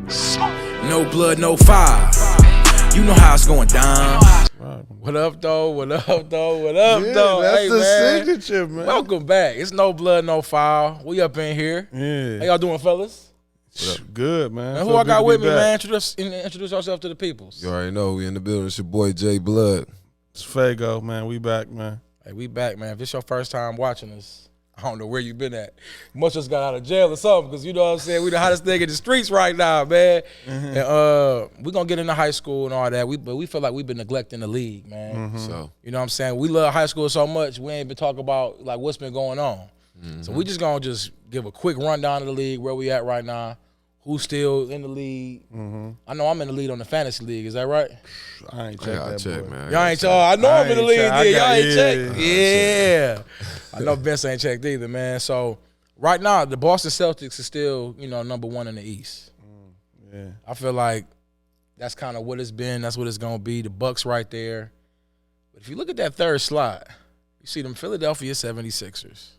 No blood, no fire. You know how it's going down. What up, though? What up, though? What up, though? That's hey, the man. signature, man. Welcome back. It's no blood, no fire. We up in here. Yeah. How y'all doing, fellas? Good, man. And who I got with me, man? Introduce yourself to the peoples. You already know we in the building. It's your boy Jay Blood. It's Fago, man. We back, man. Hey, we back, man. If it's your first time watching us, I don't know where you been at. You must just got out of jail or something, because you know what I'm saying? We the hottest thing in the streets right now, man. Mm-hmm. And we're going to get into high school and all that, but we feel like we've been neglecting the league, man. Mm-hmm. So You know what I'm saying? We love high school so much, we ain't been talking about like what's been going on. So we just going to just give a quick rundown of the league, where we at right now, who's still in the league. I know I'm in the lead on the fantasy league. Is that right? I ain't I checked gotta that, check, boy. man. Y'all ain't I know I'm in the league. I Y'all got- ain't checked. yeah. Yeah. I know Vince ain't checked either, man. So right now, the Boston Celtics is still, number one in the East. Yeah. I feel like that's kind of what it's been. That's what it's gonna be. The Bucks right there. But if you look at that third slot, you see them Philadelphia 76ers.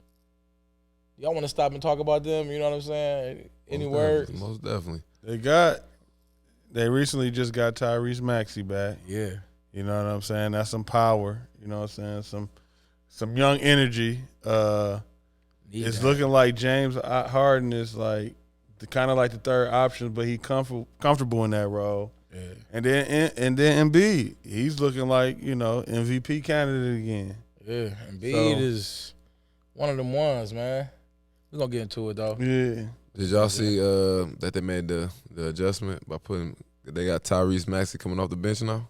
Y'all want to stop and talk about them? You know what I'm saying? Any words? Most definitely. They recently just got Tyrese Maxey back. Yeah. You know what I'm saying? That's some power. You know what I'm saying? Some young energy. It's looking like James Harden is like kind of like the third option, but he comfortable in that role. Yeah. And then Embiid, he's looking like MVP candidate again. Yeah. Embiid is one of them ones, man. We're gonna get into it though. Yeah. Did y'all see that they made the adjustment by they got Tyrese Maxey coming off the bench now?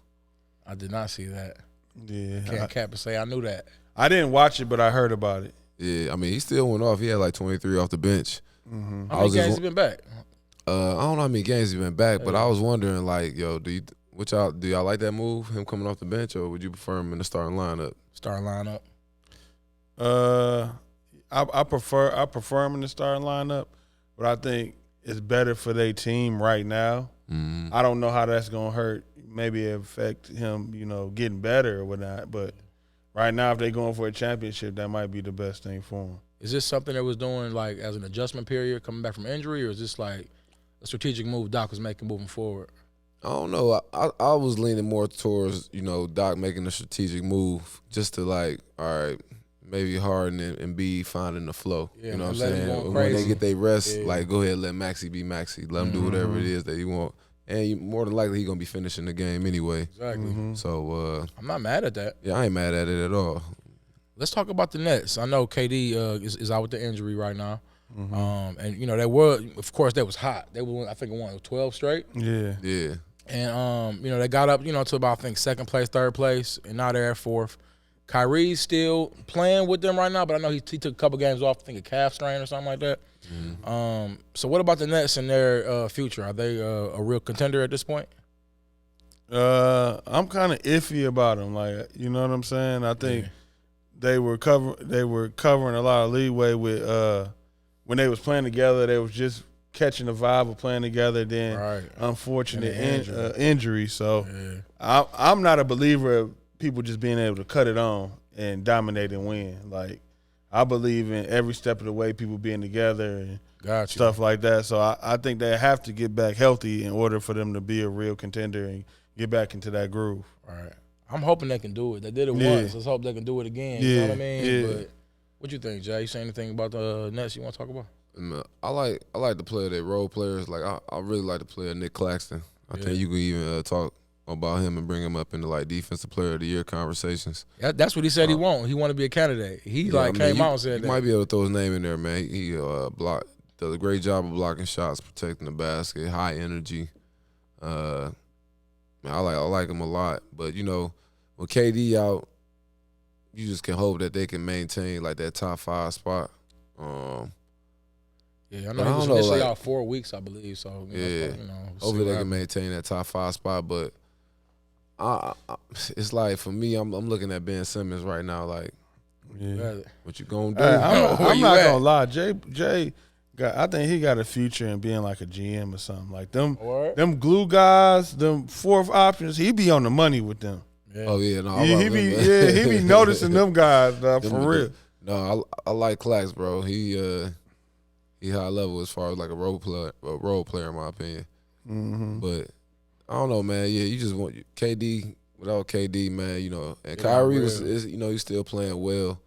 I did not see that. Yeah. Can't cap and say I knew that. I didn't watch it, but I heard about it. Yeah, I mean, he still went off. He had like 23 off the bench. Mm-hmm. How many games he been back? I don't know how many games he's been back, but I was wondering, like, yo, do y'all like that move, him coming off the bench, or would you prefer him in the starting lineup? Starting lineup. I prefer him in the starting lineup, but I think it's better for their team right now. Mm-hmm. I don't know how that's gonna hurt. Maybe it affect him, getting better or whatnot. But right now, if they're going for a championship, that might be the best thing for him. Is this something that was doing like as an adjustment period coming back from injury, or is this like a strategic move Doc was making moving forward? I don't know. I was leaning more towards, Doc making a strategic move just to, like, all right, maybe Harden and Embiid finding the flow. Yeah, you know what I'm let him saying? go When they crazy. get their rest, Yeah. like, go ahead, let Maxey be Maxey. Let him do whatever it is that he want. And more than likely, he's going to be finishing the game anyway. Exactly. So, I'm not mad at that. yeah, I ain't mad at it at all. Let's talk about the Nets. I know KD is out with the injury right now. And they were, of course, they was hot. They were, I think, won 12 straight. Yeah. Yeah. And they got up, to about, I think, second place, third place, and now they're at fourth. Kyrie's still playing with them right now, but I know he took a couple games off, I think a calf strain or something like that. So what about the Nets and their future? Are they a real contender at this point? I'm kind of iffy about them. Like, you know what I'm saying? I think they were covering a lot of leeway with when they was playing together. They was just catching the vibe of playing together. Then unfortunate injury. So I'm not a believer of people just being able to cut it on and dominate and win. Like, I believe in every step of the way, people being together and stuff like that. So I think they have to get back healthy in order for them to be a real contender and get back into that groove. Right. I'm hoping they can do it. They did it once. Let's hope they can do it again. You know what I mean? Yeah. But what you think, Jay? You say anything about the Nets you want to talk about? I like to play their role players. Like, I really like to play Nick Claxton. I think you could even talk about him and bring him up into, like, Defensive Player of the Year conversations. That's what he said he want. He want to be a candidate. He came out and said you that. might be able to throw his name in there, man. He does a great job of blocking shots, protecting the basket, high energy. Man, I like him a lot. But, with KD out, you just can hope that they can maintain, like, that top 5 spot. Yeah, I know he was initially out 4 weeks, I believe. So hopefully they can maintain that top 5 spot. But it's like, for me, I'm looking at Ben Simmons right now. Like, what you gonna do? I'm not gonna lie, Jay. I think he got a future in being like a GM or something. Like them glue guys, them fourth options. He be on the money with them. Yeah. Oh yeah, no, he be noticing them guys for real. No, I like Clax, bro. He high level as far as like a role player in my opinion. But I don't know, man. Yeah, you just want KD. Without KD, man, and Kyrie he's still playing well.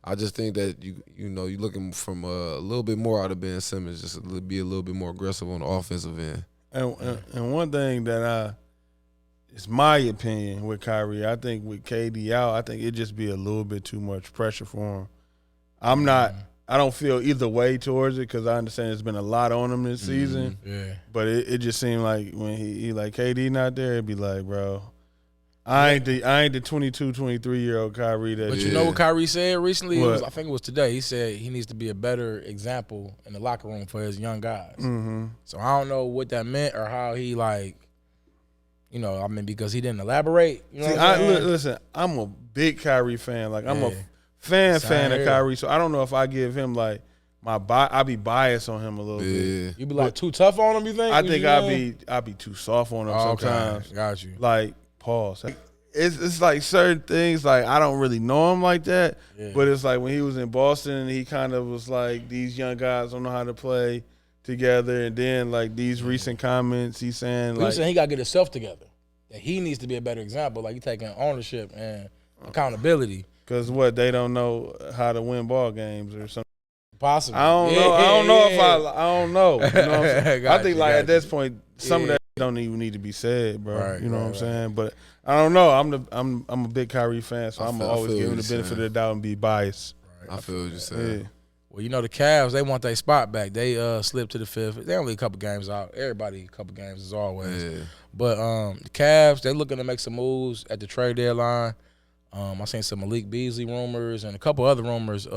I just think that you're looking from a little bit more out of Ben Simmons, just be a little bit more aggressive on the offensive end. And one thing that it's my opinion with Kyrie, I think with KD out, I think it'd just be a little bit too much pressure for him. I don't feel either way towards it because I understand there's been a lot on him this season. Yeah. But it just seemed like when he like KD not there, it'd be like, bro, I ain't the 22, 23-year-old Kyrie that. But you know what Kyrie said recently? What? I think it was today. He said he needs to be a better example in the locker room for his young guys. Mm-hmm. So I don't know what that meant or how he because he didn't elaborate. You know what I'm saying? Listen, I'm a big Kyrie fan. Like I'm a fan of Kyrie. So I don't know if I give him like I'll be biased on him a little bit. You be like too tough on him, you think? I think I'll be too soft on him sometimes. Okay. Got you. Like, pause. It's like certain things, like I don't really know him like that, but it's like when he was in Boston, he kind of was like, these young guys don't know how to play together, and then like these recent comments he's saying he got to get himself together. That he needs to be a better example, like he taking ownership and accountability. Because they don't know how to win ball games or something. Possibly. I don't know. I don't know if I don't know. You know what I'm saying? I think like at this point, some of that don't even need to be said, bro. Right, you know what I'm saying? But I don't know. I'm a big Kyrie fan, so I'm always give him the benefit of the doubt and be biased. Right. I feel what you're saying. Yeah. Well, the Cavs, they want their spot back. They slipped to the fifth. They're only a couple games out. Everybody a couple games as always. Yeah. But the Cavs, they're looking to make some moves at the trade deadline. I seen some Malik Beasley rumors and a couple other rumors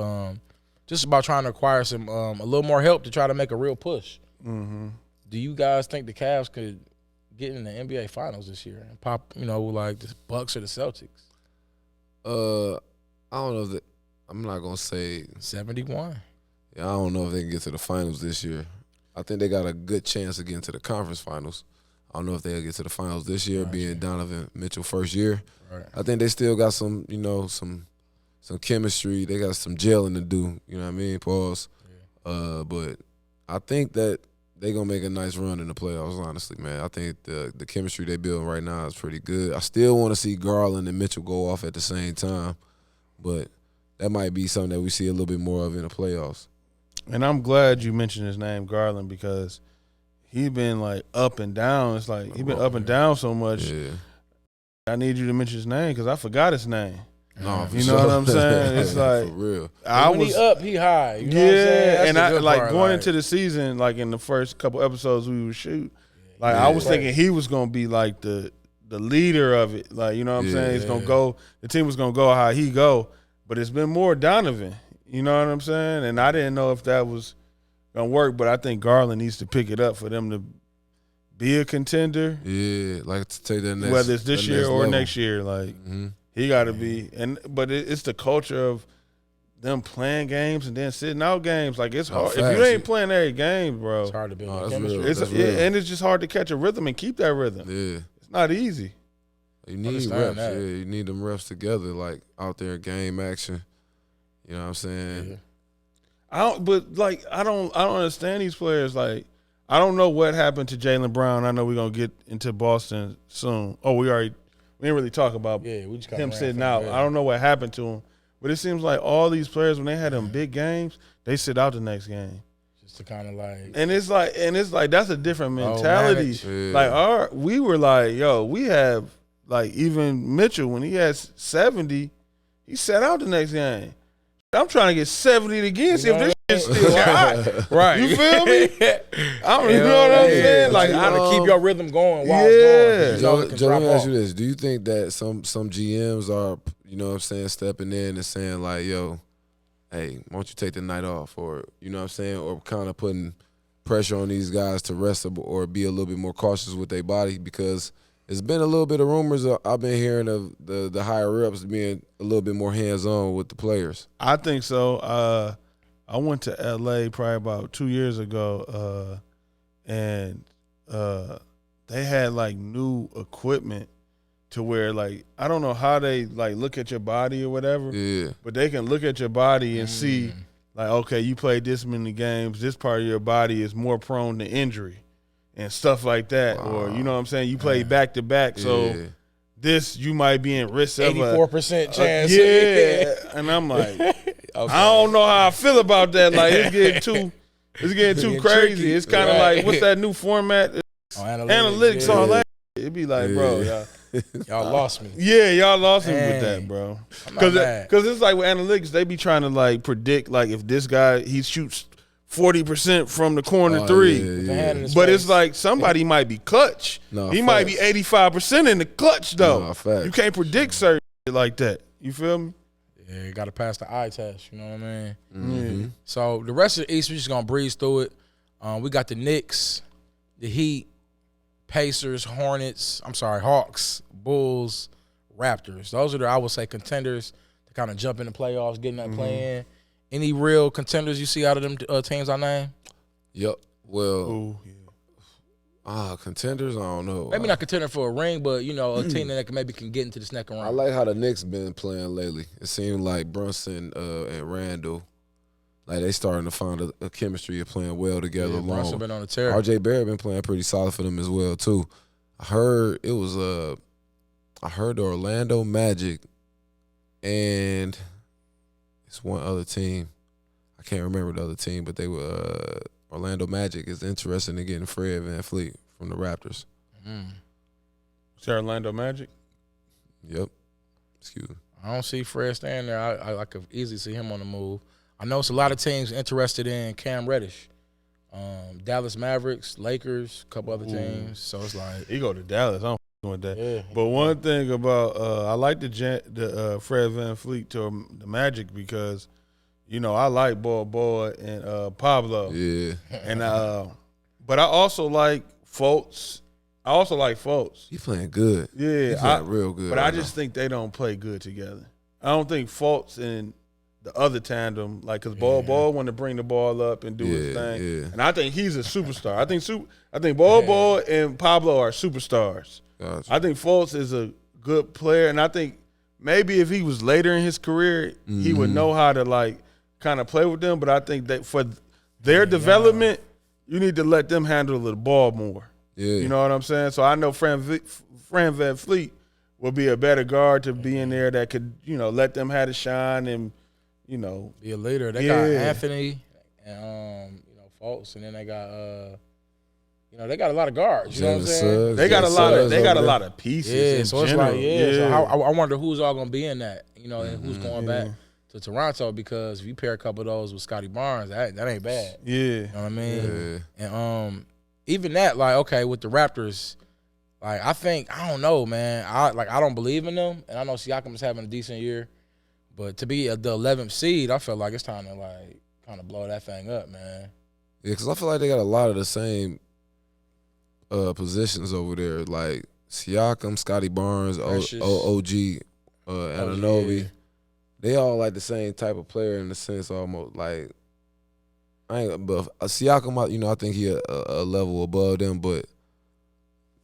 just about trying to acquire some a little more help to try to make a real push. Mm-hmm. Do you guys think the Cavs could get in the NBA Finals this year and pop, like the Bucks or the Celtics? I don't know if I'm not gonna say 71. Yeah, I don't know if they can get to the finals this year. I think they got a good chance of getting to the conference finals. I don't know if they'll get to the finals this year, being Donovan Mitchell first year. Right. I think they still got some chemistry. They got some gelling to do. You know what I mean? Pause. Yeah. But I think that they're going to make a nice run in the playoffs, honestly, man. I think the chemistry they building right now is pretty good. I still want to see Garland and Mitchell go off at the same time, but that might be something that we see a little bit more of in the playoffs. And I'm glad you mentioned his name, Garland, because he's been like up and down. It's like he's been up and down so much. Yeah. I need you to mention his name because I forgot his name. No, you know what I'm saying? It's like for real. When he up, he high. You know what I'm saying? And I like going into the season, like in the first couple episodes we would shoot, like I was thinking he was gonna be like the leader of it. Like, you know what I'm saying? He's gonna go. The team was gonna go how he go, but it's been more Donovan. You know what I'm saying? And I didn't know if that was gonna work, but I think Garland needs to pick it up for them to be a contender. Yeah, like to take that next, whether it's this year or level. next year. Like he got to be. But it's the culture of them playing games and then sitting out games. Like it's hard if you ain't playing every game, bro. It's hard to build chemistry. Real. And it's just hard to catch a rhythm and keep that rhythm. Yeah, it's not easy. You need reps. Yeah, you need them reps together, like out there game action. You know what I'm saying? Yeah. I don't understand these players. Like, I don't know what happened to Jaylen Brown. I know we're gonna get into Boston soon. Oh, we didn't really talk about we just him sitting out. I don't know what happened to him, but it seems like all these players, when they had them big games, they sit out the next game. Just to kind of like, and it's like that's a different mentality. We were like, we have like even Mitchell when he has 70, he sat out the next game. I'm trying to get 70 again, see if this shit's still hot. Right. You feel me? You know what I'm saying? Like, you gotta keep your rhythm going while it's going. Joe, let me ask you this. Do you think that some GMs are, you know what I'm saying, stepping in and saying like, yo, hey, why don't you take the night off? Or, you know what I'm saying, or kind of putting pressure on these guys to rest or be a little bit more cautious with their body? Because it's been a little bit of rumors I've been hearing of the higher-ups being a little bit more hands-on with the players. I think so. I went to L.A. probably about 2 years ago, and they had, like, new equipment to where, like, I don't know how they, like, look at your body or whatever, but they can look at your body and see, like, okay, you played this many games, this part of your body is more prone to injury. and stuff like that, or you know what I'm saying. You play back to back, so this you might be in risk of 84% chance. and I'm like, I don't know how I feel about that. Like it's getting too crazy. Tricky. It's kind of like what's that new format? Analytics, all that. It'd be like, bro, y'all lost me. Yeah, y'all lost me with that, bro. Because it's like with analytics, they be trying to like predict like if this guy he shoots 40% from the corner three, but it's like somebody might be clutch. He might be 85% in the clutch though. You can't predict certain shit like that. You feel me? Yeah, you got to pass the eye test. You know what I mean? Mm-hmm. So the rest of the East, we're just gonna breeze through it. We got the Knicks, the Heat, Pacers, Hawks, Bulls, Raptors. Those are I would say, contenders to kind of jump in the playoffs, getting that play in. Any real contenders you see out of them teams I named? Yep. Well, contenders, I don't know. Maybe not contender for a ring, but, a team that maybe can get into the second round. I like how the Knicks been playing lately. It seemed like Brunson and Randall, like they starting to find a chemistry of playing well together. Yeah, Brunson been on the tear. RJ Barrett been playing pretty solid for them as well, too. I heard the Orlando Magic and it's one other team. I can't remember the other team, but they were Orlando Magic is interested in getting Fred VanVleet from the Raptors. Is that Orlando Magic? Yep. Excuse me. I don't see Fred staying there. I could easily see him on the move. I know it's a lot of teams interested in Cam Reddish. Dallas Mavericks, Lakers, a couple other teams. So it's like he go to Dallas. I don't with that. Yeah. But one thing about I like the Fred VanVleet to the Magic because I like Ball and Pablo. Yeah. And but I also like Fultz. He playing good. Yeah, he playing real good. But I just think they don't play good together. I don't think Fultz and the other tandem, like, because Ball want to bring the ball up and do his thing. Yeah. And I think he's a superstar. I think Ball and Pablo are superstars. Gotcha. I think Fultz is a good player, and I think maybe if he was later in his career, he would know how to, like, kind of play with them. But I think that for their development, you need to let them handle the ball more. Yeah. You know what I'm saying? So I know Fran VanVleet will be a better guard to be in there that could, let them have a shine and, be a leader. They got Anthony and Fultz, and then they got they got a lot of guards. You know what I'm saying? They got a lot of pieces. Yeah, so it's like So I wonder who's all gonna be in that. And who's going back to Toronto, because if you pair a couple of those with Scotty Barnes, that ain't bad. Yeah, you know what I mean. Yeah. And even that, like, okay, with the Raptors, like, I don't know, man. I don't believe in them, and I know Siakam is having a decent year, but to be the 11th seed, I feel like it's time to like kind of blow that thing up, man. Yeah, because I feel like they got a lot of the same positions over there, like Siakam, Scotty Barnes, OG, Anunoby. Yeah. They all like the same type of player in the sense, almost like but Siakam, I think he a level above them, but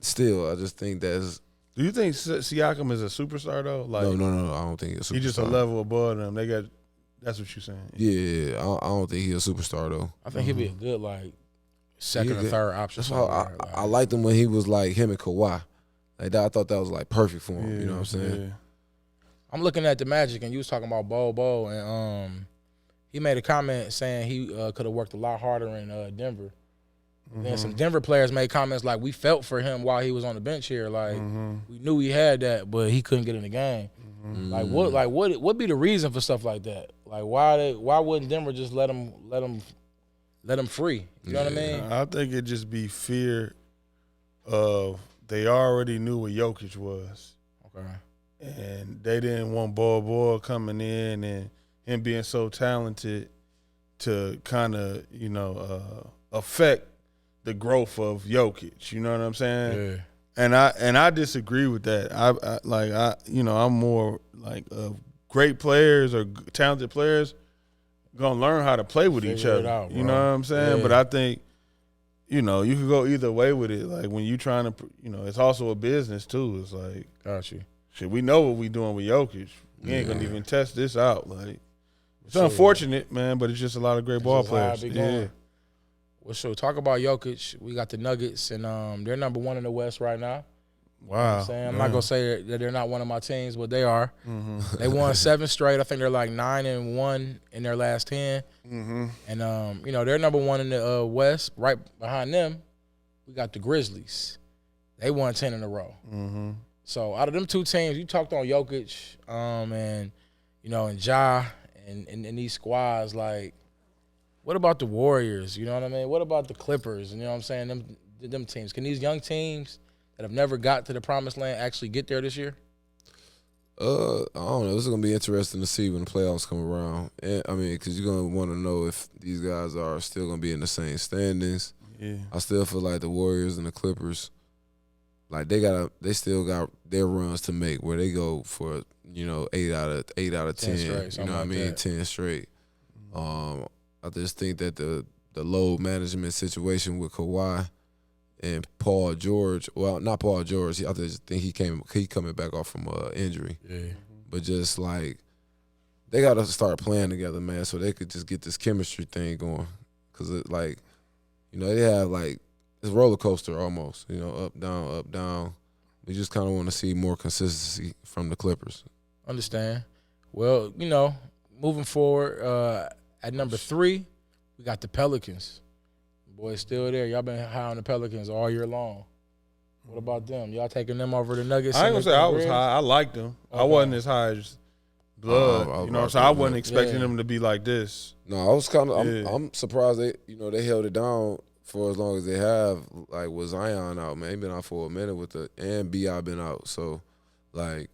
still, I just think that's. Do you think Siakam is a superstar though? Like, no, I don't think he's a superstar. He's just a level above them. That's what you're saying. Yeah, I don't think he's a superstar though. I think he'd be a good like second or third option. That's why I liked him when he was like him and Kawhi. Like that, I thought that was like perfect for him. You know what I'm saying? Yeah. I'm looking at the Magic, and you was talking about Bo, and he made a comment saying he could have worked a lot harder in Denver. Then some Denver players made comments like, we felt for him while he was on the bench here. Like, we knew he had that, but he couldn't get in the game. Like, what be the reason for stuff like that? Like, why wouldn't Denver just let him free? You know what I mean? I think it just be fear of they already knew what Jokic was. Okay. And they didn't want Ball coming in and him being so talented to kind of, affect the growth of Jokic. You know what I'm saying? Yeah. And I disagree with that. I'm more like great players or talented players gonna learn how to play with each other. You know what I'm saying? Yeah. But I think, you could go either way with it. Like when you trying to, it's also a business too. It's like, got you. Shit, we know what we doing with Jokic. We ain't gonna even test this out. Like, it's unfortunate, man, but it's just a lot of great ball players. Yeah. Well, so talk about Jokic. We got the Nuggets, and they're number 1 in the West right now. Wow. You know what I'm saying? I'm not gonna say that they're not one of my teams, but they are. They won 7 straight. I think they're like 9-1 in their last 10. And they're number 1 in the West. Right behind them, we got the Grizzlies. They won 10 in a row. So out of them 2 teams, you talked on Jokic, and Ja, and these squads. Like, what about the Warriors? You know what I mean? What about the Clippers? You know what I'm saying? Them teams. Can these young teams that have never got to the promised land actually get there this year? I don't know. This is gonna be interesting to see when the playoffs come around. And, I mean, because you're gonna want to know if these guys are still gonna be in the same standings. Yeah. I still feel like the Warriors and the Clippers, like they still got their runs to make where they go for 8 out of 10. Straight, you know what I mean? 10 straight. I just think that the load management situation with Kawhi and Paul George, well, not Paul George. I just think he coming back off from injury. Yeah. But just like they got to start playing together, man, so they could just get this chemistry thing going. Cause they have like it's roller coaster almost. Up down. We just kind of want to see more consistency from the Clippers. Understand. Well, moving forward, at number 3, we got the Pelicans. Boy, still there. Y'all been high on the Pelicans all year long. What about them? Y'all taking them over the Nuggets? I ain't gonna say I was high. I liked them. Okay. I wasn't as high as Blood. So I wasn't expecting them to be like this. No, I was kind of. I'm surprised they held it down for as long as they have. Like with Zion out, man, he been out for a minute and Bi been out. So, like,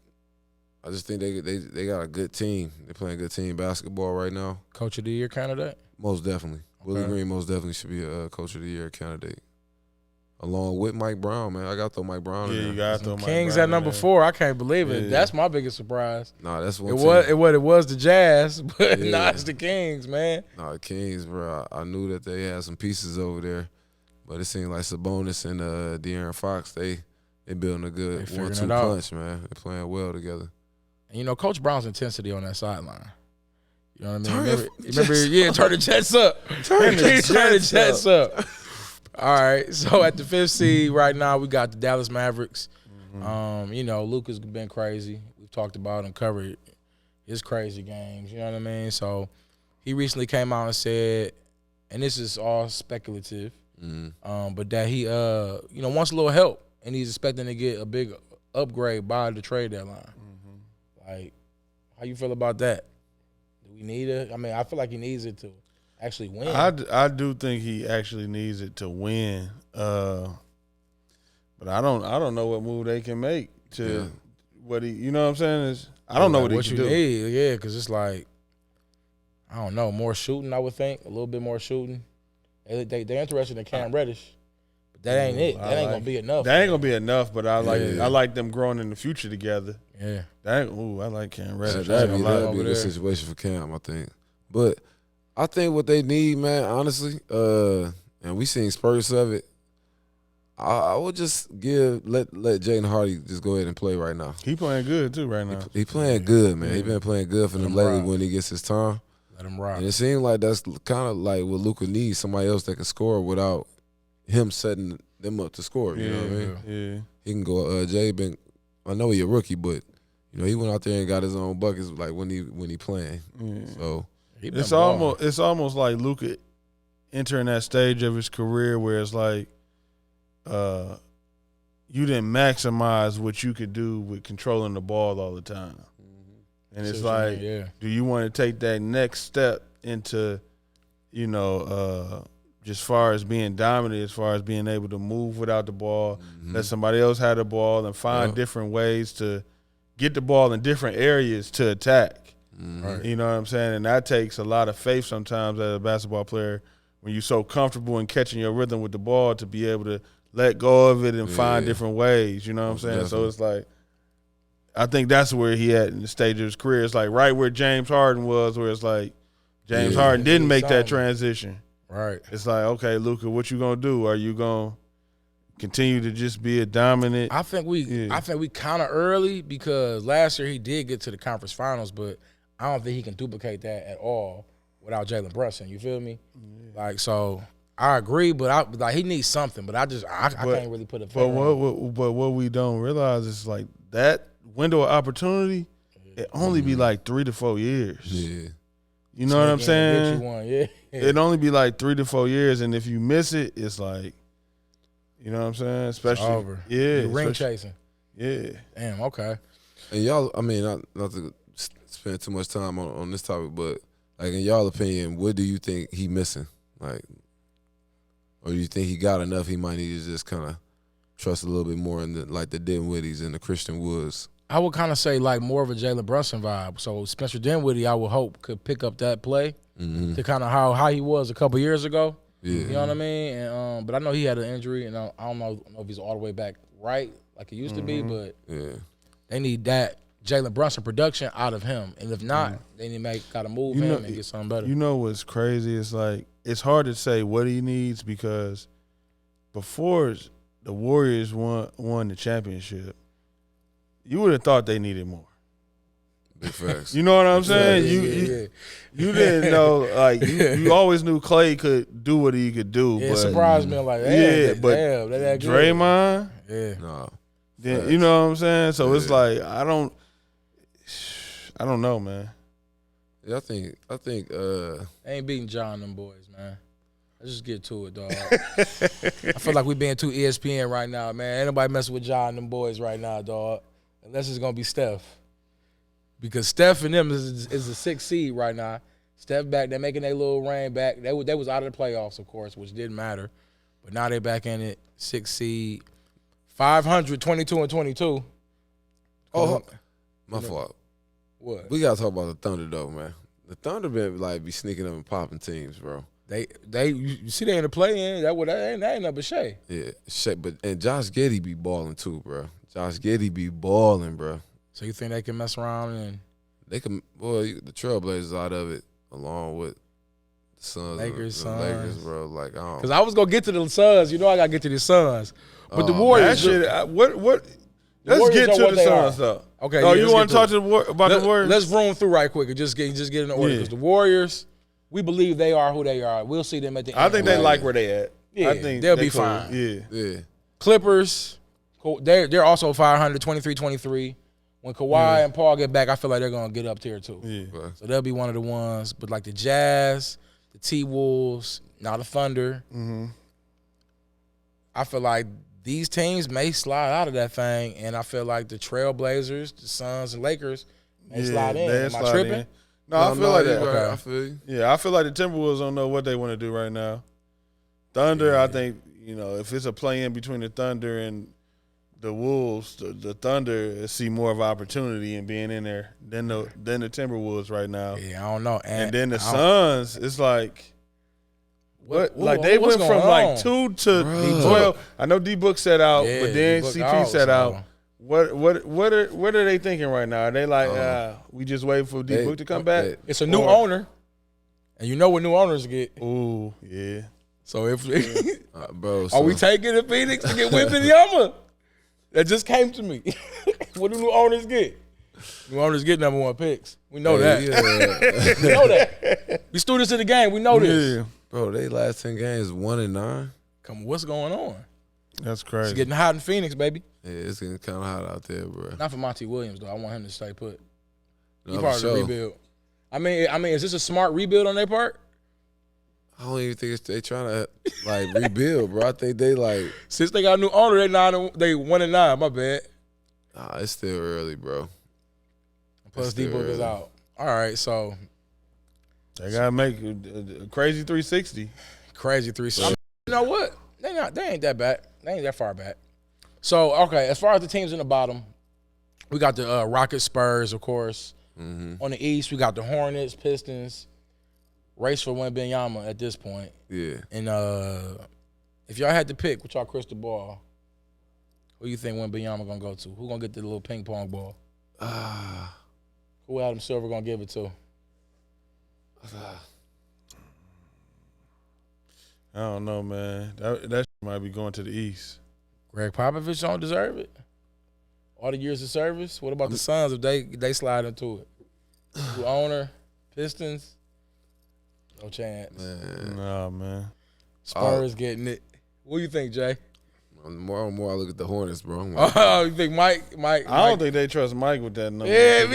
I just think they got a good team. They playing good team basketball right now. Coach of the Year candidate? Most definitely. Willie Green most definitely should be a Coach of the Year candidate. Along with Mike Brown, man. I got to throw Mike Brown in there. You got to throw Mike Kings Brown at number 4. I can't believe it. Yeah. That's my biggest surprise. Nah, that's one it was the Jazz, but nah, it's the Kings, man. Nah, the Kings, bro. I knew that they had some pieces over there, but it seemed like Sabonis and De'Aaron Fox, they building a good 1-2 punch, man. They're playing well together. And Coach Brown's intensity on that sideline. You know what I mean? Remember, turn the Jets up. Turn the Jets up. All right, so at the 5th seed right now, we got the Dallas Mavericks. Luka's been crazy. We've talked about and covered his crazy games. You know what I mean? So he recently came out and said, and this is all speculative, but that he wants a little help, and he's expecting to get a big upgrade by the trade deadline. Like, how you feel about that? Do we need it? I mean, I feel like he needs it to actually win. I do think he actually needs it to win, but I don't know what move they can make to what he. You know what I'm saying? I don't know what he can do. Need, because it's like I don't know, more shooting. I would think a little bit more shooting. They're interested in Cam Reddish, but that ain't it. That ain't gonna be enough. That ain't gonna be enough. But I like them growing in the future together. Yeah. I like Cam Reddish. That'd be a good situation for Cam, I think. But I think what they need, man, honestly, and we seen spurts of it. I would just let Jaden Hardy just go ahead and play right now. He playing good too right now. He playing good, man. He been playing good for them lately when he gets his time. Let him rock. And it seems like that's kind of like what Luka needs, somebody else that can score without him setting them up to score. You know what I mean? Yeah. He can go. Jay I know he a rookie, but he went out there and got his own buckets like when he playing. Yeah. So it's almost like Luka entering that stage of his career where it's like you didn't maximize what you could do with controlling the ball all the time. And it's like, do you want to take that next step into, just far as being dominant, as far as being able to move without the ball, let somebody else have the ball and find different ways to get the ball in different areas to attack. Right. You know what I'm saying? And that takes a lot of faith sometimes as a basketball player when you're so comfortable in catching your rhythm with the ball to be able to let go of it and find different ways. You know what I'm saying? Definitely. So it's like, I think that's where he at in the stage of his career. It's like right where James Harden was, where it's like James Harden didn't make that transition. Right. It's like, okay, Luka, what you gonna do? Are you gonna continue to just be a dominant? I think we kind of early because last year he did get to the conference finals, but I don't think he can duplicate that at all without Jalen Brunson. You feel me? Like, so I agree, but he needs something. But I can't really put a finger on it. But what we don't realize is like that window of opportunity, it only be like 3 to 4 years. Yeah. You know what I'm Get saying? you one, yeah. It'd only be like 3 to 4 years, and if you miss it, it's like, you know what I'm saying? Especially, it's over. Yeah, You're ring chasing. Yeah. Damn. Okay. And y'all, I mean, not to spend too much time on this topic, but like in y'all opinion, what do you think he missing? Like, or do you think he got enough? He might need to just kind of trust a little bit more in the Dinwiddies and the Christian Woods. I would kind of say like more of a Jalen Brunson vibe. So Spencer Dinwiddie, I would hope, could pick up that play to kind of how he was a couple years ago. Yeah. You know what I mean? And but I know he had an injury, and I don't know if he's all the way back right like he used to be, but they need that Jalen Brunson production out of him. And if not, they need to gotta move him and get something better. You know what's crazy? It's like it's hard to say what he needs because before the Warriors won the championship, you would have thought they needed more. Big facts. You know what I'm saying? You didn't know, like you always knew Clay could do what he could do. Yeah, but, it surprised me. I'm like, but damn, that good. Draymond, No. then, you know what I'm saying? So it's like I don't know, man. Yeah, I think they ain't beating John and them boys, man. Let's just get to it, dog. I feel like we being too ESPN right now, man. Ain't nobody messing with John and them boys right now, dog. Unless it's gonna be Steph. Because Steph and them is the 6th seed right now. Steph back, they're making their little reign back. They was out of the playoffs, of course, which didn't matter. But now they're back in it. 6th seed. 500, 22-22. Oh, my fault. What? We gotta talk about the Thunder though, man. The Thunder be sneaking up and popping teams, bro. You see they in the play-in. That ain't nothing but Shea. Yeah, Shea, and Josh Giddey be balling too, bro. Josh Giddey be balling, bro. So you think they can mess around and they can? Boy, the Trailblazers out of it, along with the Suns, Lakers, bro. Like, I don't. Because I was gonna get to the Suns. You know I gotta get to the Suns, but the Warriors. What? Let's get to the Suns though. Okay. Oh, you want to talk about the Warriors? Let's roam through right quick and just get in the order. Because the Warriors, we believe they are who they are. We'll see them at the end. I think they like where they at. Yeah, I think they'll be cool. fine. Yeah. Clippers, they're also 500, 23-23. When Kawhi and Paul get back, I feel like they're gonna get up there too. Yeah. So they'll be one of the ones. But like the Jazz, the T-Wolves, now the Thunder. I feel like these teams may slide out of that thing, and I feel like the Trailblazers, the Suns, and Lakers may slide in. Am I tripping? No, I feel like that. Okay. I feel you. Yeah, I feel like the Timberwolves don't know what they want to do right now. Thunder, I think, if it's a play-in between the Thunder and the Wolves, the Thunder see more of an opportunity in being in there than the Timberwolves right now. Yeah, I don't know. And then the Suns, it's like what? Like they what's went from going on? like 2 to 12. I know D-Book set out, but then CP set out. What are they thinking right now? Are they like, we just wait for D-Book to come back? It's a new owner, and you know what new owners get. Ooh, yeah. So if bro, are we taking the Phoenix to get Wembanyama? That just came to me. What do new owners get? New owners get number 1 picks. We know that. Yeah. We know that. We students of the game. We know this. Yeah. Bro, they last 10 games 1-9. Come on, what's going on? That's crazy. It's getting hot in Phoenix, baby. Yeah, it's getting kind of hot out there, bro. Not for Monty Williams though. I want him to stay put. No, He part of the rebuild. I mean, is this a smart rebuild on their part? I don't even think they trying to rebuild, bro. I think they since they got a new owner, they 1-9. My bad. Nah, it's still early, bro. Plus D-Book is out. All right, so they gotta make a crazy 360. Crazy 360. You know what? They ain't that bad. They ain't that far back. So okay, as far as the teams in the bottom, we got the Rockets, Spurs, of course. On the East, we got the Hornets, Pistons. Race for Wembanyama at this point. Yeah. And if y'all had to pick with y'all crystal ball, who you think Wembanyama gonna go to? Who gonna get the little ping pong ball? Who Adam Silver gonna give it to? I don't know, man. That might be going to the East. Greg Popovich don't deserve it. All the years of service. What about the Suns if they slide into it? Who owner? Pistons? No chance. Man. Nah, man. Spurs getting it. What do you think, Jay? More and more I look at the Hornets, bro. Oh, you think Mike? I don't think they trust Mike with that number. Yeah,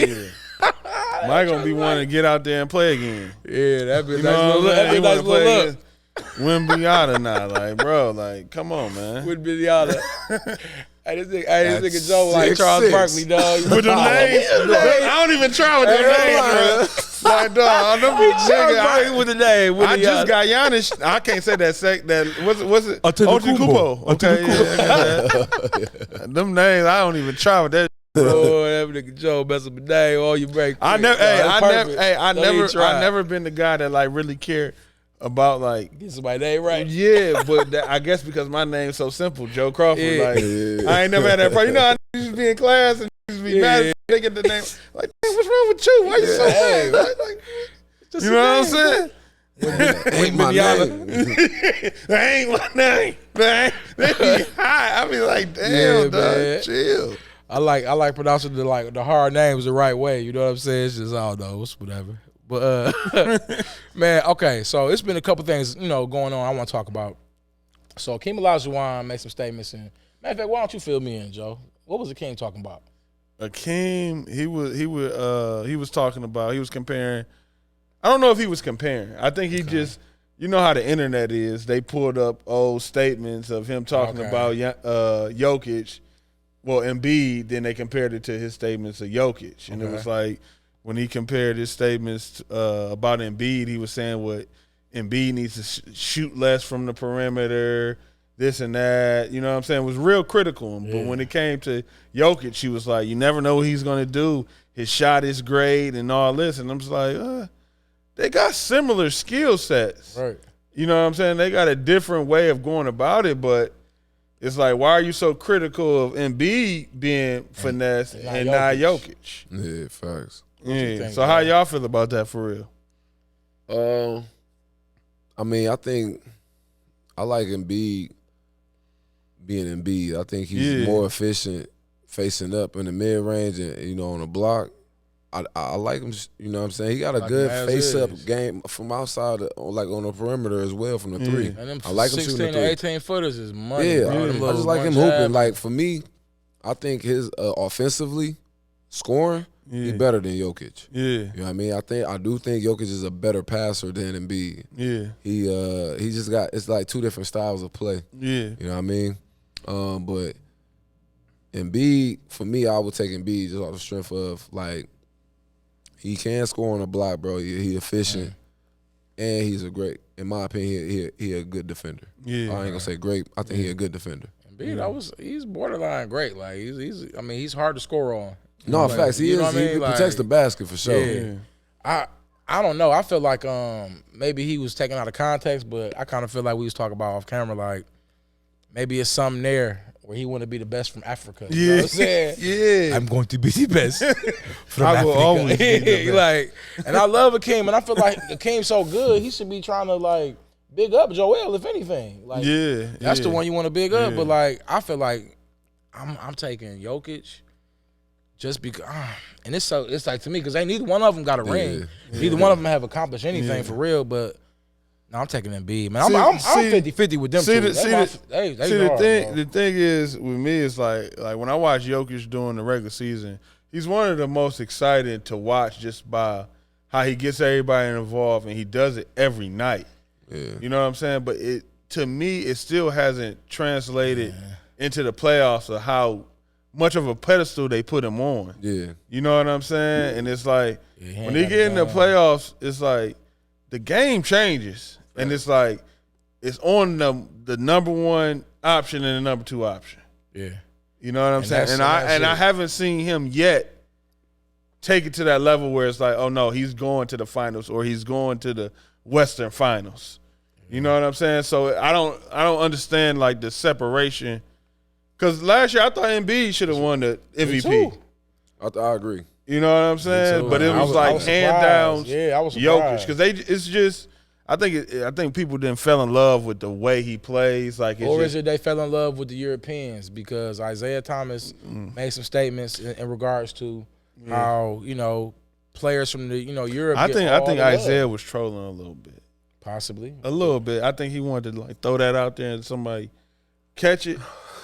Mike gonna be wanting to get out there and play again. Yeah, that'd be a You nice know little what I'm saying? He nice wanna little play look. Wimbyata now, like, bro, like, come on, man. Wouldn't be the other. Hey, this nigga Joe like Charles 6'6". Barkley, dog. With them names, I don't even try with them names, bro. Like, dog, Charles Barkley with the name. I just got Giannis. I can't say that. What's it? Antetokounmpo. Okay, yeah. Them names, I don't even try with that. Oh, that nigga Joe mess up the name. All you break. I never been the guy that like really cared about like get somebody's name right. Yeah, but I guess because my name's so simple, Joe Crawford. Yeah. Like I ain't never had that problem. You know, I used to be in class and used to be mad if they get the name. Like, man, what's wrong with you? Why you so mad? Like, you know what I'm saying? Ain't my name. That ain't my name. Man, they be high. I be like, damn, dog, man. chill. I like pronouncing the hard names the right way. You know what I'm saying? It's just all those, whatever. But man, okay. So it's been a couple things, going on. I want to talk about. So Hakeem Olajuwon made some statements, and matter of fact, why don't you fill me in, Joe? What was Hakeem talking about? Hakeem, he was talking about. He was comparing. I don't know if he was comparing. I think he just. You know how the internet is. They pulled up old statements of him talking about Jokic. Well, Embiid, then they compared it to his statements of Jokic. And it was like when he compared his statements about Embiid, he was saying what Embiid needs to shoot less from the perimeter, this and that. You know what I'm saying? It was real critical. Yeah. But when it came to Jokic, he was like, you never know what he's going to do. His shot is great and all this. And I'm just like, they got similar skill sets. Right. You know what I'm saying? They got a different way of going about it, but it's like, why are you so critical of Embiid being finesse and not Jokic? Yeah, facts. Yeah. So how y'all feel about that for real? I mean, I think I like Embiid being Embiid. I think he's more efficient facing up in the mid range and on the block. I like him, you know what I'm saying? He got a good face-up game from outside, like on the perimeter as well from the three. And them I like him shooting the 16 three. to 18 footers is money. Yeah, bro. I just like him hooping. Like, for me, I think his offensively scoring, he better than Jokic. Yeah. You know what I mean? I do think Jokic is a better passer than Embiid. Yeah. He just got, it's like two different styles of play. Yeah. You know what I mean? But Embiid, for me, I would take Embiid just off the strength of, like, he can score on the block, bro. He efficient, and he's a great. In my opinion, he a good defender. Yeah, I ain't gonna say great. I think he a good defender. Embiid, he's borderline great. Like he's hard to score on. No, facts. He is. He protects the basket for sure. Yeah. I don't know. I feel like maybe he was taken out of context, but I kind of feel like we was talking about off camera. Like maybe it's something there where he want to be the best from Africa. You know what I'm saying? Yeah. I'm going to be the best from I Africa. will always be the best. Like, and I love Hakeem, and I feel like Hakeem's so good, he should be trying to like big up Joel, if anything. Like, that's the one you want to big up. But like, I feel like I'm taking Jokic just because, and it's like to me because neither one of them got a ring. Neither one of them have accomplished anything for real, but. No, I'm taking Embiid, man. I'm 50-50 with them two. The thing is with me is like when I watch Jokic during the regular season, he's one of the most exciting to watch just by how he gets everybody involved and he does it every night. Yeah. You know what I'm saying? But to me, it still hasn't translated into the playoffs of how much of a pedestal they put him on. Yeah. You know what I'm saying? And it's like when he get in the playoffs, it's like the game changes. And it's like it's on the number one option and the number two option. Yeah. You know what I'm saying? And I haven't seen him yet take it to that level where it's like, oh no, he's going to the finals or he's going to the Western Finals. You know what I'm saying? So I don't understand like the separation. Because last year I thought Embiid should have won the MVP. I agree. You know what I'm saying? But it was like hand down Jokic. Because it's just I think people didn't fell in love with the way he plays. Like, is it they fell in love with the Europeans because Isaiah Thomas made some statements in regards to how players from the Europe. I think Isaiah was trolling a little bit. Possibly. A little bit. I think he wanted to like throw that out there and somebody catch it.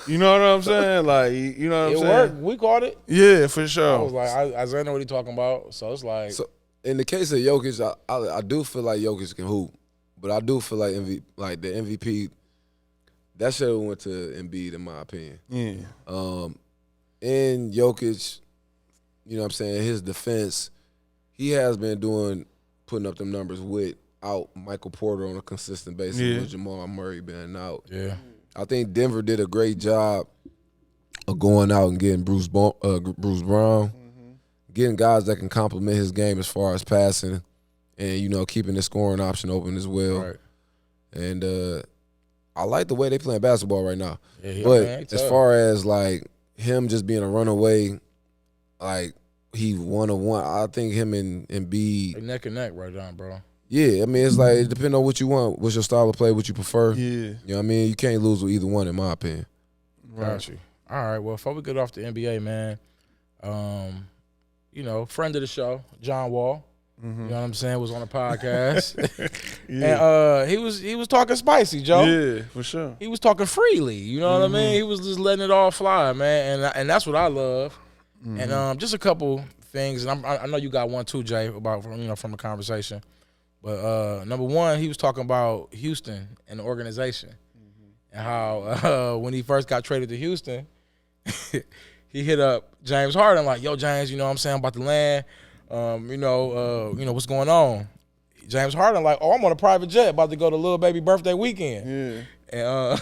You know what I'm saying? Like, you know what I'm saying? It worked. We caught it. Yeah, for sure. I was like, I know what he's talking about. So it's like. So in the case of Jokic, I do feel like Jokic can hoop, but I do feel like the MVP, that should have went to Embiid in my opinion. Yeah. In Jokic, you know what I'm saying, his defense, he has been putting up them numbers without Michael Porter on a consistent basis with Jamal Murray being out. Yeah. I think Denver did a great job of going out and getting Bruce Brown, getting guys that can complement his game as far as passing and, you know, keeping the scoring option open as well. Right. And I like the way they playing basketball right now. Yeah, but as far as, like, him just being a runaway, like, he 1-on-1, I think him and Embiid. They neck and neck right now, bro. Yeah, I mean, it's like, it depends on what you want, what's your style of play, what you prefer. Yeah. You know what I mean? You can't lose with either one, in my opinion. Got you. All right, well, before we get off the NBA, man, you know, friend of the show, John Wall, you know what I'm saying, was on the podcast. And he was talking spicy, Joe. Yeah, for sure. He was talking freely, you know what I mean? He was just letting it all fly, man, and that's what I love. And just a couple things, and I know you got one too, Jay, about, you know, from the conversation. But number one, he was talking about Houston and the organization and how when he first got traded to Houston, he hit up James Harden like, "Yo, James, you know what I'm saying, about the land, you know what's going on." James Harden like, "Oh, I'm on a private jet about to go to little baby birthday weekend." Yeah. And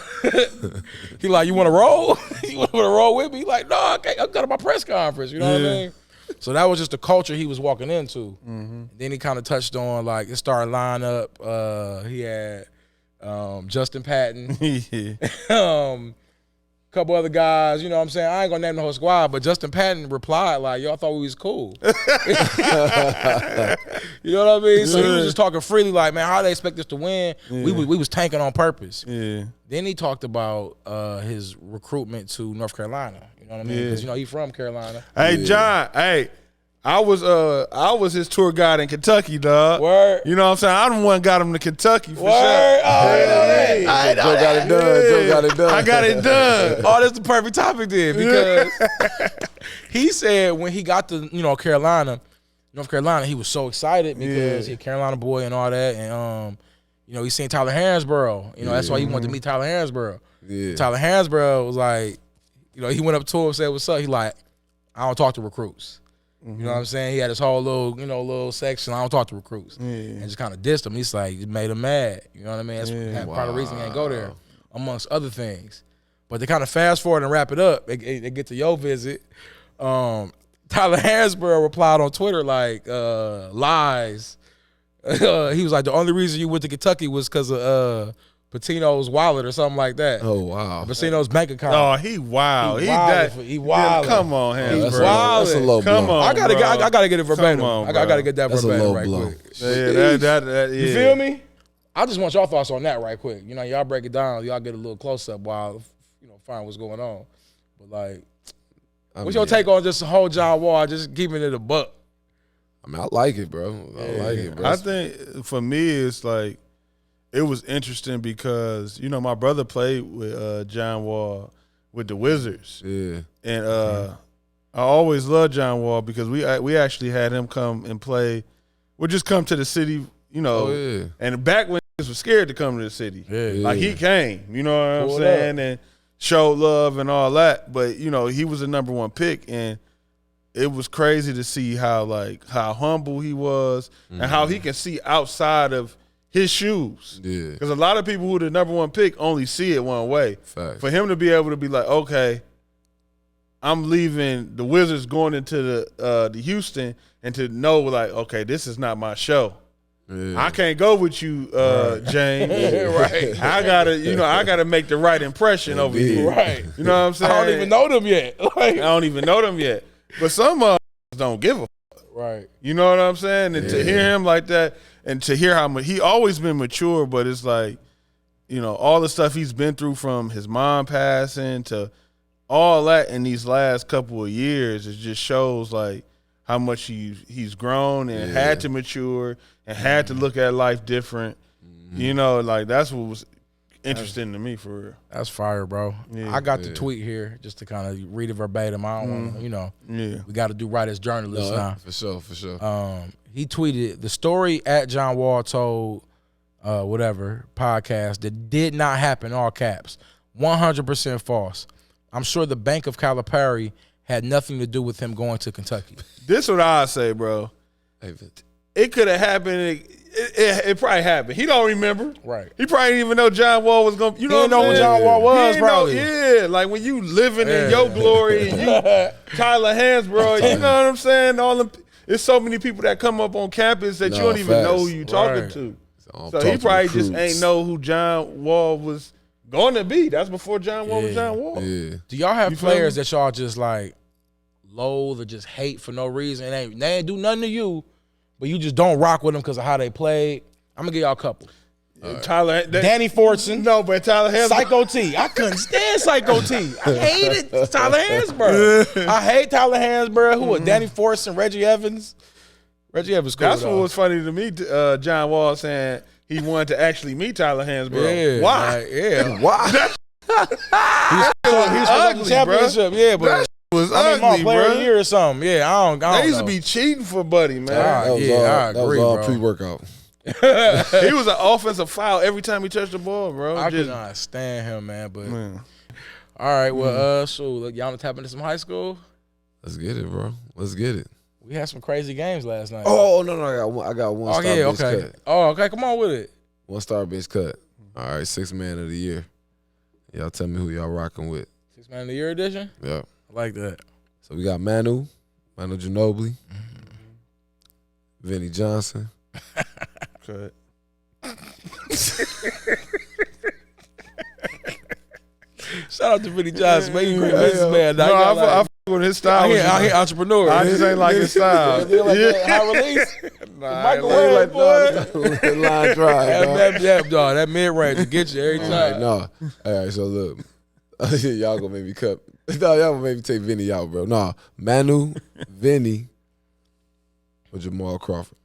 he like, "You want to roll? You want to roll with me?" He like, "No, I can't. I'm going to my press conference." You know what I mean? So that was just the culture he was walking into. Then he kind of touched on, like, his starting lineup. He had Justin Patton, couple other guys, you know what I'm saying? I ain't going to name the whole squad, but Justin Patton replied, like, "Y'all thought we was cool." You know what I mean? So he was just talking freely, like, man, how they expect us to win? We was tanking on purpose. Yeah. Then he talked about his recruitment to North Carolina. You know what I mean? Because, you know, he's from Carolina. Hey, John, hey. I was his tour guide in Kentucky, dog. Word. You know what I'm saying? I the one got him to Kentucky for Word. sure. Oh, Joe got it done. Joe got it done. I got it done. Oh, that's the perfect topic then, because he said when he got to, you know, North Carolina, he was so excited because he's a Carolina boy and all that, and you know, he seen Tyler Hansborough. You know, that's why he wanted to meet Tyler Hansborough. Yeah. Tyler Hansborough was like, you know, he went up to him, said, "What's up?" He like, "I don't talk to recruits." You know what I'm saying? He had his whole little section. "I don't talk to recruits," and just kind of dissed him. He's like, it made him mad. You know what I mean? That's part of the reason he ain't go there, amongst other things. But to kind of fast forward and wrap it up, they get to your visit. Tyler Hansborough replied on Twitter like, "Lies." He was like, "The only reason you went to Kentucky was because of Patino's wallet or something like that." Oh, wow. Patino's bank account. Oh, he wild. He wild. Come on, Hansborough. That's a low blow. Come on, I gotta get it verbatim. On, I gotta get that That's verbatim a low right blow. quick. Yeah. You feel me? I just want y'all thoughts on that right quick. You know, y'all break it down. Y'all get a little close up while, you know, find what's going on. But like, what's your take on just the whole John Wall, just keeping it a buck? I mean, I like it, bro. I like it, bro. I think for me, it's like, it was interesting because, you know, my brother played with John Wall with the Wizards. Yeah. And I always loved John Wall because we actually had him come and play. We'll just come to the city, you know. Oh, yeah. And back when he was scared to come to the city. Yeah. Like, he came, you know what I'm saying, and showed love and all that. But, you know, he was a number one pick, and it was crazy to see how humble he was and how he can see outside of his shoes. Yeah. Because a lot of people who the number one pick only see it one way. Fact. For him to be able to be like, okay, I'm leaving the Wizards going into the Houston, and to know like, okay, this is not my show. Yeah. I can't go with you, James. Right. I gotta make the right impression over here. Right. You know what I'm saying? I don't even know them yet. I don't even know them yet. But some don't give a fuck. Right. You know what I'm saying? And to hear him like that, and to hear how much he always been mature, but it's like, you know, all the stuff he's been through from his mom passing to all that in these last couple of years, it just shows like how much he's grown and had to mature and had to look at life different. You know, like that's what was interesting to me for real. That's fire, bro. Yeah. I got the tweet here just to kind of read it verbatim. I don't want to, you know. Yeah. We got to do right as journalists now. For sure. He tweeted the story at John Wall told whatever podcast that did not happen, all caps. 100% false. I'm sure the Bank of Calipari had nothing to do with him going to Kentucky. This what I say, bro. It could have happened. It probably happened. He don't remember. Right. He probably didn't even know John Wall was going to, you know what I'm saying? Who John Wall was, probably. Yeah, like when you living in your glory and you Tyler Hansbrough, you know what I'm saying? There's so many people that come up on campus that you don't even know who you talking to. So he probably just ain't know who John Wall was going to be. That's before John Wall was John Wall. Yeah. Do y'all have players that y'all just like loathe or just hate for no reason? They ain't do nothing to you, but you just don't rock with them because of how they played? I'm going to give y'all a couple. Tyler, Danny Fortson. No, but Tyler Hansbrough. Psycho T. I couldn't stand Psycho T. I hated Tyler Hansbrough. I hate Tyler Hansbrough. Who was Danny Fortson, Reggie Evans? Reggie Evans cool. That's what was funny to me, John Wall saying he wanted to actually meet Tyler Hansbrough. Yeah, Why? Why? He was ugly, championship. bro. Yeah, but that was I mean, ugly, player of the bro. year or something. Yeah, I don't They used know. to be cheating for Buddy, man. That was all pre-workout. He was an offensive foul every time he touched the ball, bro. I could not stand him, man. But all right, well, look, y'all want to tap into some high school? Let's get it, bro. Let's get it. We had some crazy games last night. Oh no, I got one. Oh star yeah, bench okay. cut. Oh, okay. Come on with it. 1 star bench cut. All right, 6th man of the year. Y'all tell me who y'all rocking with. 6th man of the year edition. Yeah, I like that. So we got Manu Ginobili, Vinny Johnson. Cut. Shout out to Vinny Johnson, man. You great businessman. I fuck with his style. I hear entrepreneur. I just ain't like his style. High release. Microwave, boy. Line drive. That mid range will get you every time. All right, so look. Y'all gonna make me cut. No, y'all gonna make me take Vinny out, bro. Nah, Manu, Vinny, or Jamal Crawford.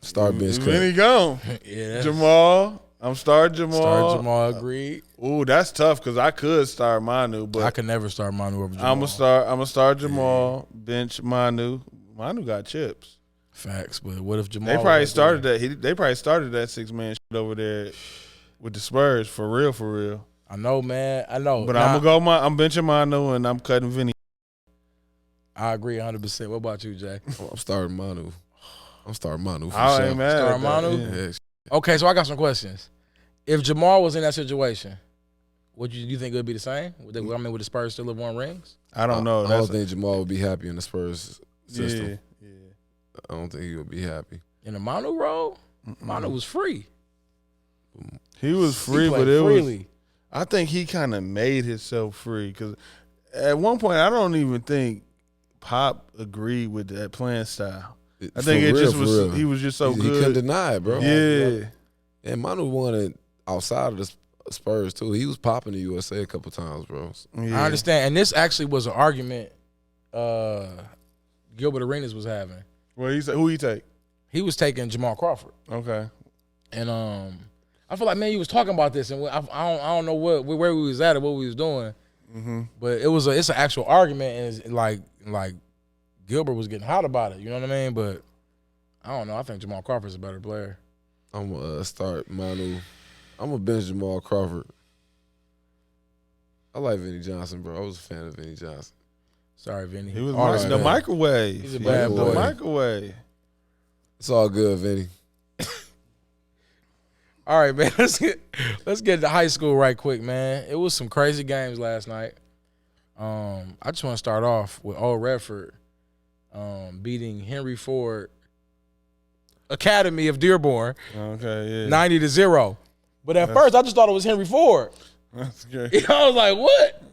Star bench cut. Vinny gone. Yeah. Jamal. I'm starting Jamal. Start Jamal, agreed. Ooh, that's tough because I could start Manu, but I could never start Manu over Jamal. I'm gonna start Jamal. Bench Manu. Manu got chips. Facts, but what if Jamal? They probably started that. They probably started that 6-man shit over there with the Spurs for real. I know, man. I know. But I'm benching Manu and I'm cutting Vinny. I agree 100%. What about you, Jay? I'm starting Manu. For I sure. ain't mad. Start Manu? Yeah. Okay, so I got some questions. If Jamal was in that situation, do you think it would be the same? Would the Spurs still have won rings? I don't know. I don't think Jamal would be happy in the Spurs system. Yeah. I don't think he would be happy. In the Manu role, Manu was free. He was free, He but played it freely. was. I think he kind of made himself free because at one point I don't even think Pop agreed with that playing style. I think it just was. He was just so good. He couldn't deny it, bro. Yeah. And Manu won it outside of the Spurs too. He was popping the USA a couple times, bro. I understand, and this actually was an argument Gilbert Arenas was having. Well, he said, who he take? He was taking Jamal Crawford. Okay. And I feel like, man, you was talking about this, and I don't know where we was at or what we was doing, but it's an actual argument, and it's like Gilbert was getting hot about it. You know what I mean? But I don't know. I think Jamal Crawford's a better player. I'm gonna start Manu. I'm gonna bench Jamal Crawford. I like Vinny Johnson, bro. I was a fan of Vinny Johnson. Sorry, Vinny. He was the microwave. He's a bad boy. The microwave. It's all good, Vinny. All right, man. Let's get to high school right quick, man. It was some crazy games last night. I just want to start off with Old Redford beating Henry Ford Academy of Dearborn 90-0. But at first, I just thought it was Henry Ford. That's good. I was like, what?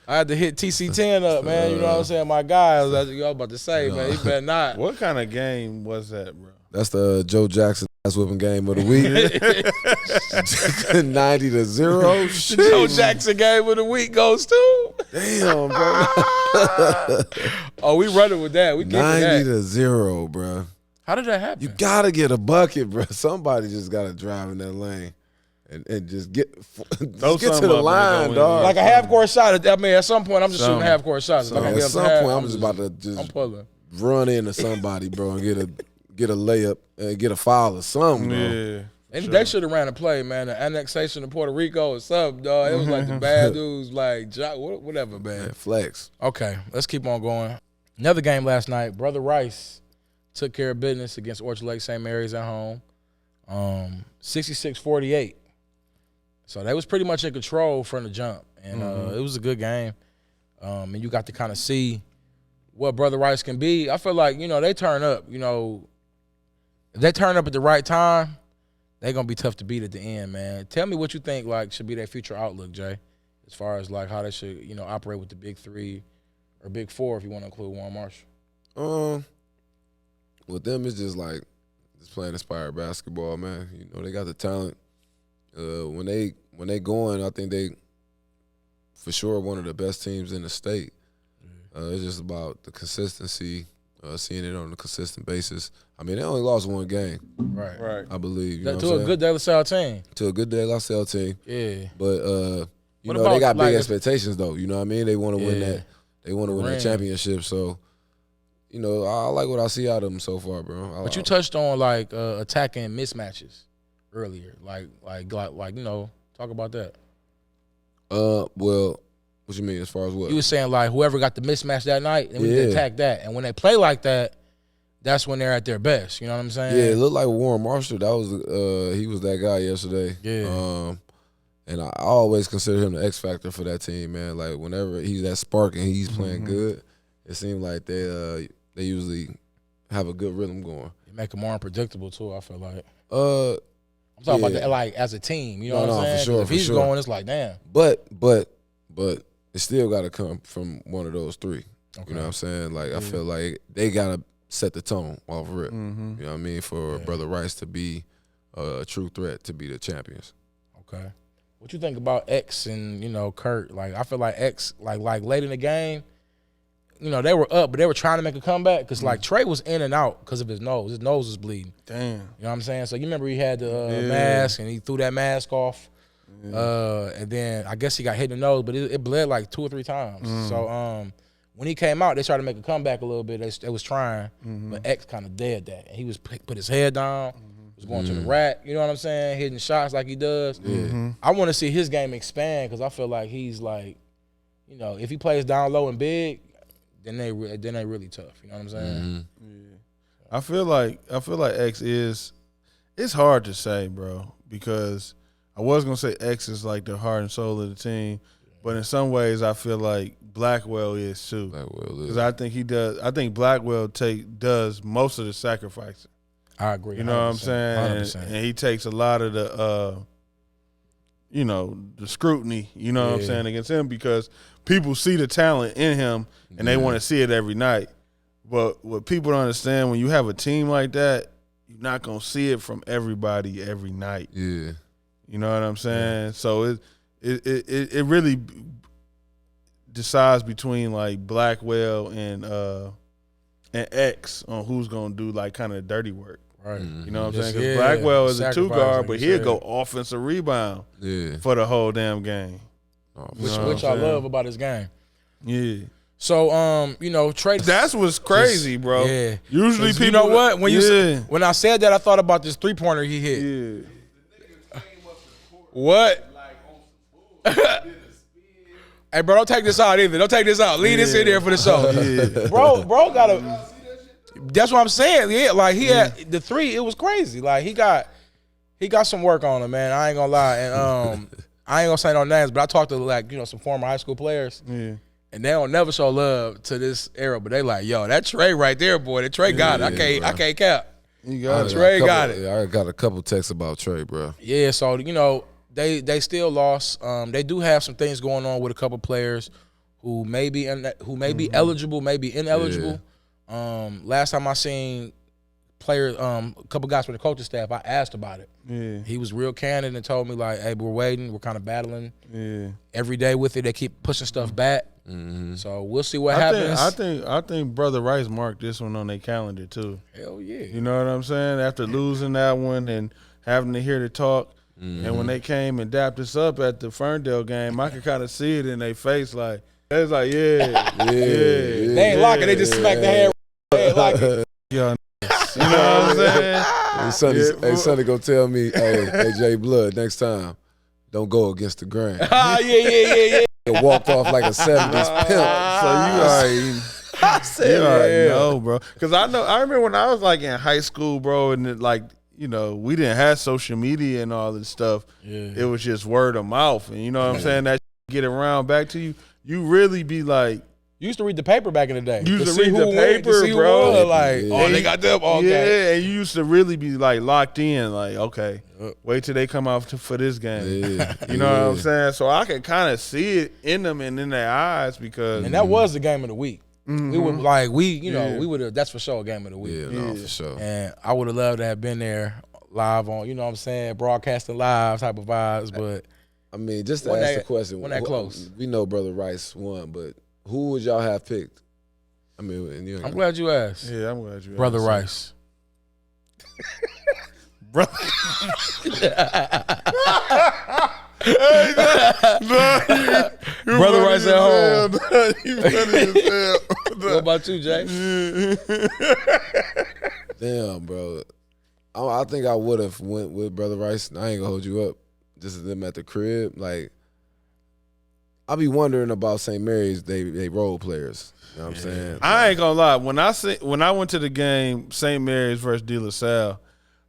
I had to hit TC10 up, man. You know what I'm saying? My guy, I was about to say, man, he better not. What kind of game was that, bro? That's the Joe Jackson ass whipping game of the week. 90-0. Shit. Joe Jackson game of the week goes to. Damn, bro. Oh, we running with that. We 90-0, bro. How did that happen? You gotta get a bucket, bro. Somebody just gotta drive in that lane and just get to the line, dog. Like a half-court shot. I mean, at some point, I'm just shooting half-court shots. At some point, I'm just about to just run into somebody, bro, and get a layup and get a foul or something, bro. Yeah. And they should have ran a play, man. The annexation of Puerto Rico or something, dog. It was like the bad dudes, like whatever, man. Yeah, flex. Okay, let's keep on going. Another game last night. Brother Rice took care of business against Orchard Lake St. Mary's at home, 66-48. So they was pretty much in control from the jump, and it was a good game. And you got to kind of see what Brother Rice can be. I feel like, they turn up. If they turn up at the right time, they're going to be tough to beat at the end, man. Tell me what you think, should be their future outlook, Jay, as far as, how they should, operate with the big three or big four if you want to include Warren Marshall. With them, it's just playing inspired basketball, man. They got the talent. When they going, I think they, for sure, one of the best teams in the state. It's just about the consistency, seeing it on a consistent basis. I mean, they only lost one game. Right. I believe. To a good De La Salle team. To a good De La Salle team. Yeah. But, they got big expectations, though. You know what I mean? They want to win that. They want to win that championship. So, I like what I see out of them so far, bro. But you touched on, attacking mismatches earlier. Talk about that. Well, what you mean as far as what? You were saying, whoever got the mismatch that night, and we can attack that. And when they play like that, that's when they're at their best. You know what I'm saying? Yeah, it looked like Warren Marshall. That was he was that guy yesterday. Yeah. And I always consider him the X factor for that team, man. Like whenever he's that spark and he's playing good, it seems like they usually have a good rhythm going. They make them more unpredictable too. I feel like. I'm talking about that, as a team. You know what I'm saying? For sure. If he's going, it's like damn. But it still got to come from one of those three. Okay. You know what I'm saying? I feel like they got to set the tone off rip. You know what I mean? For Brother Rice to be a true threat to be the champions. Okay. What you think about X and, Kurt? I feel like X, late in the game, they were up, but they were trying to make a comeback because, Trey was in and out because of his nose. His nose was bleeding. Damn. You know what I'm saying? So, you remember he had the mask and he threw that mask off. And then I guess he got hit in the nose, but it bled 2 or 3 times. So, when he came out, they tried to make a comeback a little bit. They was trying, but X kind of dead that. And he was put his head down, was going to the rack, you know what I'm saying, hitting shots like he does. I want to see his game expand because I feel like he's if he plays down low and big, then they really tough. You know what I'm saying? Yeah. I feel like X is. It's hard to say, bro, because I was gonna say X is the heart and soul of the team, but in some ways I feel like Blackwell is too. Blackwell is. Because I think he does. I think Blackwell does most of the sacrificing. I agree. You know what I'm saying? 100%. And he takes a lot of the, the scrutiny. You know what I'm saying, against him because people see the talent in him and they want to see it every night. But what people don't understand, when you have a team like that, you're not gonna see it from everybody every night. Yeah. You know what I'm saying? Yeah. So it really decides between Blackwell and X on who's gonna do kind of the dirty work. Right. You know what I'm saying? Because Blackwell is a 2-guard, but he'll go offensive rebound for the whole damn game. Which I love about his game. Yeah. So, Trey. That's what's crazy, bro. Yeah. Usually people. You know what? When I said that, I thought about this 3-pointer he hit. Yeah. What? Hey, bro, don't take this out either. Don't take this out. Leave this in there for the show. Yeah. Bro got a. That's what I'm saying. Yeah, he had the 3. It was crazy. He got some work on him, man. I ain't gonna lie. And I ain't gonna say no names, but I talked to some former high school players. Yeah. And they don't never show love to this era, but they yo, that Trey right there, boy. That Trey got it. I can't cap. You got it. Trey got it. I got a couple texts about Trey, bro. Yeah, so they still lost. They do have some things going on with a couple players who may be eligible, maybe ineligible. Last time I seen players, a couple guys from the coaching staff, I asked about it. Yeah. He was real candid and told me like, "Hey, we're waiting. We're kind of battling every day with it. They keep pushing stuff back. So we'll see what happens." I think Brother Rice marked this one on their calendar too. Hell yeah. You know what I'm saying? After losing that one and having to hear the talk, and when they came and dapped us up at the Ferndale game, I could kind of see it in their face. Like they was like, yeah. They ain't locking. They just smacked the hand. They ain't locking. You know what I'm saying? Hey, Sonny, go tell me, hey, Jay Blood, next time, don't go against the grain. Yeah. He walked off like a 70s pimp. So you already know, bro. Because I remember when I was like in high school, bro, and it, like, you know, we didn't have social media and all this stuff. Yeah. It was just word of mouth. And you know what I'm saying? That get around back to you. You really be like, you used to read the paper back in the day. You used to read the paper, bro. Like, they got them. Okay. Yeah, and you used to really be like locked in. Like, okay, wait till they come out for this game. Yeah. You know what I'm saying? So I could kind of see it in them and in their eyes because. And that was the game of the week. We would we would have. That's for sure a game of the week. Yeah, no, for sure. And I would have loved to have been there live on. You know what I'm saying? Broadcasting live type of vibes, but. I mean, just to ask the question. When that close. We know Brother Rice won, but. Who would y'all have picked? I mean, I'm glad you asked. Yeah, I'm glad you asked. Brother Rice. Brother. Brother Rice at home. What about you, Jay? Damn, bro. I think I would have went with Brother Rice. I ain't gonna hold you up. Just them at the crib, like. I be wondering about St. Mary's, they role players. You know what I'm saying? I ain't gonna lie. When I went to the game, St. Mary's versus De La Salle,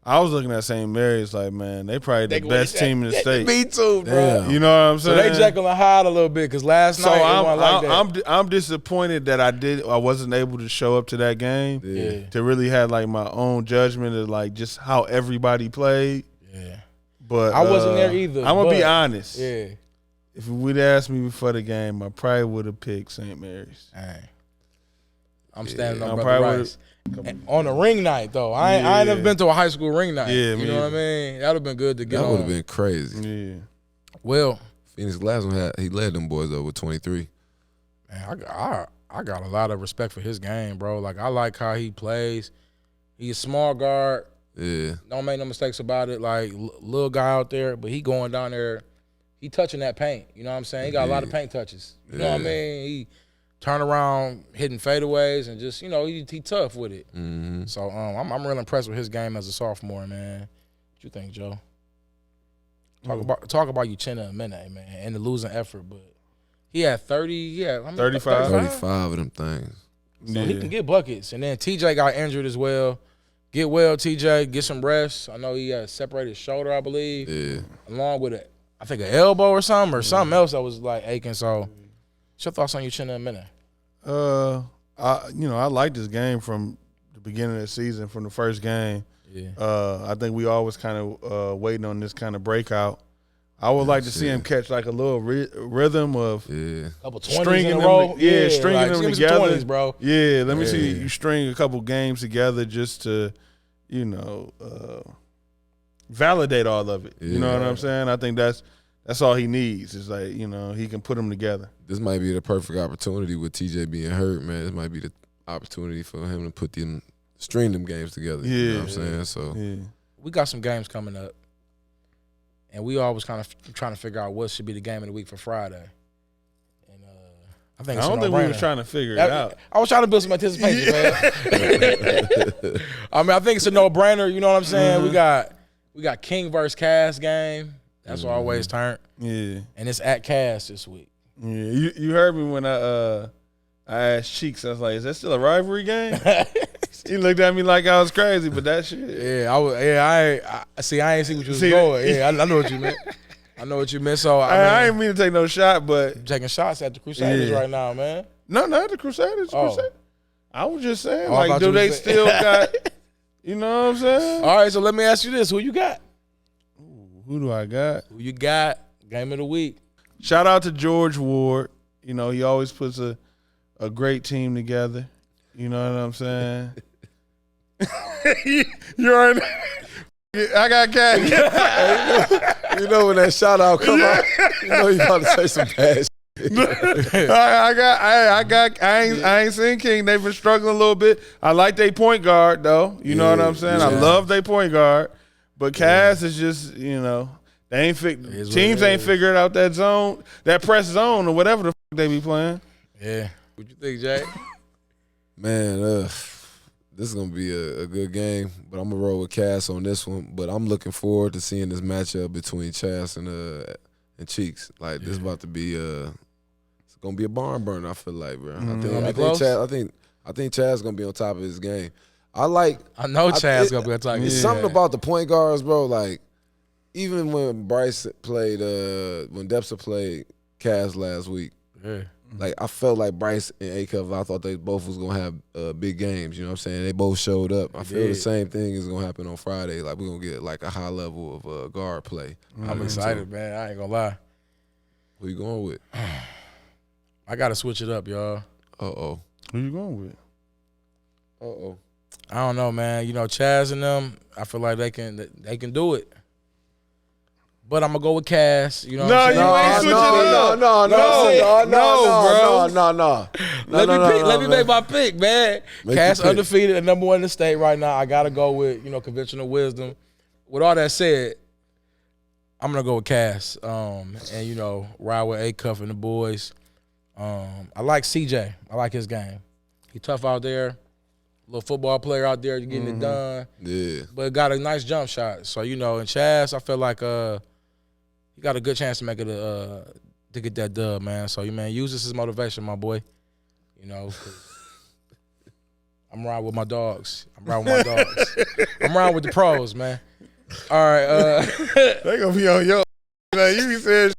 I was looking at St. Mary's like, man, they probably the best team in the state. Me too, bro. Damn. You know what I'm saying? So they Jekyll and Hyde a little bit because last night it wasn't like that. I'm disappointed that I wasn't able to show up to that game to really have like my own judgment of like just how everybody played. Yeah, but I wasn't there either. I'm gonna be honest. Yeah. If you'd asked me before the game, I probably would have picked St. Mary's. Hey. I'm standing on Brother Rice. On a ring night, though. I ain't never been to a high school ring night. Yeah, you know what I mean? That would have been good to get on. That would have been crazy. Yeah. Well, Phoenix last one he led them boys over 23. Man, I got a lot of respect for his game, bro. Like, I like how he plays. He's a small guard. Yeah. Don't make no mistakes about it. Like, little guy out there, but he going down there. He touching that paint, you know what I'm saying? He got a lot of paint touches. You know what I mean? He turn around, hitting fadeaways, and just, you know, he tough with it. Mm-hmm. So I'm real impressed with his game as a sophomore, man. What you think, Joe? Talk about Uchenna in a minute, man, and the losing effort, but he had 35 of them things. So he can get buckets. And then TJ got injured as well. Get well, TJ. Get some rest. I know he had separated shoulder, I believe. Yeah. Along with it. I think an elbow or something else that was like aching. So, what's your thoughts on Uchenna in a minute? I liked this game from the beginning of the season, from the first game. Yeah. I think we always kind of waiting on this kind of breakout. I would like to see him catch like a little rhythm of couple 20s in a row. Stringing them together. 20s, bro. Yeah, let me see you string a couple games together just to, validate all of it. You know what I'm saying? I think that's all he needs. It's like, he can put them together. This might be the perfect opportunity with TJ being hurt, man. This might be the opportunity for him to string them games together. Yeah. You know what I'm saying? So we got some games coming up. And we always kind of trying to figure out what should be the game of the week for Friday. And I don't think we were trying to figure it out. I was trying to build some anticipation, man. I mean, I think it's a no-brainer. You know what I'm saying? Mm-hmm. We got King versus Cass game. That's always turn. Yeah. And it's at Cass this week. Yeah. You heard me when I asked Cheeks. I was like, "Is that still a rivalry game?" He looked at me like I was crazy, but that shit. Yeah, I ain't see what you was going. Yeah, I know what you meant. I know what you meant. So I ain't mean to take no shot, but you're taking shots at the Crusaders right now, man. No, not the Crusaders. I was just saying, like, do they still got? You know what I'm saying? All right, so let me ask you this: who you got? Who do I got? Who you got? Game of the week. Shout out to George Ward. He always puts a great team together. You know what I'm saying? You already. I got Cash. You know when that shout out come out, you know you about to say some bad shit. I ain't seen King. They've been struggling a little bit. I like their point guard though. You know what I'm saying? I love their point guard. But Cass is just, they ain't teams ain't figured out that zone, that press zone or whatever the fuck they be playing. Yeah. What you think, Jay? Man, this is gonna be a good game, but I'm gonna roll with Cass on this one. But I'm looking forward to seeing this matchup between Chaz and Cheeks. Like this is about to be it's gonna be a barn burner. I feel like, bro. I think Chaz is gonna be on top of his game. I know Chaz is gonna be on top of his game. Something about the point guards, bro. Like even when Bryce played, when Depsa played Cass last week. Yeah. Like I felt like Bryce and Acuff, I thought they both was gonna have big games. You know what I'm saying? They both showed up. I feel the same thing is gonna happen on Friday. Like we're gonna get like a high level of guard play. I'm excited, man. I ain't gonna lie. Who you going with? I gotta switch it up, y'all. Who you going with? I don't know, man. Chaz and them, I feel like they can do it. But I'm gonna go with Cass. You know what I'm saying? You ain't switching it up. No. Let me make my pick, man. Cass undefeated and number 1 in the state right now. I gotta go with conventional wisdom. With all that said, I'm gonna go with Cass. And ride with Acuff and the boys. I like CJ. I like his game. He tough out there. Little football player out there getting it done. Yeah. But got a nice jump shot. So, and Chaz, I feel like he got a good chance to make it to get that dub, man. So, use this as motivation, my boy. 'Cause I'm riding with my dogs. I'm riding with the pros, man. All right. They gonna be on your. You be saying,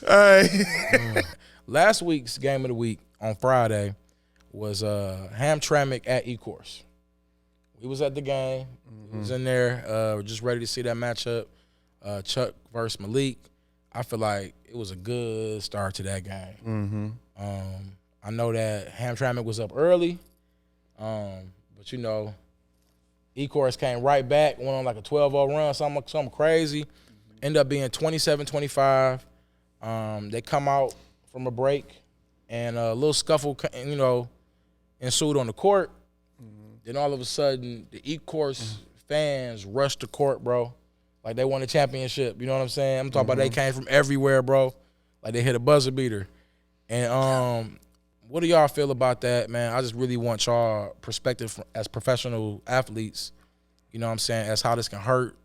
all right. Last week's game of the week on Friday was Hamtramck at Ecourse. We was at the game. We was in there, just ready to see that matchup. Chuck versus Malik. I feel like it was a good start to that game. I know that Hamtramck was up early, but Ecourse came right back, went on like a 12-0 run, something crazy. Ended up being 27-25. They come out from a break, and a little scuffle, ensued on the court. Then all of a sudden, the Ecourse fans rushed the court, bro. Like they won a championship. You know what I'm saying? I'm talking about they came from everywhere, bro. Like they hit a buzzer beater. And what do y'all feel about that, man? I just really want y'all perspective as professional athletes. You know what I'm saying? As how this can hurt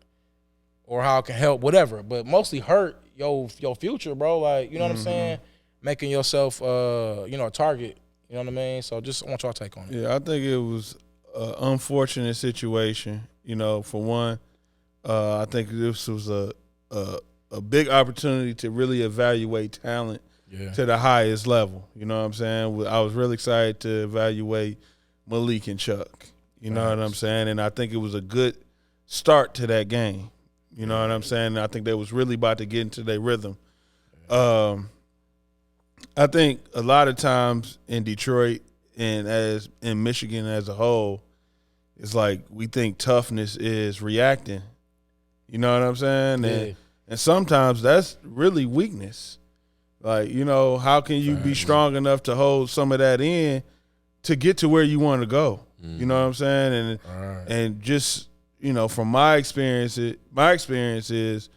or how it can help, whatever. But mostly hurt your future, bro. Like, you know what I'm saying? Making yourself, a target. You know what I mean? So just want y'all take on it. Yeah, I think it was an unfortunate situation. For one, I think this was a big opportunity to really evaluate talent to the highest level. You know what I'm saying? I was really excited to evaluate Malik and Chuck. You know what I'm saying? And I think it was a good start to that game. You know what I'm saying? I think they was really about to get into their rhythm. I think a lot of times in Detroit and as in Michigan as a whole, it's like we think toughness is reacting. You know what I'm saying? Yeah. And sometimes that's really weakness. Like, how can you be strong enough to hold some of that in to get to where you want to go? You know what I'm saying? And just, from my experience is,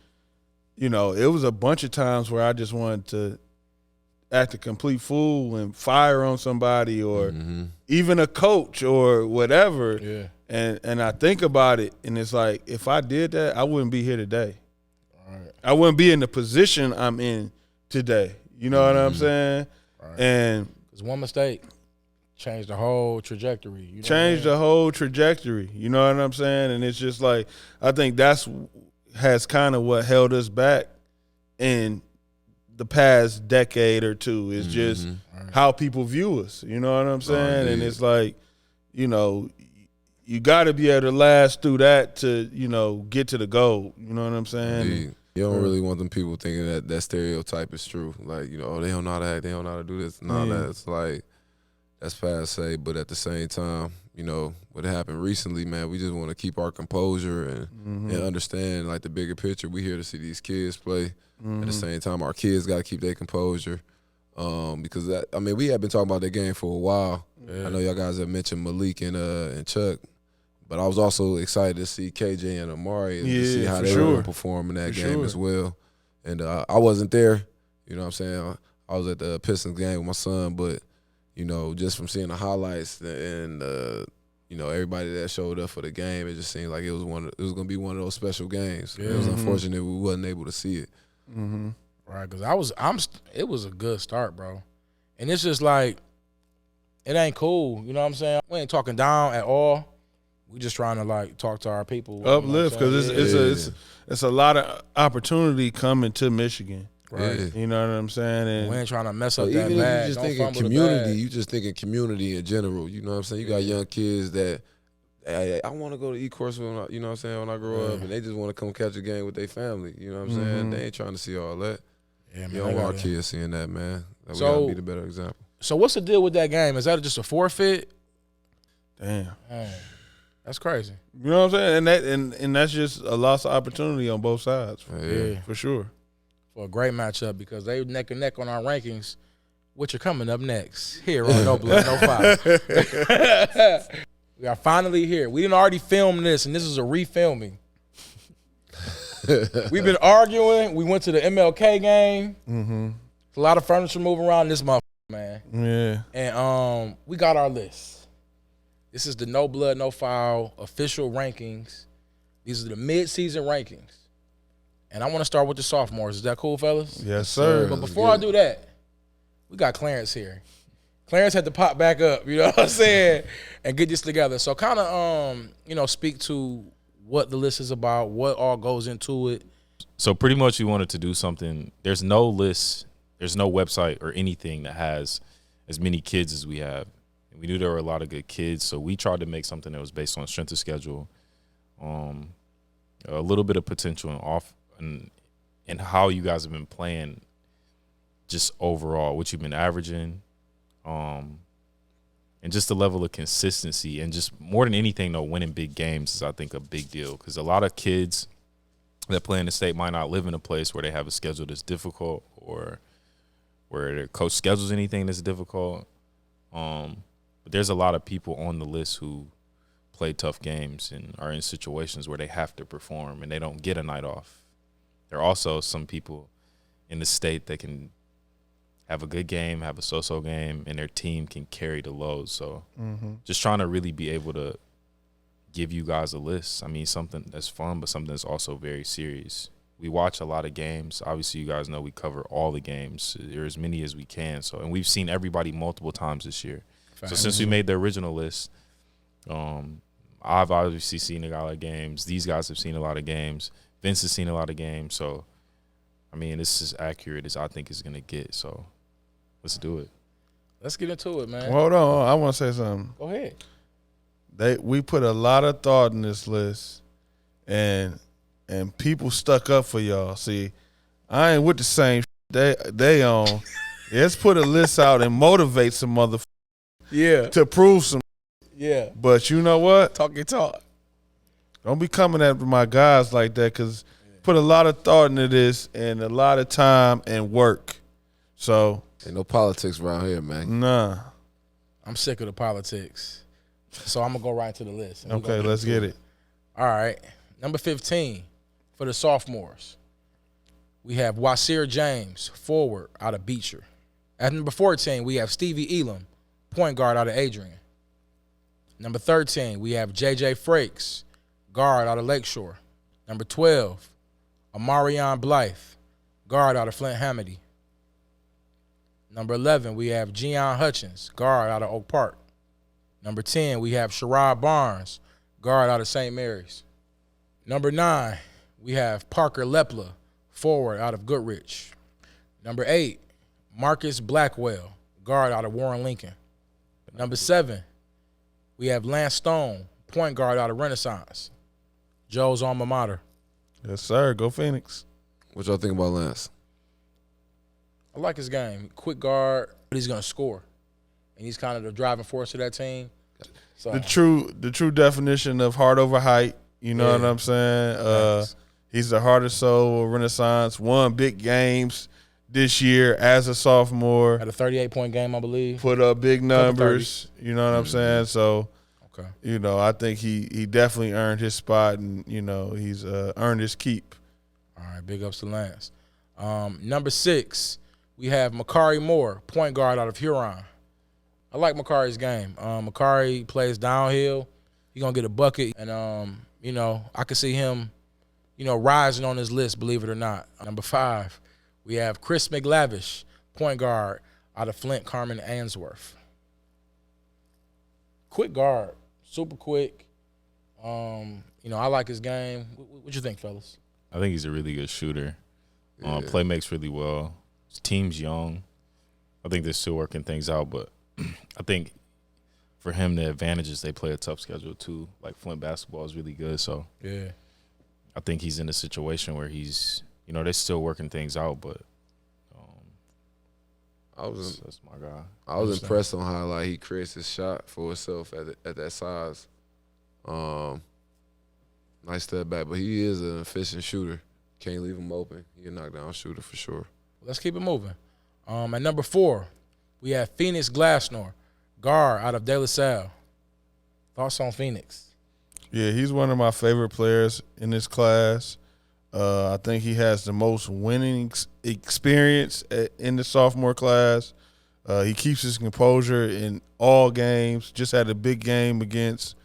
it was a bunch of times where I just wanted to act a complete fool and fire on somebody or even a coach or whatever. Yeah. And I think about it, and it's like, if I did that, I wouldn't be here today. Right. I wouldn't be in the position I'm in today. You know what I'm saying? Right. And because one mistake changed the whole trajectory. The whole trajectory. You know what I'm saying? And it's just like, I think has kind of what held us back in the past decade or two is just how people view us. You know what I'm saying? And it's like, you got to be able to last through that to, get to the goal. You know what I'm saying? Indeed. You don't really want them people thinking that stereotype is true. Like, they don't know how to act, they don't know how to do this. No, that's like, that's passe. But at the same time, you know, what happened recently, man, we just want to keep our composure and understand, like, the bigger picture. We here to see these kids play. At the same time, our kids got to keep their composure. Because, we have been talking about that game for a while. Yeah. I know y'all guys have mentioned Malik and Chuck. But I was also excited to see KJ and Amari and to see how they were going to perform in that game as well. And I wasn't there. You know what I'm saying? I was at the Pistons game with my son. But, you know, just from seeing the highlights and you know, everybody that showed up for the game, it just seemed like it was going to be one of those special games. Yeah. It was unfortunate we wasn't able to see it. Right, because it was a good start, bro. And it's just like, it ain't cool. You know what I'm saying? We ain't talking down at all. We just trying to, like, talk to our people. Uplift, because it's a lot of opportunity coming to Michigan. Right. Yeah. You know what I'm saying? And we ain't trying to mess up that even bag. If you just thinking community, you just thinking community in general. You know what I'm saying? You got young kids that, hey, I want to go to E-Course when you know what I'm saying, when I grow up, and they just want to come catch a game with their family. You know what I'm saying? They ain't trying to see all that. Yeah, man. You don't want our kids seeing that, man. We got to be the better example. So what's the deal with that game? Is that just a forfeit? Damn. That's crazy. You know what I'm saying? And that's just a loss of opportunity on both sides. Yeah. For sure. For a great matchup, because they neck and neck on our rankings, which are coming up next here on No Blood, No Foul. We are finally here. We didn't already film this, and this is a refilming. We've been arguing. We went to the MLK game. A lot of furniture moving around this motherfucker, man. Yeah. And we got our list. This is the No Blood, No Foul official rankings. These are the mid-season rankings. And I want to start with the sophomores. Is that cool, fellas? Yes, sir. But before I do that, we got Clarence here. Clarence had to pop back up, you know what I'm saying, and get this together. So kind of, speak to what the list is about, what all goes into it. So pretty much we wanted to do something. There's no list, there's no website or anything that has as many kids as we have. And we knew there were a lot of good kids, so we tried to make something that was based on strength of schedule, a little bit of potential and how you guys have been playing just overall, what you've been averaging, and just the level of consistency. And just more than anything, though, winning big games is, I think, a big deal, because a lot of kids that play in the state might not live in a place where they have a schedule that's difficult or where their coach schedules anything that's difficult. But there's a lot of people on the list who play tough games and are in situations where they have to perform and they don't get a night off. There are also some people in the state that can have a good game, have a so-so game, and their team can carry the load. So just trying to really be able to give you guys a list. I mean, something that's fun, but something that's also very serious. We watch a lot of games. Obviously, you guys know we cover all the games, or as many as we can. So, and we've seen everybody multiple times this year. So since we made the original list, I've obviously seen a lot of games. These guys have seen a lot of games. Vince has seen a lot of games. So, I mean, it's as accurate as I think it's going to get. So, let's do it. Let's get into it, man. Well, hold on. I want to say something. Go ahead. We put a lot of thought in this list, and people stuck up for y'all. See, I ain't with the same they on. Let's put a list out and motivate some motherfuckers. Yeah. To prove some. Yeah. But you know what? Talk your talk. Don't be coming at my guys like that, because put a lot of thought into this and a lot of time and work. So. Ain't no politics around here, man. Nah. I'm sick of the politics. So I'm going to go right to the list. Okay, let's get it. All right. Number 15 for the sophomores. We have Wasir James, forward, out of Beecher. At number 14, we have Stevie Elam, point guard, out of Adrian. Number 13, we have J.J. Frakes, guard, out of Lakeshore. Number 12, Amarion Blythe, guard, out of Flint Hamady. Number 11, we have Gian Hutchins, guard, out of Oak Park. Number 10, we have Sherrod Barnes, guard, out of St. Mary's. Number 9, we have Parker Lepla, forward, out of Goodrich. Number 8, Marcus Blackwell, guard, out of Warren Lincoln. Number 7, we have Lance Stone, point guard, out of Renaissance. Joe's alma mater. Yes, sir. Go Phoenix. What y'all think about Lance? I like his game. Quick guard, but he's going to score. And he's kind of the driving force of that team. So, the true definition of heart over height. You know what I'm saying? He's the heart and soul of Renaissance. Won big games this year as a sophomore. Had a 38-point game, I believe. Put up big numbers. You know what I'm saying? So, I think he definitely earned his spot, and he's earned his keep. All right, big ups to Lance. Number 6, we have Makari Moore, point guard out of Huron. I like Makari's game. Makari plays downhill. He's going to get a bucket. And, I can see him, rising on his list, believe it or not. Number 5, we have Chris McLavish, point guard out of Flint, Carmen, Ainsworth. Quick guard, super quick. I like his game. What you think, fellas? I think he's a really good shooter. Play makes really well. His team's young. I think they're still working things out, but I think for him, the advantage is they play a tough schedule too. Like Flint basketball is really good, so I think he's in a situation where he's, they're still working things out. But that's my guy. I was impressed on how he creates his shot for himself at that size. Nice step back, but he is an efficient shooter. Can't leave him open. He's a knockdown shooter for sure. Let's keep it moving. At number 4, we have Phoenix Glasnow, guard out of De La Salle. Thoughts on Phoenix? Yeah, he's one of my favorite players in this class. I think he has the most winning experience in the sophomore class. He keeps his composure in all games. Just had a big game against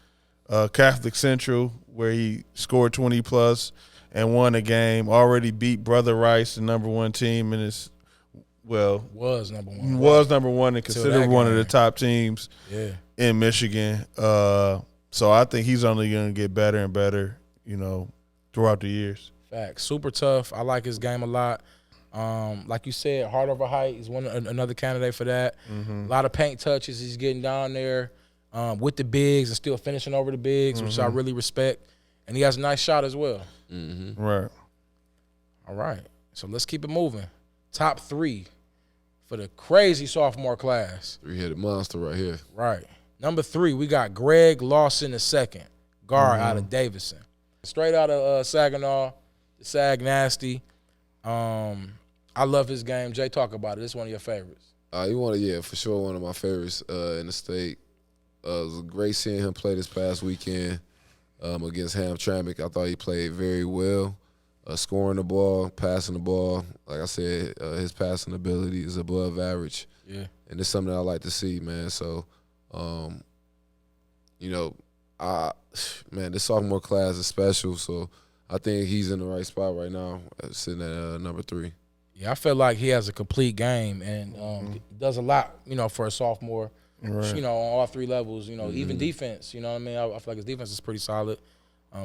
Catholic Central where he scored 20-plus and won a game. Already beat Brother Rice, the number 1 team in his – was number 1. Was number 1 and considered one of the top teams in Michigan. So I think he's only going to get better and better, throughout the years. Facts. Super tough. I like his game a lot. Like you said, heart over height. He's another candidate for that. A lot of paint touches. He's getting down there with the bigs and still finishing over the bigs, which I really respect. And he has a nice shot as well. Right. All right. So let's keep it moving. Top 3 for the crazy sophomore class. 3-headed monster right here. Right. Number 3, we got Greg Lawson II, guard out of Davidson. Straight out of Saginaw, the Sag Nasty. I love his game. Jay, talk about it. It's one of your favorites. For sure one of my favorites in the state. It was great seeing him play this past weekend against Hamtramck. I thought he played very well. Scoring the ball, passing the ball. Like I said, his passing ability is above average. Yeah. And it's something that I like to see, man. So, this sophomore class is special. So I think he's in the right spot right now, sitting at number 3. Yeah, I feel like he has a complete game and does a lot, for a sophomore, on all 3 levels, even defense, you know what I mean? I feel like his defense is pretty solid.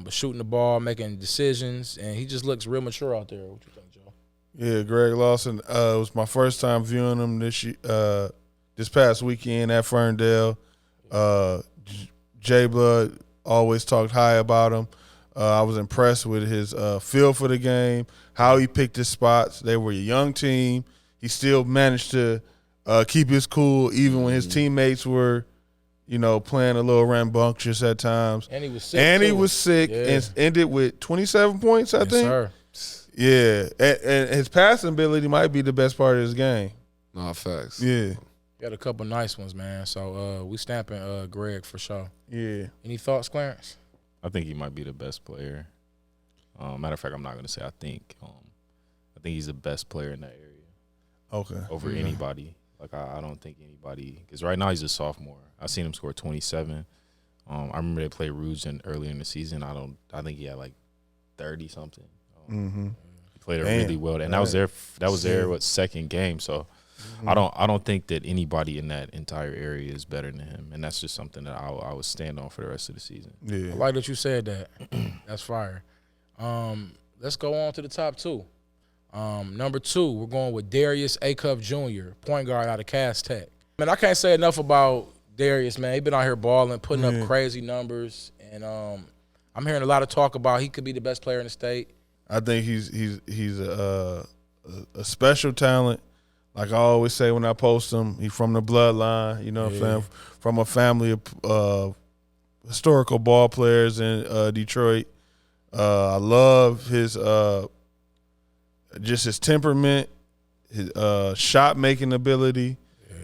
But shooting the ball, making decisions, and he just looks real mature out there. What you think, Joe? Yeah, Greg Lawson. It was my first time viewing him this past weekend at Ferndale. Jay Blood always talked high about him. I was impressed with his feel for the game, how he picked his spots. They were a young team. He still managed to keep his cool even when his teammates were – playing a little rambunctious at times. And he was sick. And ended with 27 points, I think. Sir. Yeah. And his passing ability might be the best part of his game. No, facts. Yeah. Got a couple nice ones, man. So we stamping Greg for sure. Yeah. Any thoughts, Clarence? I think he might be the best player. Matter of fact, I'm not going to say I think. I think he's the best player in that area. Okay. Over anybody. Like, I don't think anybody – because right now he's a sophomore. I've seen him score 27. I remember they played Rouge earlier in the season. I think he had, 30-something. He played it really well. And that was their second game. So I don't think that anybody in that entire area is better than him. And that's just something that I would stand on for the rest of the season. Yeah. I like that you said that. That's fire. Let's go on to the top 2. Number 2, we're going with Darius Acuff Jr., point guard out of Cass Tech. Man, I can't say enough about Darius, man. He's been out here balling, putting up crazy numbers, and I'm hearing a lot of talk about he could be the best player in the state. I think he's a special talent. like I always say when I post him, he's from the bloodline. You know what I'm saying? From a family of historical ball players in Detroit. I love his just his temperament, his shot making ability.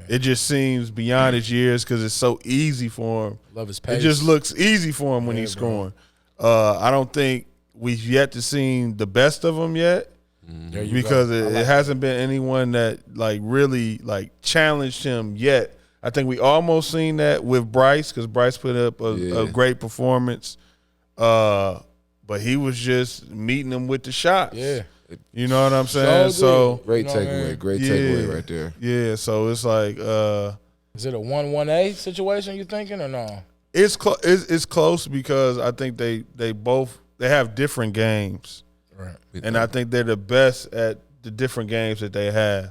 It just seems beyond his years because it's so easy for him. Love his pace. It just looks easy for him when he's scoring. I don't think we've yet to see the best of him yet. Because it hasn't been anyone that like really like challenged him yet. I think we almost seen that with Bryce because Bryce put up a great performance, but he was just meeting him with the shots. Yeah, you know what I'm saying. So great takeaway, great takeaway right there. Yeah, so it's like, is it a 1-1A situation you thinking or no? It's close because I think they have different games. Right. And I think they're the best at the different games that they have.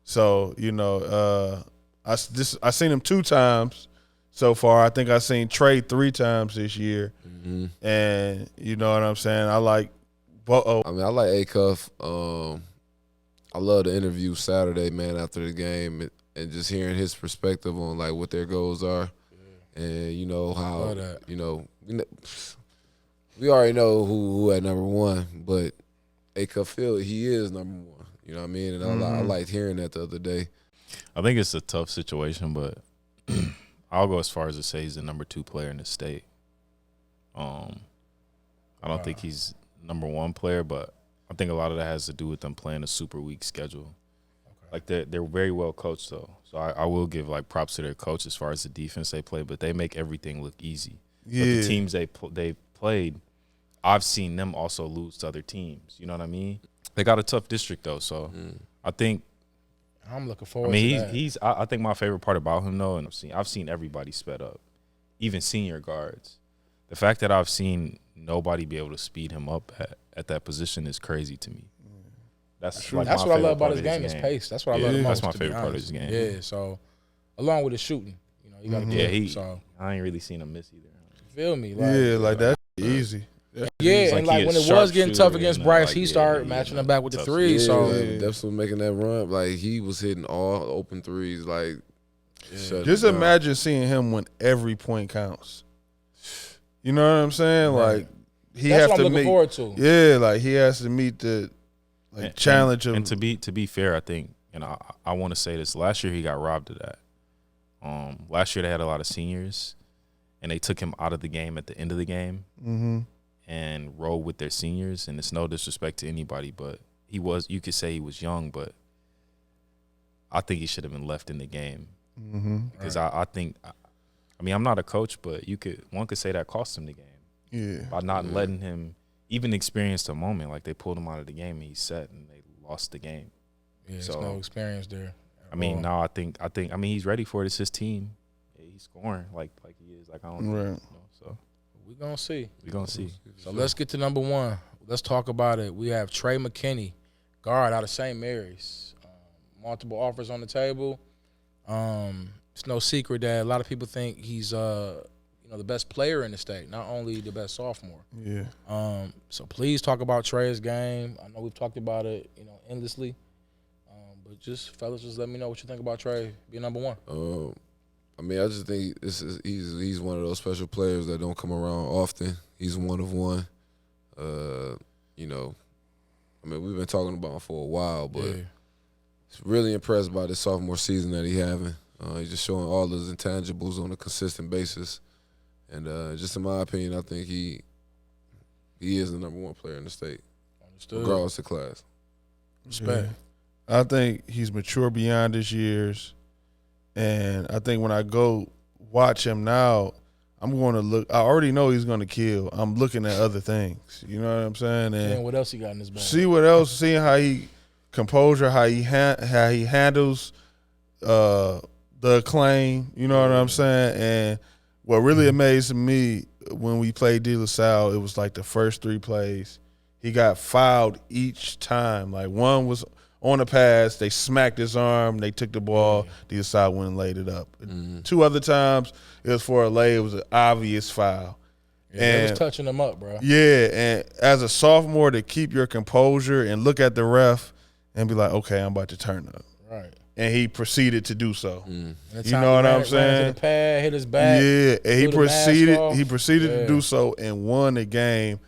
So, you know, I seen him 2 times so far. I think I seen Trey 3 times this year. And you know what I'm saying? I like I mean, I like A-Cuff. I love the interview Saturday, man, after the game and just hearing his perspective on like what their goals are. And you know how you know we already know who at number 1, but A-Cuff Field, he is number 1. You know what I mean? And I liked hearing that the other day. I think it's a tough situation, but I'll go as far as to say he's the number 2 player in the state. I don't think he's number 1 player, but I think a lot of that has to do with them playing a super weak schedule. Like they're very well coached though, so I will give like props to their coach as far as the defense they play, but they make everything look easy. Yeah. But the teams they played, I've seen them also lose to other teams. You know what I mean? They got a tough district though, so I think I'm looking forward. to that. I think my favorite part about him though, and I've seen everybody sped up, even senior guards. The fact that I've seen nobody be able to speed him up at that position is crazy to me. That's what I love about his game. His pace. That's what I love most. That's my favorite part of his game. Yeah. So, along with his shooting, you know, you got to so I ain't really seen him miss either. Feel me? Like that's easy. Yeah, and like when it was getting tough against Bryce, he started matching them back with the threes. So definitely making that run. Like he was hitting all open threes. Like just imagine seeing him when every point counts. You know what I'm saying? Right. Like he has to meet. Forward to. Yeah, like he has to meet the challenge of. And to be fair, I think, and I want to say this. Last year he got robbed of that. Last year they had a lot of seniors, and they took him out of the game at the end of the game. And rolled with their seniors, and it's no disrespect to anybody, but you could say he was young, but I think he should have been left in the game. Because I think, I mean, I'm not a coach, but one could say that cost him the game. Yeah. By not letting him even experience the moment. Like they pulled him out of the game and he set and they lost the game. Yeah, so, there's no experience there. I mean, now I think he's ready for it. It's his team. Yeah, he's scoring like he is. Like I don't know. So we're gonna see. So let's get to number 1. Let's talk about it. We have Trey McKinney, guard out of St. Mary's. Multiple offers on the table. It's no secret that a lot of people think he's the best player in the state, not only the best sophomore. Yeah. So please talk about Trey's game. I know we've talked about it, endlessly. But just fellas, just let me know what you think about Trey being number 1. I mean, I just think he's one of those special players that don't come around often. He's one of one. I mean, we've been talking about him for a while, but really impressed by this sophomore season that he's having. He's just showing all his intangibles on a consistent basis. And just in my opinion, I think he is the number 1 player in the state, regardless of class. Respect. Yeah. I think he's mature beyond his years. And I think when I go watch him now, I'm going to look. I already know he's going to kill. I'm looking at other things. You know what I'm saying? And what else he got in his bag? See what else. Seeing how he composure, how he handles the acclaim. You know what I'm saying? And what really amazed me when we played De La Salle, it was like the first 3 plays, he got fouled each time. Like one was on the pass, they smacked his arm, they took the ball, De La Salle went and laid it up. 2 other times, it was for a lay, it was an obvious foul. Yeah, it was touching him up, bro. Yeah, and as a sophomore, to keep your composure and look at the ref and be like, okay, I'm about to turn up. Right. And he proceeded to do so. And the You time know he what I'm ran saying? to the pad, hit his back. Yeah, and he blew the mask off. proceeded Yeah. to do so and won the game.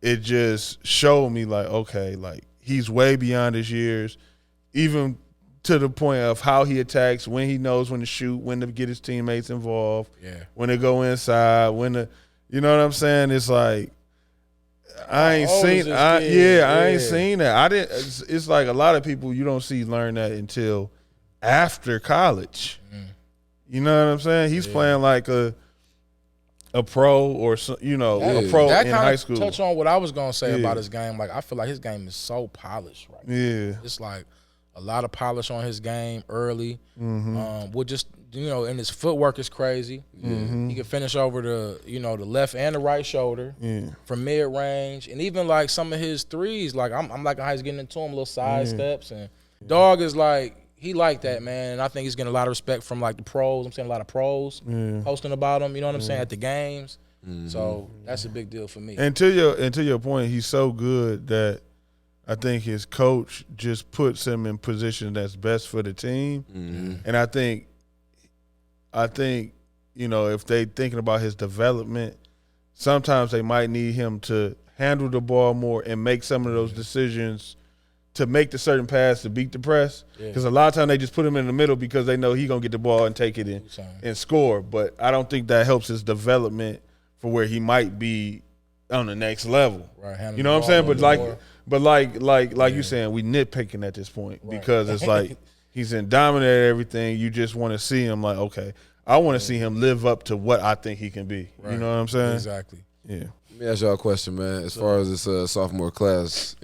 It just showed me like, okay, like he's way beyond his years, even to the point of how he attacks, when he knows when to shoot, when to get his teammates involved, when to go inside, when to, you know what I'm saying? It's like I ain't seen that. I didn't. It's like a lot of people you don't see learn that until after college. You know what I'm saying? He's playing like a pro or a pro in high school. Touch on what I was gonna say about his game. Like I feel like his game is so polished right now. Yeah, it's like a lot of polish on his game early. With just and his footwork is crazy. He can finish over the the left and the right shoulder from mid range, and even like some of his threes. Like I'm liking how he's getting into him, little side steps, and dog is like. He like that, man, and I think he's getting a lot of respect from like the pros. I'm seeing a lot of pros posting about him. You know what I'm saying at the games. So that's a big deal for me. And to your point, he's so good that I think his coach just puts him in position that's best for the team. And I think if they thinking about his development, sometimes they might need him to handle the ball more and make some of those decisions. To make the certain pass to beat the press, because a lot of times they just put him in the middle because they know he's gonna get the ball and take it and score. But I don't think that helps his development for where he might be on the next level. Right, you know what I'm saying? But like you saying, we nitpicking at this point because it's like he's in dominant everything. You just want to see him like, okay, I want to see him live up to what I think he can be. Right. You know what I'm saying? Exactly. Yeah. Let me ask y'all a question, man. As far as this sophomore class,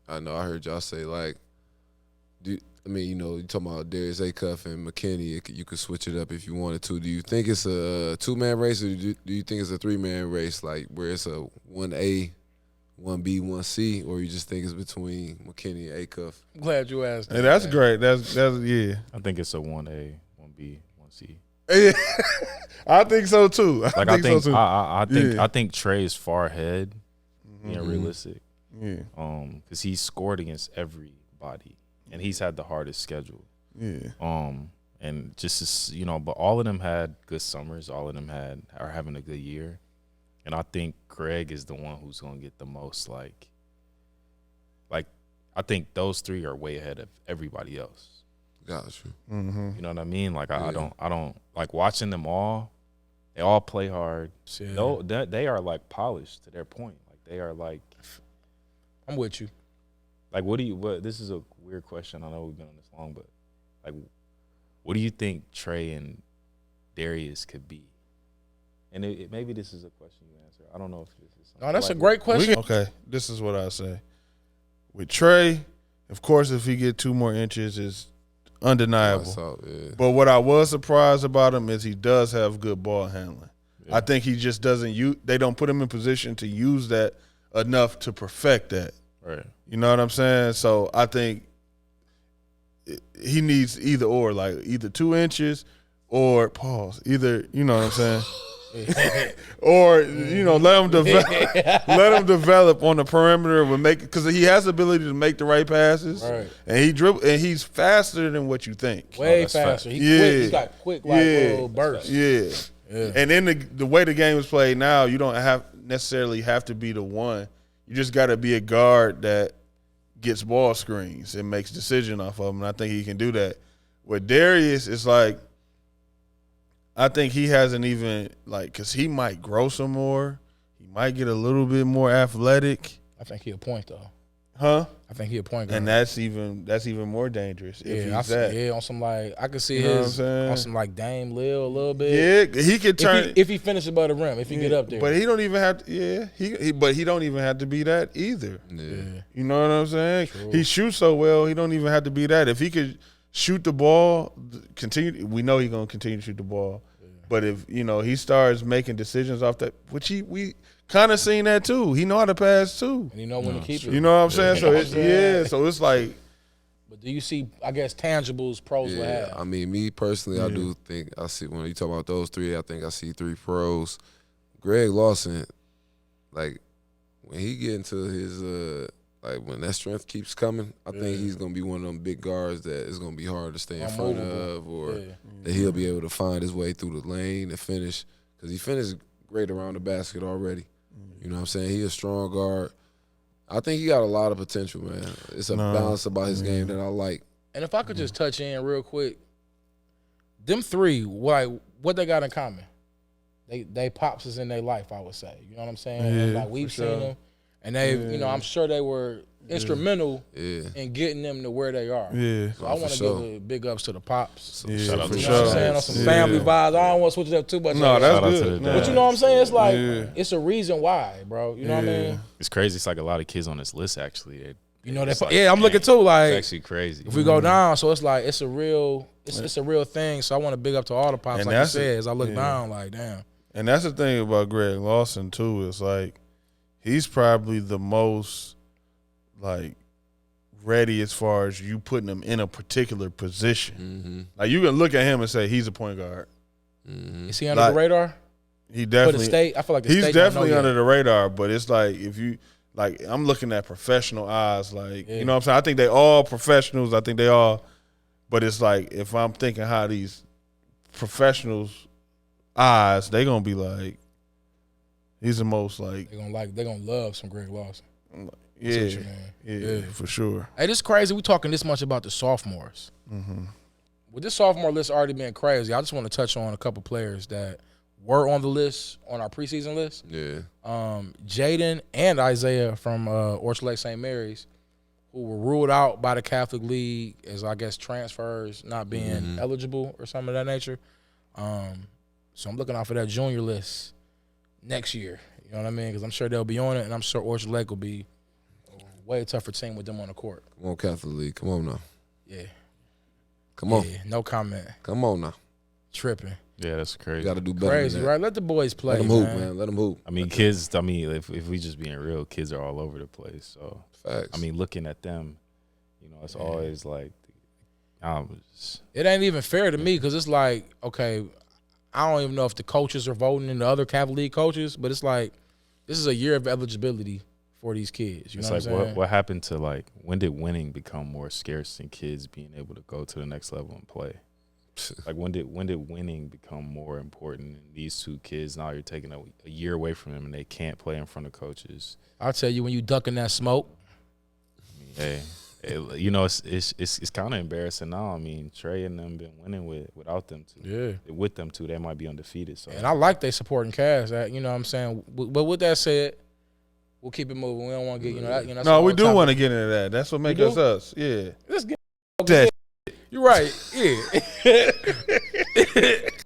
I know I heard y'all say like, you talking about Darius Acuff and McKinney. You could switch it up if you wanted to. Do you think it's a 2-man race, or do you think it's a 3-man race, like where it's a 1A, 1B, 1C, or you just think it's between McKinney and Acuff? I'm glad you asked that. Hey, that's great. That's yeah. I think it's a 1A, 1B, 1C. Yeah, I think so too. I think Trey is far ahead. Being realistic. Yeah. Because he's scored against everybody, and he's had the hardest schedule. Yeah. And just but all of them had good summers. All of them are having a good year, and I think Craig is the one who's gonna get the most. Like I think those three are way ahead of everybody else. Gotcha. You know what I mean? Like I don't like watching them all. They all play hard. No, they are like polished to their point. Like they are like. I'm with you. Like, this is a weird question. I know we've been on this long, but like, what do you think Trey and Darius could be? And maybe this is a question you answer. I don't know if this is something. No, that's a great question. Okay, this is what I say. With Trey, of course, if he get 2 more inches, is undeniable. But what I was surprised about him is he does have good ball handling. I think he just doesn't they don't put him in position to use that enough to perfect that. Right. You know what I'm saying? So I think he needs either or, like either 2 inches or either, you know what I'm saying? Or let him develop on the perimeter because he has the ability to make the right passes. Right. And he's faster than what you think. Way faster. He's got quick little bursts. Yeah. And then the way the game is played now, you don't necessarily have to be the one. You just got to be a guard that gets ball screens and makes decision off of them. And I think he can do that. With Darius, it's like I think he hasn't even because he might grow some more. He might get a little bit more athletic. I think he'll point though. Huh? I think he'll point guard. And that's even more dangerous. On some I could see his on some Dame Lil a little bit. Yeah, he could turn if he finishes above the rim, if he get up there. But he don't even have to. Yeah, but he don't even have to be that either. Yeah. You know what I'm saying? True. He shoots so well, he don't even have to be that. If he could shoot the ball, we know he's gonna continue to shoot the ball. Yeah. But if he starts making decisions off that, which we kind of seen that too. He know how to pass too. And when to keep it. You know what I'm saying? So so it's like. But do you see, I guess, tangibles pros will have? I mean, me personally, I do think I see when you talk about those three, I think I see 3 pros. Greg Lawson, when he get into his Like when that strength keeps coming, I think he's gonna be one of them big guards that is gonna be hard to stay in front of, or that he'll be able to find his way through the lane and finish. Because he finished great around the basket already. You know what I'm saying? He's a strong guard. I think he got a lot of potential, man. It's a balance about his game that I like. And if I could just touch in real quick, them three, like what they got in common? They pops is in their life, I would say. You know what I'm saying? And like we've seen them, and they, you know, I'm sure they were instrumental in getting them to where they are. Yeah, so I want to give a big ups to the pops. Shout out to you know what I'm saying? On some family vibes. I don't want to switch it up too much. No, that's good. But you know what I'm saying? It's like it's a reason why, bro. You know what I mean? It's crazy. It's like a lot of kids on this list actually. You know that? Like, I'm looking too. Like it's actually crazy. If we go down, so it's like it's a real thing. So I want to big up to all the pops, and like you said. As I look down, like damn. And that's the thing about Greg Lawson too. Is like he's probably the most like ready as far as you putting him in a particular position. Like you can look at him and say he's a point guard. Is he under the radar? He definitely. For the state, I feel like he's definitely under the radar. But it's like if you. Like, I'm looking at professional eyes, like, you know what I'm saying? I think they all professionals. I think they all, but it's like, if I'm thinking how these professionals' eyes, they going to be like, he's the most, like. They're going to love some Greg Lawson. Yeah, for sure. Hey, this is crazy. We talking this much about the sophomores. With this sophomore list already being crazy, I just want to touch on a couple players that were on the list, on our preseason list. Yeah. Jaden and Isaiah from Orchard Lake St. Mary's, who were ruled out by the Catholic League as, I guess, transfers not being eligible or something of that nature. So I'm looking out for that junior list next year. You know what I mean? Because I'm sure they'll be on it, and I'm sure Orchard Lake will be a way tougher team with them on the court. Come on, Catholic League. Come on now. Yeah. Come on. Yeah, no comment. Come on now. Tripping. Yeah, that's crazy. You got to do better. Crazy, than that. right? Let the boys play. Let them hoop, man. Let them hoop. I mean, kids. I mean, if we just being real, kids are all over the place. So, facts. I mean, looking at them, you know, it's always like, it ain't even fair to me because it's like, okay, I don't even know if the coaches are voting in the other Catholic League coaches, but it's like this is a year of eligibility for these kids. You know what I'm saying? What happened to like when did winning become more scarce than kids being able to go to the next level and play? Like when did winning become more important? And these two kids now you're taking a year away from them and they can't play in front of coaches. I'll tell you when you ducking that smoke. I mean, you know it's kind of embarrassing now. I mean, Trey and them been winning without them two. Yeah, with them two, they might be undefeated. So and I like they supporting Cavs. You know what I'm saying. But with that said, we'll keep it moving. We don't want to get that. No, we do want to get into that. That's what makes us. Yeah, let's get that. You're right. Yeah.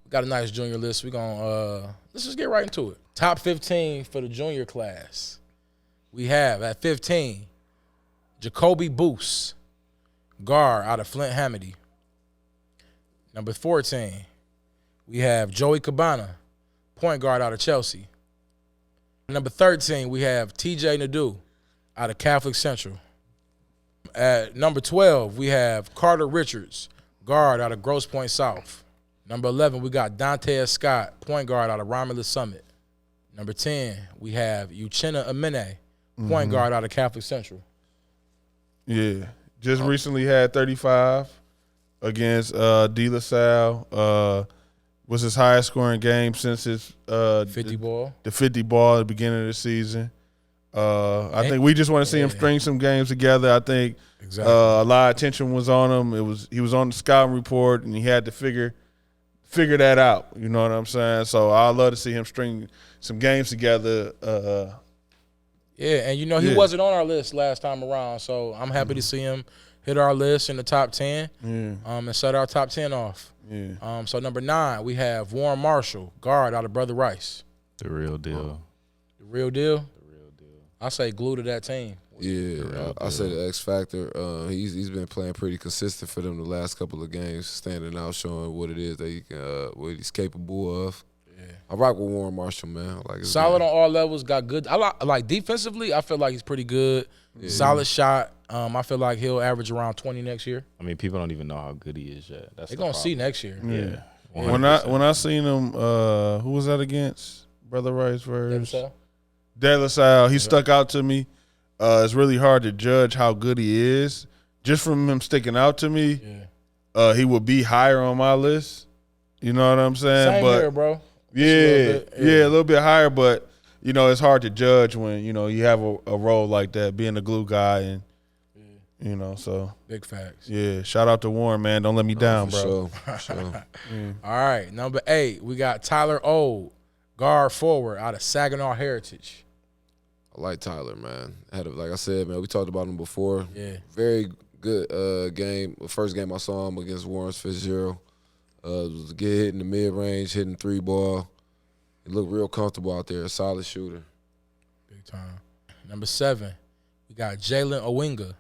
Got a nice junior list. We're gonna let's just get right into it. Top 15 for the junior class. We have at 15, Jacoby Boose, guard out of Flint Hamady. Number 14, we have Joey Cabana, point guard out of Chelsea. Number 13, we have TJ Nadeau out of Catholic Central. At number 12, we have Carter Richards, guard out of Grosse Pointe South. Number 11, we got Dante Scott, point guard out of Romulus Summit. Number 10, we have Uchenna Amene, point guard out of Catholic Central. Yeah, just recently had 35 against De La Salle. Was his highest scoring game since his 50 ball. The 50 ball at the beginning of the season. I think we just want to see him string some games together. I think a lot of attention was on him. He was on the scouting report, and he had to figure that out. You know what I'm saying? So I'd love to see him string some games together. Yeah, and you know he wasn't on our list last time around, so I'm happy to see him hit our list in the top 10 and set our top 10 off. Yeah. So number 9, we have Warren Marshall, guard out of Brother Rice. The real deal. The real deal? I say glue to that team. Yeah, I say the X factor. He's been playing pretty consistent for them the last couple of games, standing out, showing what it is that he can, what he's capable of. Yeah, I rock with Warren Marshall, man. I like his solid game. On all levels. Got good. I like defensively. I feel like he's pretty good. Yeah. Solid shot. I feel like he'll average around 20 next year. I mean, people don't even know how good he is yet. They're gonna see next year. Yeah. When I seen him, who was that against? Brother Rice versus De La Salle. He stuck out to me. it's really hard to judge how good he is. Just from him sticking out to me, he would be higher on my list. You know what I'm saying? Same but here, bro. Yeah, a little bit higher, but it's hard to judge when you have a role like that, being a glue guy, and so big facts. Yeah, shout out to Warren, man. Don't let me down, bro. Sure. All right, number 8, we got Tyler Ode, guard forward out of Saginaw Heritage. I like Tyler, man. Like I said, man, we talked about him before. Yeah, very good game. The first game I saw him against Warren Fitzgerald. Was a good hit in the mid-range, hitting 3-ball. He looked real comfortable out there, a solid shooter. Big time. Number 7, we got Jalen Owinga,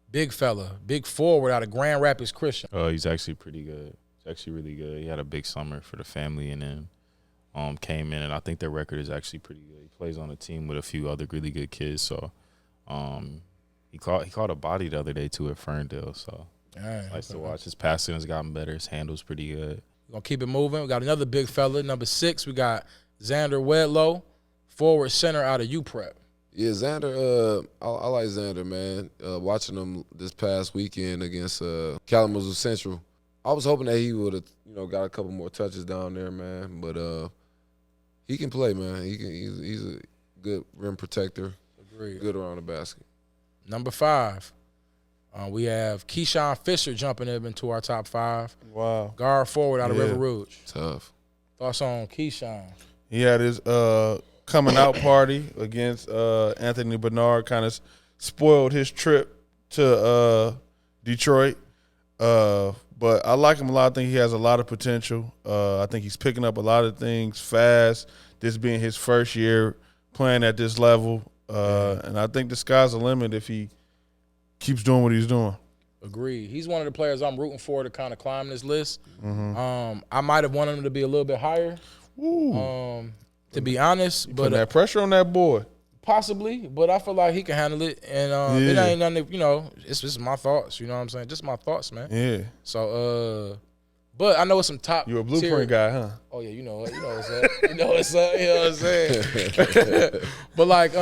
big fella, big forward out of Grand Rapids Christian. He's actually pretty good. He's actually really good. He had a big summer for the family and then came in, and I think their record is actually pretty good. He plays on a team with a few other really good kids, so he caught a body the other day, too, at Ferndale, so. Nice to watch. His passing has gotten better. His handle's pretty good. We're going to keep it moving. We got another big fella. Number 6, we got Xander Wedlow, forward center out of UPrep. Yeah, Xander, I like Xander, man. Watching him this past weekend against Kalamazoo Central, I was hoping that he would have got a couple more touches down there, man. But he can play, man. He's a good rim protector. Agreed. Good around the basket. Number 5. We have Keyshawn Fisher jumping up into our top 5. Wow. Guard forward out of River Rouge. Tough. Thoughts on Keyshawn? He had his coming out party against Anthony Bernard, kind of spoiled his trip to Detroit. But I like him a lot. I think he has a lot of potential. I think he's picking up a lot of things fast, this being his first year playing at this level. And I think the sky's the limit if he keeps doing what he's doing. Agreed. He's one of the players I'm rooting for to kind of climb this list. Mm-hmm. I might have wanted him to be a little bit higher, to be honest. But that pressure on that boy. Possibly, but I feel like he can handle it. And it ain't nothing, it's just my thoughts. You know what I'm saying? Just my thoughts, man. Yeah. So, but I know it's some top You're a blueprint guy, huh? Oh, yeah, you know what's up. You know what's up. You know what I'm saying? But, like,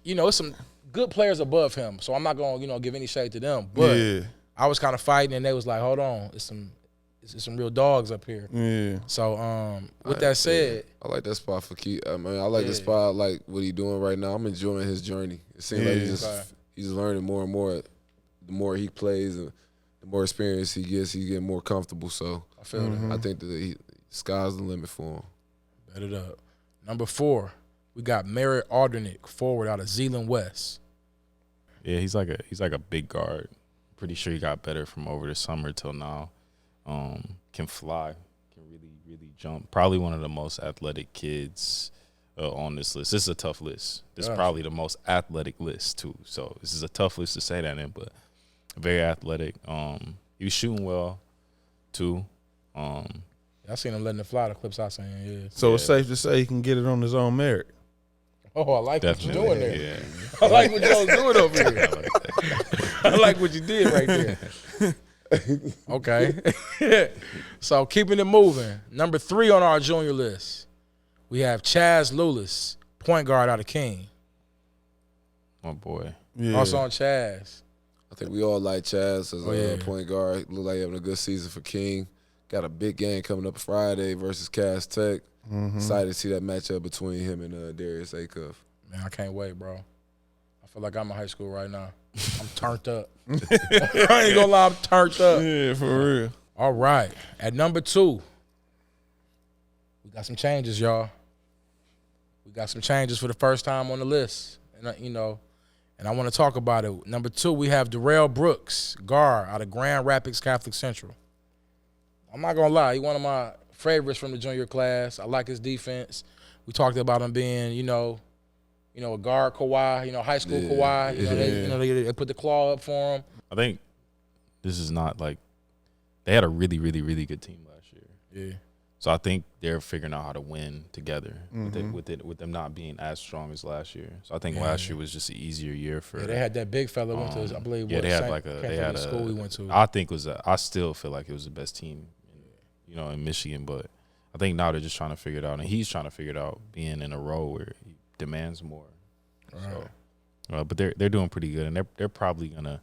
it's some good players above him, so I'm not going to give any shade to them. But I was kind of fighting, and they was like, hold on, it's some real dogs up here. Yeah. So with that said, I like that spot for Key. I like the spot. I like what he's doing right now. I'm enjoying his journey. It seems like he's learning more and more. The more he plays, and the more experience he gets, he's getting more comfortable. So I feel that. I think the sky's the limit for him. Bet it up. Number 4, we got Merritt Aldernick, forward out of Zeeland West. Yeah, he's like a big guard. Pretty sure he got better from over the summer till now. Can fly, can really jump. Probably one of the most athletic kids on this list. This is a tough list. This is probably the most athletic list too. So this is a tough list to say that in, but very athletic. He was shooting well too. I seen him letting it fly. The clips I seen. Yeah. So it's safe to say he can get it on his own merit. Oh, I like Definitely. what you're doing there. Yeah. I like what y'all doing over here. I like what you did right there. Okay. So keeping it moving. Number 3 on our junior list, we have Chaz Lulis, point guard out of King. My boy. Yeah. Also on Chaz. I think we all like Chaz as a point guard. Look like having a good season for King. Got a big game coming up Friday versus Cass Tech. Excited to see that matchup between him and Darius Acuff. Man, I can't wait, bro. I feel like I'm in high school right now. I'm turned up. I ain't gonna lie, I'm turned up. Yeah, for real. All right. At number 2, we got some changes, y'all. We got some changes for the first time on the list. And and I want to talk about it. Number 2, we have Darrell Brooks, guard out of Grand Rapids Catholic Central. I'm not gonna lie, he's one of my favorites from the junior class. I like his defense. We talked about him being, a guard Kawhi, high school Kawhi. They put the claw up for him. I think this is not like they had a really, really, really good team last year. Yeah. So I think they're figuring out how to win together with them not being as strong as last year. So I think last year was just an easier year for. Yeah, they had that big fella went to, I believe. Yeah, they had school we went to. I still feel like it was the best team, in Michigan, but I think now they're just trying to figure it out, and he's trying to figure it out, being in a role where he demands more. Right. So But they're doing pretty good, and they're probably gonna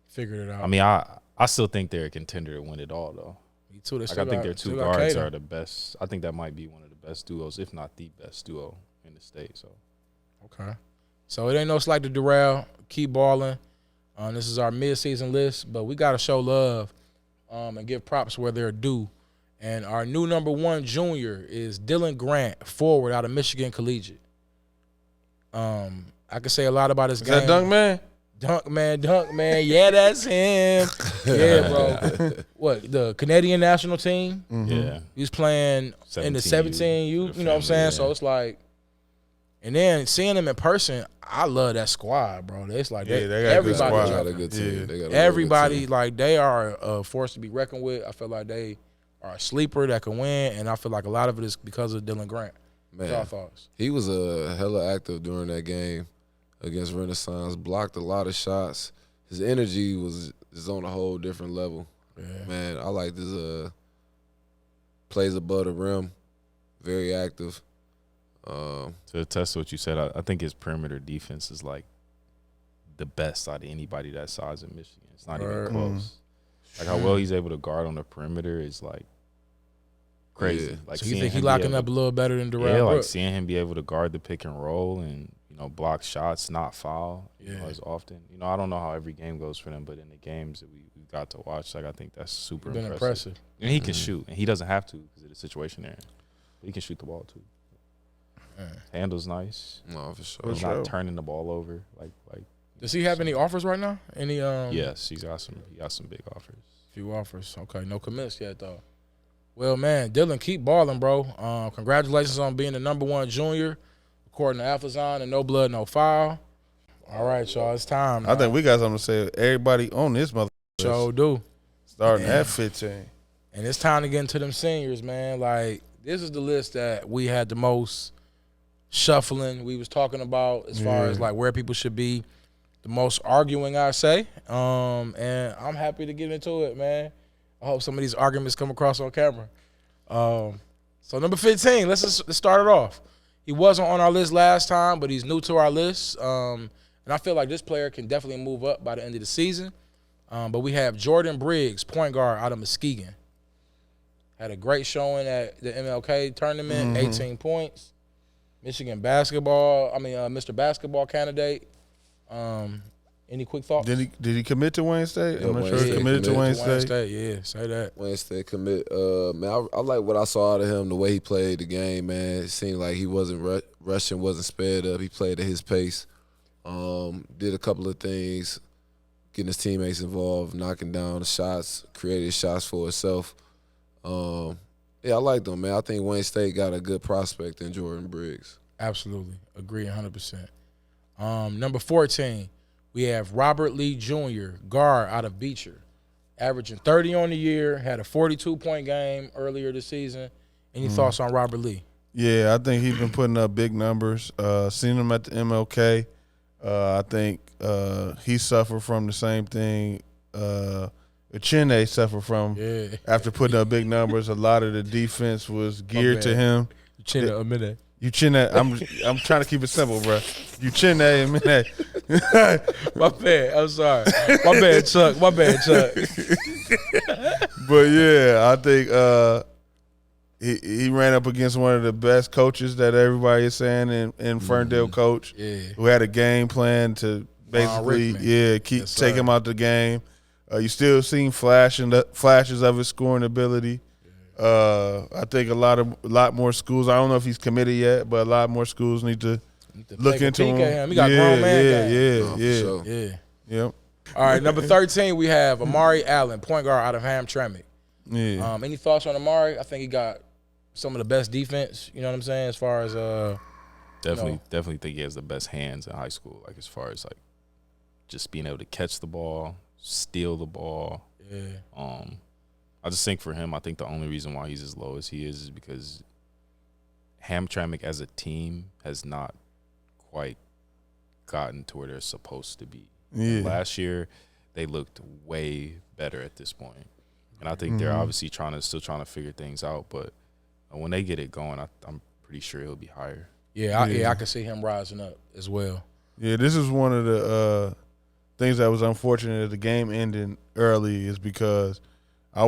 Figured it out. I mean, I still think they're a contender to win it all, though. Me too. Like, I think their two guards are the best. I think that might be one of the best duos, if not the best duo in the state. So, okay. So it ain't no slight to derail. Keep balling. This is our mid-season list, but we got to show love and give props where they're due. And our new number 1 junior is Dylan Grant, forward out of Michigan Collegiate. I could say a lot about his game. Is that Dunk Man? Dunk Man. Yeah, that's him. Yeah, bro. What, the Canadian national team? Mm-hmm. yeah. He's playing in the 17 you know what I'm saying? Yeah. So it's like, and then seeing him in person, I love that squad, bro. It's like They got a good everybody, squad. They got a good team. Yeah. They got a everybody, real good team. like they are a force to be reckoned with. I feel like they are a sleeper that can win, and I feel like a lot of it is because of Dylan Grant. What's your Man, thoughts? he was hella active during that game against Renaissance. Blocked a lot of shots. His energy was on a whole different level. Yeah. Man, I like this. Plays above the rim, very active. To attest to what you said, I think his perimeter defense is like the best out of anybody that size in Michigan. It's not even Word. close. Like how well he's able to guard on the perimeter is like crazy. Yeah. Like So you seeing think he him be locking able- up a little better than Durant? Yeah, like Brooks? seeing him be able to guard the pick and roll and block shots, not foul. Yeah. As often. I don't know how every game goes for them, but in the games that we got to watch, like I think that's super been impressive. impressive. And he can shoot, and he doesn't have to because of the situation there. But he can shoot the ball too. Handles nice. No, for sure. He's not turning the ball over. Like. Does he have any offers right now? Any? Yes, he got some big offers. Few offers. Okay, no commits yet though. Well, man, Dylan, keep balling, bro. Congratulations on being the number 1 junior, according to Athlazon, and no blood, no foul. All right, y'all, it's time. I think we got something to say. Everybody on this mother so do. starting at 15. And it's time to get into them seniors, man. Like, this is the list that we had the most shuffling we was talking about as far as like where people should be, the most arguing, I say. And I'm happy to get into it, man. I hope some of these arguments come across on camera. So number 15, let's start it off. He wasn't on our list last time, but he's new to our list. And I feel like this player can definitely move up by the end of the season. But we have Jordan Briggs, point guard out of Muskegon. Had a great showing at the MLK tournament, 18 points. Michigan basketball, Mr. Basketball candidate. Any quick thoughts? Did he commit to Wayne State? Yeah, I'm not Wayne sure he State committed to Wayne Wayne State. State, yeah, say that. Wayne State commit. Man, I like what I saw out of him, the way he played the game, man. It seemed like he wasn't rushing, wasn't sped up. He played at his pace. Did a couple of things, getting his teammates involved, knocking down the shots, created shots for himself. Yeah, I liked him, man. I think Wayne State got a good prospect in Jordan Briggs. Absolutely. Agree 100%. Number 14, we have Robert Lee Jr., guard out of Beecher. Averaging 30 on the year, had a 42-point game earlier this season. Any thoughts on Robert Lee? Yeah, I think he's been putting up big numbers. Seen him at the MLK. I think he suffered from the same thing Uchenna suffered from after putting up big numbers. A lot of the defense was geared to him. Uchenna, a minute. Uchenna, I'm trying to keep it simple, bro. Uchenna, a minute. My bad. I'm sorry. My bad, Chuck. My bad, Chuck. But yeah, I think he ran up against one of the best coaches that everybody is saying in Ferndale coach, who had a game plan to basically take him out the game. You still seen flashes of his scoring ability. I think a lot more schools. I don't know if he's committed yet, but a lot more schools need to look into him. He got grown man. Yeah. Yep. All right, number 13, we have Amari Allen, point guard out of Hamtramck. Yeah. Any thoughts on Amari? I think he got some of the best defense. You know what I'm saying? As far as definitely think he has the best hands in high school. Like as far as like just being able to catch the ball, steal the ball. Yeah. I just think for him, I think the only reason why he's as low as he is because Hamtramck as a team has not quite gotten to where they're supposed to be. Yeah. Last year, they looked way better at this point. And I think they're obviously still trying to figure things out. But when they get it going, I'm pretty sure he'll be higher. I can see him rising up as well. Yeah, this is one of the things that was unfortunate that the game ending early is because that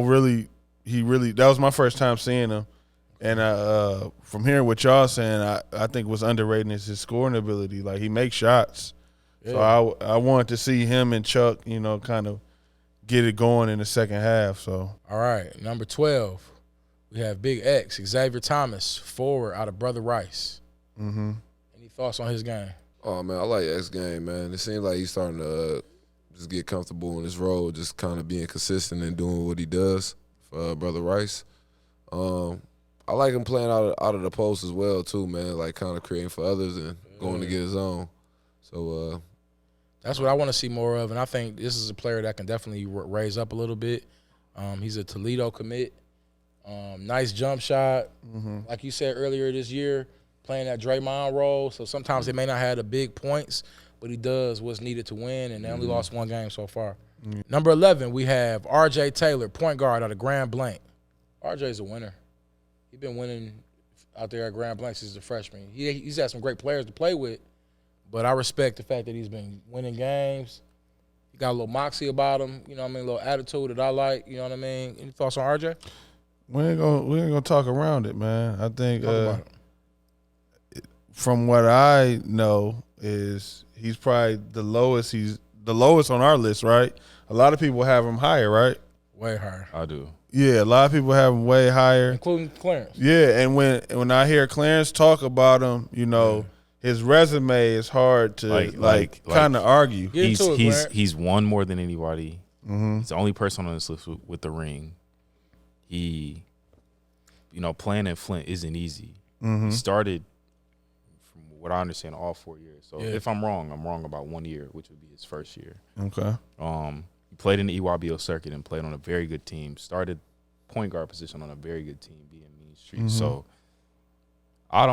was my first time seeing him. And from hearing what y'all saying, I think what's underrated is his scoring ability. Like, he makes shots. Yeah. So I wanted to see him and Chuck, kind of get it going in the second half. So all right, number 12, we have Big X, Xavier Thomas, forward out of Brother Rice. Mm-hmm. Any thoughts on his game? Oh, man, I like X game, man. It seems like he's starting to just get comfortable in his role, just kind of being consistent and doing what he does for Brother Rice. I like him playing out of the post as well, too, man, like kind of creating for others and going to get his own. So that's what I want to see more of, and I think this is a player that can definitely raise up a little bit. He's a Toledo commit. Nice jump shot. Mm-hmm. Like you said earlier this year, playing that Draymond role. So sometimes they may not have the big points, but he does what's needed to win, and they only lost one game so far. Mm-hmm. Number 11, we have R.J. Taylor, point guard out of Grand Blanc. R.J.'s a winner. He's been winning out there at Grand Blanc since a freshman. He's had some great players to play with, but I respect the fact that he's been winning games. He got a little moxie about him, a little attitude that I like, Any thoughts on R.J.? We ain't gonna talk around it, man. I think from what I know is he's probably the lowest. He's the lowest on our list, right? A lot of people have him higher, right? Way higher. I do. Yeah, a lot of people have him way higher, including Clarence. Yeah, and when I hear Clarence talk about him, his resume is hard to kind of argue. He's won more than anybody. Mm-hmm. He's the only person on this list with the ring. He, playing in Flint isn't easy. Mm-hmm. He started, from what I understand, all 4 years. So if I'm wrong about 1 year, which would be his first year. Okay. He played in the EYBL circuit and played on a very good team. Started point guard position on a very good team, being Mean Street. Mm-hmm. So I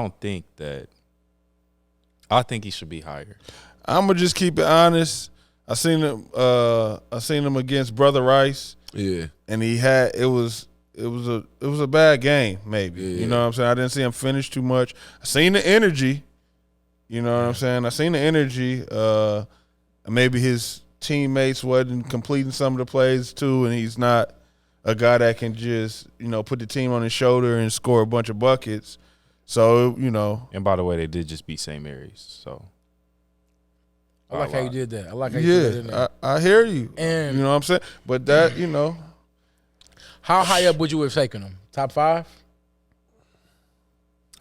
think he should be higher. I'm gonna just keep it honest. I seen him against Brother Rice. Yeah, and it was a bad game. Maybe yeah. You know what I'm saying. I didn't see him finish too much. I seen the energy. You know what I'm saying. I seen the energy. Maybe his teammates wasn't completing some of the plays too, and he's not a guy that can just put the team on his shoulder and score a bunch of buckets. So And by the way, they did just beat St. Mary's. So I like how you did that. I like how you did that. I hear you. And you know what I'm saying. But that how high up would you have taken him? Top 5?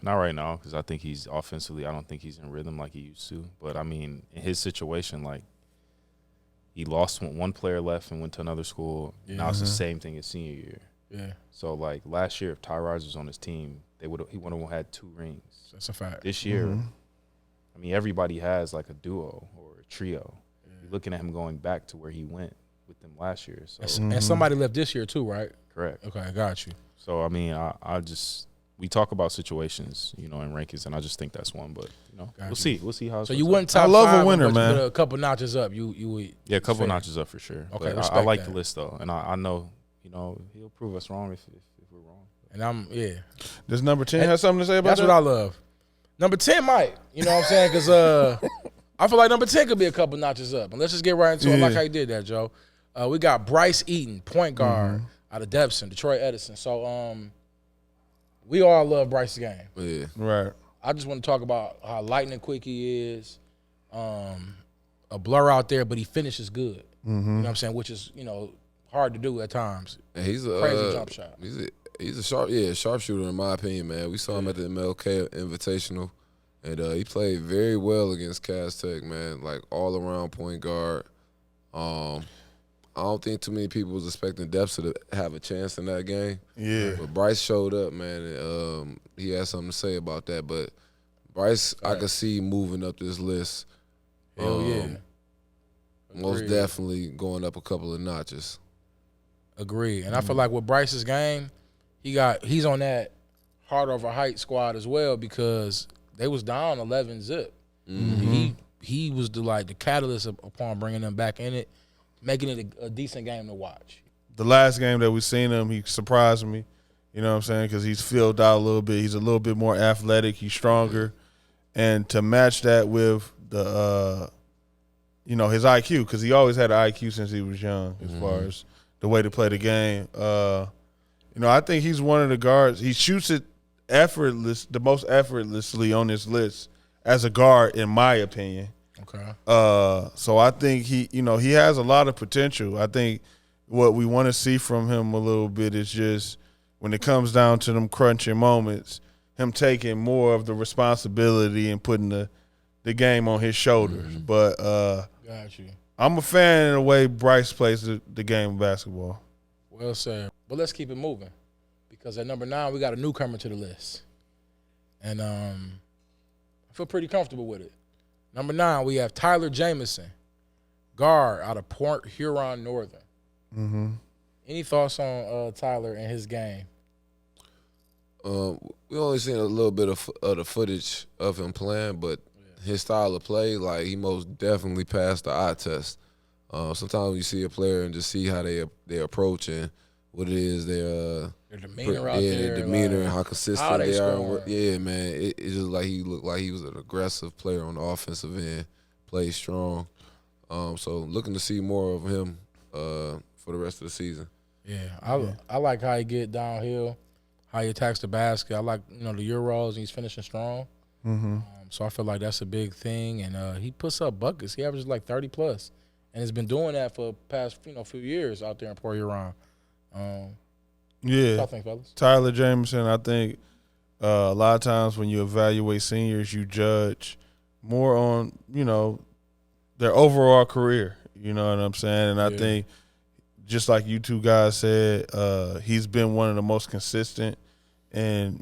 Not right now, because I think he's offensively. I don't think he's in rhythm like he used to. But I mean, in his situation, like, he lost one player left and went to another school. Yeah. Now it's the same thing as senior year. Yeah. So like last year, if Ty Rise was on his team, he would have had 2 rings. That's a fact. This year, I mean, everybody has like a duo or a trio. Yeah. You're looking at him going back to where he went with them last year. So and somebody left this year too, right? Correct. Okay, I got you. So I mean, we talk about situations, in rankings, and I just think that's one. But we'll see. We'll see how. So you wouldn't top 5. I love a winner, man. But a couple notches up, you would. Yeah, a couple notches up for sure. Okay, I like the list though, and I know he'll prove us wrong if we're wrong. And Does number 10 have something to say about that? That's what I love. Number 10 might. You know what I'm saying? Because I feel like number 10 could be a couple notches up. And let's just get right into it. I like how you did that, Joe. We got Bryce Eaton, point guard out of Debson, Detroit Edison. So we all love Bryce's game. Yeah. Right. I just want to talk about how lightning quick he is. A blur out there, but he finishes good. You know what I'm saying? Which is, hard to do at times. And he's a crazy jump shot. He's a sharpshooter in my opinion, man. We saw him at the MLK Invitational, and he played very well against Cass Tech, man. Like all around point guard. I don't think too many people was expecting Debster to have a chance in that game. Yeah. But Bryce showed up, man. And, he had something to say about that. But Bryce, I could see moving up this list. Hell yeah. Most definitely going up a couple of notches. Agreed. And I feel like with Bryce's game, he's on that Heart Over Height squad as well because they was down 11 zip. He was the catalyst upon bringing them back in it, making it a decent game to watch. The last game that we seen him, he surprised me. You know what I'm saying? Because he's filled out a little bit. He's a little bit more athletic. He's stronger. And to match that with his IQ, because he always had an IQ since he was young as far as the way to play the game. I think he's one of the guards. He shoots it the most effortlessly on this list as a guard, in my opinion. Okay. So I think he has a lot of potential. I think what we want to see from him a little bit is just when it comes down to them crunching moments, him taking more of the responsibility and putting the game on his shoulders. But got you. I'm a fan of the way Bryce plays the game of basketball. Well said. But let's keep it moving, because at number 9 we got a newcomer to the list, and I feel pretty comfortable with it. Number 9 we have Tyler Jamison, guard out of Port Huron Northern. Mm-hmm. Any thoughts on Tyler and his game? We only seen a little bit of the footage of him playing, but his style of play, like, he most definitely passed the eye test. Sometimes you see a player and just see how they approach and what it is their demeanor out there, their demeanor, and how consistent they are. scoring. Yeah, man, it's just like he looked like he was an aggressive player on the offensive end, played strong. So looking to see more of him for the rest of the season. Yeah, I like how he get downhill, how he attacks the basket. I like the Euros, and he's finishing strong. Mm-hmm. So I feel like that's a big thing, and he puts up buckets. He averages like 30 plus, and has been doing that for the past few years out there in Port Huron. What y'all think, fellas? Tyler Jamison, I think a lot of times when you evaluate seniors, you judge more on their overall career. You know what I'm saying? And I think, just like you two guys said, he's been one of the most consistent and,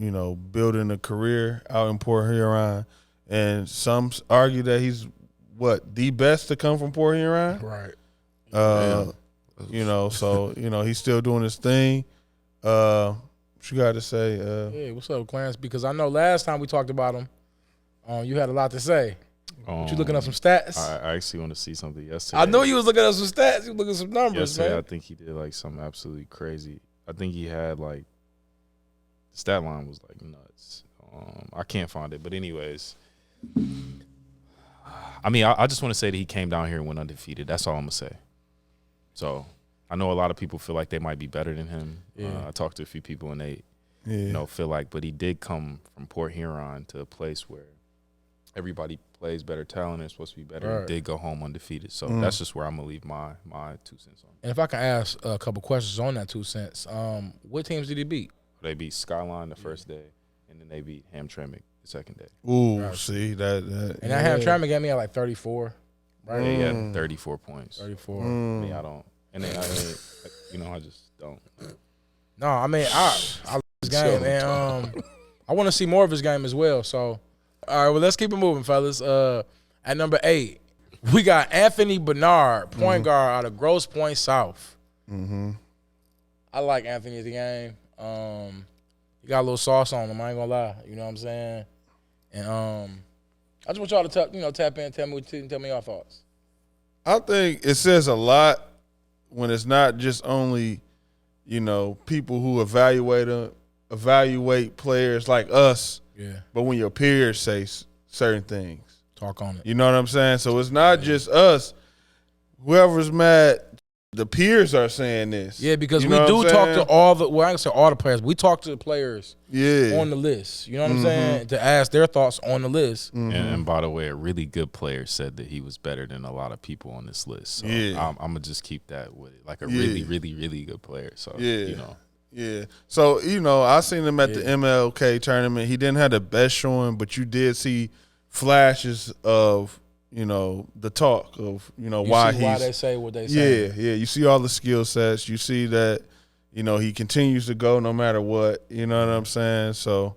building a career out in Port Huron. And some argue that he's, the best to come from Port Huron? Right. So, he's still doing his thing. What you got to say? What's up, Clarence? Because I know last time we talked about him, you had a lot to say. You looking up some stats? I actually want to see something yesterday. I knew you was looking up some stats. You was looking at some numbers, yesterday, man. I think he did like something absolutely crazy. I think he had the stat line was like nuts. I can't find it, but anyways, I mean, I just want to say that he came down here and went undefeated. That's all I'm gonna say. So I know a lot of people feel like they might be better than him. I talked to a few people and they, feel like, but he did come from Port Huron to a place where everybody plays better talent and is supposed to be better. Right. And did go home undefeated. So that's just where I'm gonna leave my 2 cents on. And if I can ask a couple questions on that 2 cents, what teams did he beat? They beat Skyline the first day, and then they beat Hamtramck the second day. Ooh, Right. see that. And that Hamtramck got me at like 34, right? Yeah, he had 34 points. 34. I mean, I don't. And then I just don't. No, I mean, I love his game, man. I want to see more of his game as well. So, all right, well, let's keep it moving, fellas. At number 8, we got Anthony Bernard, point guard out of Grosse Pointe South. Mm-hmm. I like Anthony's game. He got a little sauce on him. I ain't gonna lie. You know what I'm saying? And I just want y'all to tap in, tell me your thoughts. I think it says a lot when it's not just only, people who evaluate players like us, but when your peers say certain things. Talk on it. You know what I'm saying? So it's not just us. Whoever's mad, the peers are saying this. Yeah, because you we know do what I'm talk saying? to all the, well, I can say all the players. We talk to the players Yeah. on the list. You know what I'm saying? To ask their thoughts on the list. And by the way, a really good player said that he was better than a lot of people on this list. So I'm gonna just keep that with it. Like a really, really, really good player. So Yeah. So, I seen him at the MLK tournament. He didn't have the best showing, but you did see flashes of, the talk of, why they say what they say. Yeah. You see all the skill sets. You see that, he continues to go no matter what. You know what I'm saying? So,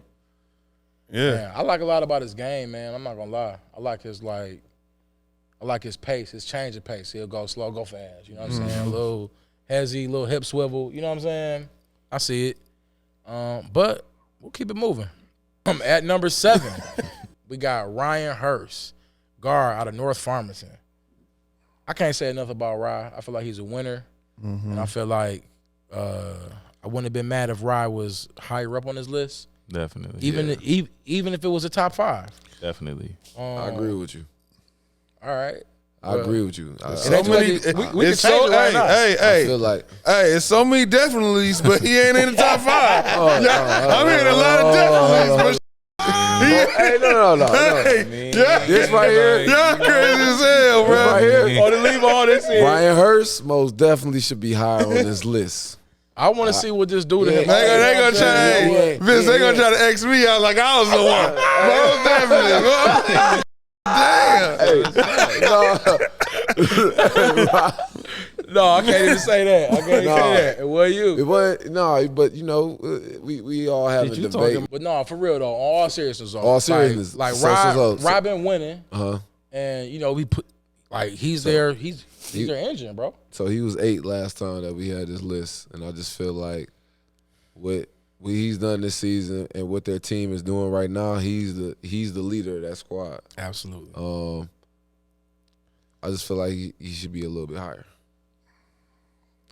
yeah. Man, I like a lot about his game, man. I'm not gonna lie. I like his pace, his change of pace. He'll go slow, go fast. You know what I'm saying? A little hezzy, little hip swivel. You know what I'm saying? I see it. But we'll keep it moving. At number 7, we got Ryan Hurst, guard out of North Farmington. I can't say enough about Rye. I feel like he's a winner. And I feel like I wouldn't have been mad if Rye was higher up on this list. Definitely. Even if it was a top 5. Definitely. I agree with you. All right. I agree with you. We can change it right now. I feel like it's so many definitely's, but he ain't in the top 5. I'm hearing a lot of definitelys, hey, no. Hey, This right here, y'all crazy as hell, bro. right here. Or to leave all this in. Ryan Hurst most definitely should be higher on this list. I want to see what this do to him. They gonna try to, Vince, they gonna try to X me out like I was the one. Most definitely. No, I can't even say that. I can't even say that. Well, you. It was but you know, we all have a debate. But no, for real though, all seriousness, like Rob been winning, and you know we put he's their engine, bro. So he was 8 last time that we had this list, and I just feel like what he's done this season and what their team is doing right now, he's the leader of that squad. Absolutely. I just feel like he should be a little bit higher.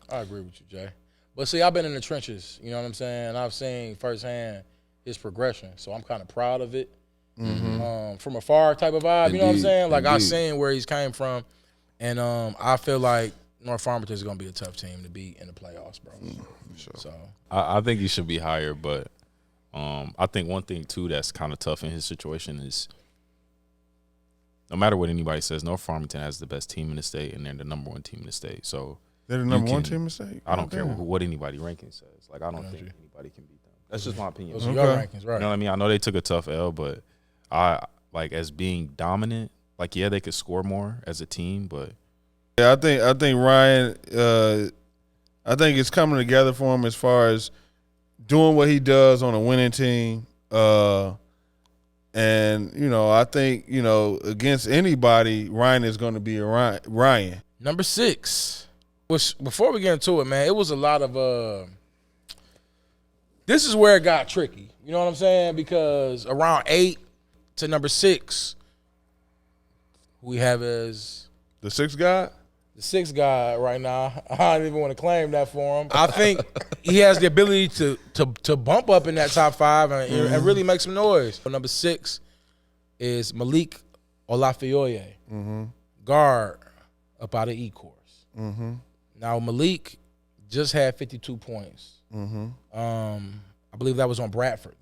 I agree with you, Jay. But see, I've been in the trenches, you know what I'm saying? I've seen firsthand his progression, so I'm kind of proud of it. From afar type of vibe, you know what I'm saying? Like, I've seen where he's came from, and I feel like North Farmington is going to be a tough team to beat in the playoffs, bro. For sure. So I think he should be higher, but I think one thing, too, that's kind of tough in his situation is no matter what anybody says, North Farmington has the best team in the state, and they're the number 1 team in the state. So they're the number 1 team in the state? I don't care what anybody ranking says. Like, I don't think anybody can beat them. That's just my opinion. Those are your rankings, right? You know what I mean? I know they took a tough L, but as being dominant, they could score more as a team, but yeah, I think Ryan, I think it's coming together for him as far as doing what he does on a winning team. And, you know, I think, you know, against anybody, Ryan is going to be a Ryan. Number 6. Which, before we get into it, man, it was a lot of this is where it got tricky. You know what I'm saying? Because around 8 to number 6, who we have as the 6th guy? The 6th guy right now. I don't even want to claim that for him. I think he has the ability to bump up in that top 5 and really make some noise. Number 6 is Malik Olajuwon, guard up out of E-Course. Now, Malik just had 52 points. I believe that was on Bradford,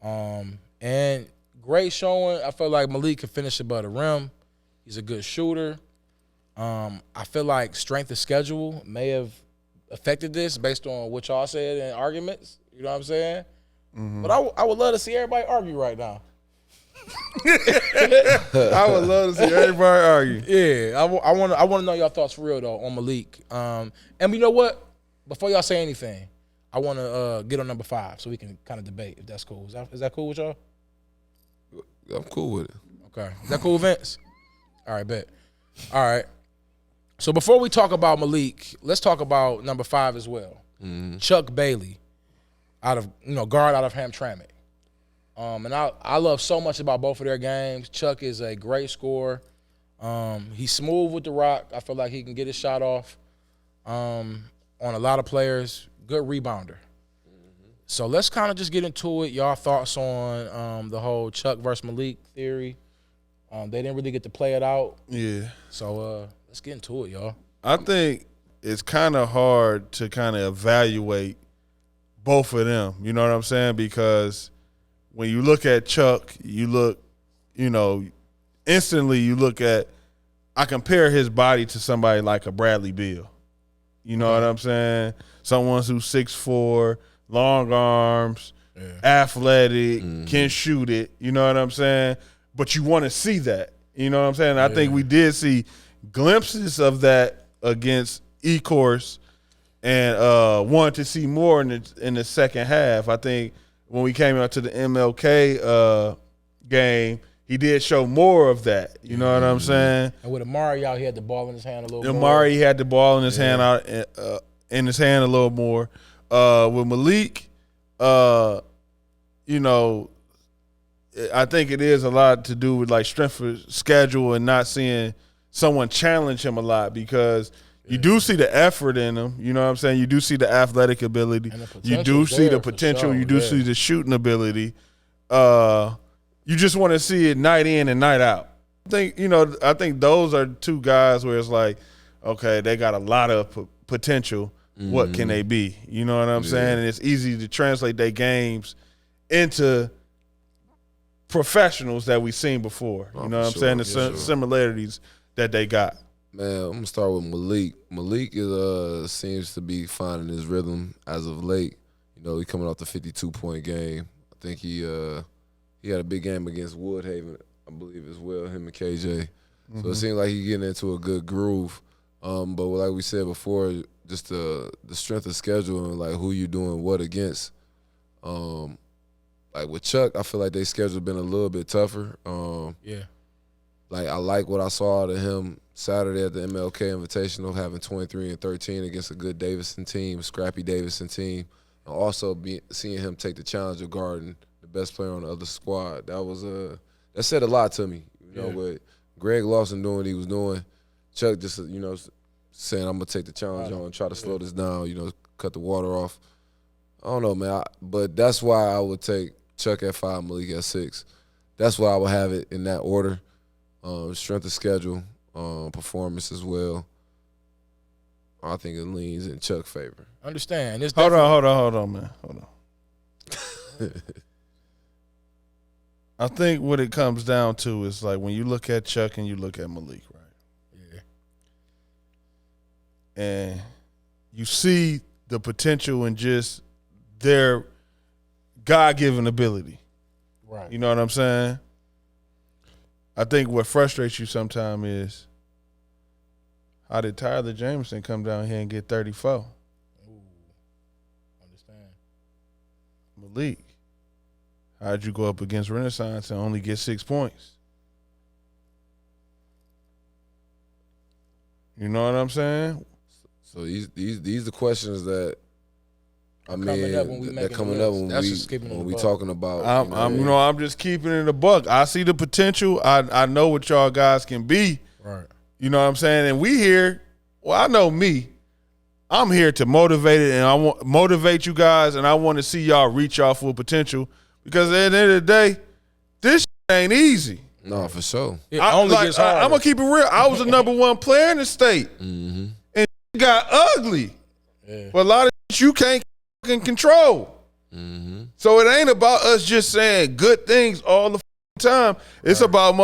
though. And great showing. I feel like Malik can finish above the rim. He's a good shooter. I feel like strength of schedule may have affected this based on what y'all said in arguments. You know what I'm saying? But I would love to see everybody argue right now. I would love to see everybody argue. Yeah, I want to know y'all thoughts for real though on Malik. And you know what? Before y'all say anything, I want to get on number 5 so we can kind of debate if that's cool. Is that cool with y'all? I'm cool with it. Okay, is that cool, Vince? All right, bet. All right. So before we talk about Malik, let's talk about number 5 as well. Chuck Bailey, guard out of Hamtramck. And I love so much about both of their games. Chuck is a great scorer. He's smooth with the rock. I feel like he can get his shot off on a lot of players. Good rebounder. So let's kind of just get into it. Y'all thoughts on the whole Chuck versus Malik theory. They didn't really get to play it out. Yeah. So let's get into it, y'all. I think it's kind of hard to kind of evaluate both of them. You know what I'm saying? Because when you look at Chuck, instantly you look at, I compare his body to somebody like a Bradley Beal. You know what I'm saying? Someone who's 6'4", long arms, athletic, can shoot it. You know what I'm saying? But you want to see that. You know what I'm saying? I think we did see glimpses of that against E-Course and wanted to see more in the second half. I think when we came out to the MLK game, he did show more of that. You know what I'm saying? And with Amari out, he had the ball in his hand a little more. Amari had the ball in his hand in his hand a little more. With Malik, I think it is a lot to do with like strength of schedule and not seeing someone challenge him a lot because you do see the effort in him. You know what I'm saying? You do see the athletic ability. You do see the potential. You do see the shooting ability. You just want to see it night in and night out. I think those are two guys where it's like, okay, they got a lot of potential. Mm-hmm. What can they be? You know what I'm saying? And it's easy to translate their games into professionals that we've seen before. You know what I'm saying? The similarities that they got. Man, I'm gonna start with Malik. Malik is seems to be finding his rhythm as of late. You know, he coming off the 52-point game. I think he had a big game against Woodhaven, I believe, as well, him and KJ. Mm-hmm. So it seems like he's getting into a good groove. But like we said before, just the strength of schedule and like who you doing what against. Like with Chuck, I feel like their schedule been a little bit tougher. Like I like what I saw out of him Saturday at the MLK Invitational, having 23 and 13 against a good Davidson team, scrappy Davidson team, and also seeing him take the challenge of guarding the best player on the other squad. That said a lot to me. You know, with Greg Lawson doing what he was doing, Chuck just saying I'm gonna take the challenge on and try to slow this down. Cut the water off. I don't know, man. But that's why I would take Chuck at 5, Malik at 6. That's why I would have it in that order. Strength of schedule, performance as well. I think it leans in Chuck's favor. Understand. Hold on, man. Hold on. I think what it comes down to is like when you look at Chuck and you look at Malik, right? Yeah. And you see the potential in just their God-given ability. Right. You know what I'm saying? I think what frustrates you sometimes is how did Tyler Jameson come down here and get 34? Ooh. Understand. Malik, how'd you go up against Renaissance and only get 6 points? You know what I'm saying? So these are questions that coming up when we talking about. I'm just keeping it a buck. I see the potential. I know what y'all guys can be. Right. You know what I'm saying? And we here. Well, I know me. I'm here to motivate it, and I want motivate you guys, and I want to see y'all reach y'all full potential. Because at the end of the day, this ain't easy. No, for sure. It only gets harder. I'm gonna keep it real. I was the number 1 player in the state, and it got ugly. Yeah. But a lot of you can't control. So it ain't about us just saying good things all the time. It's about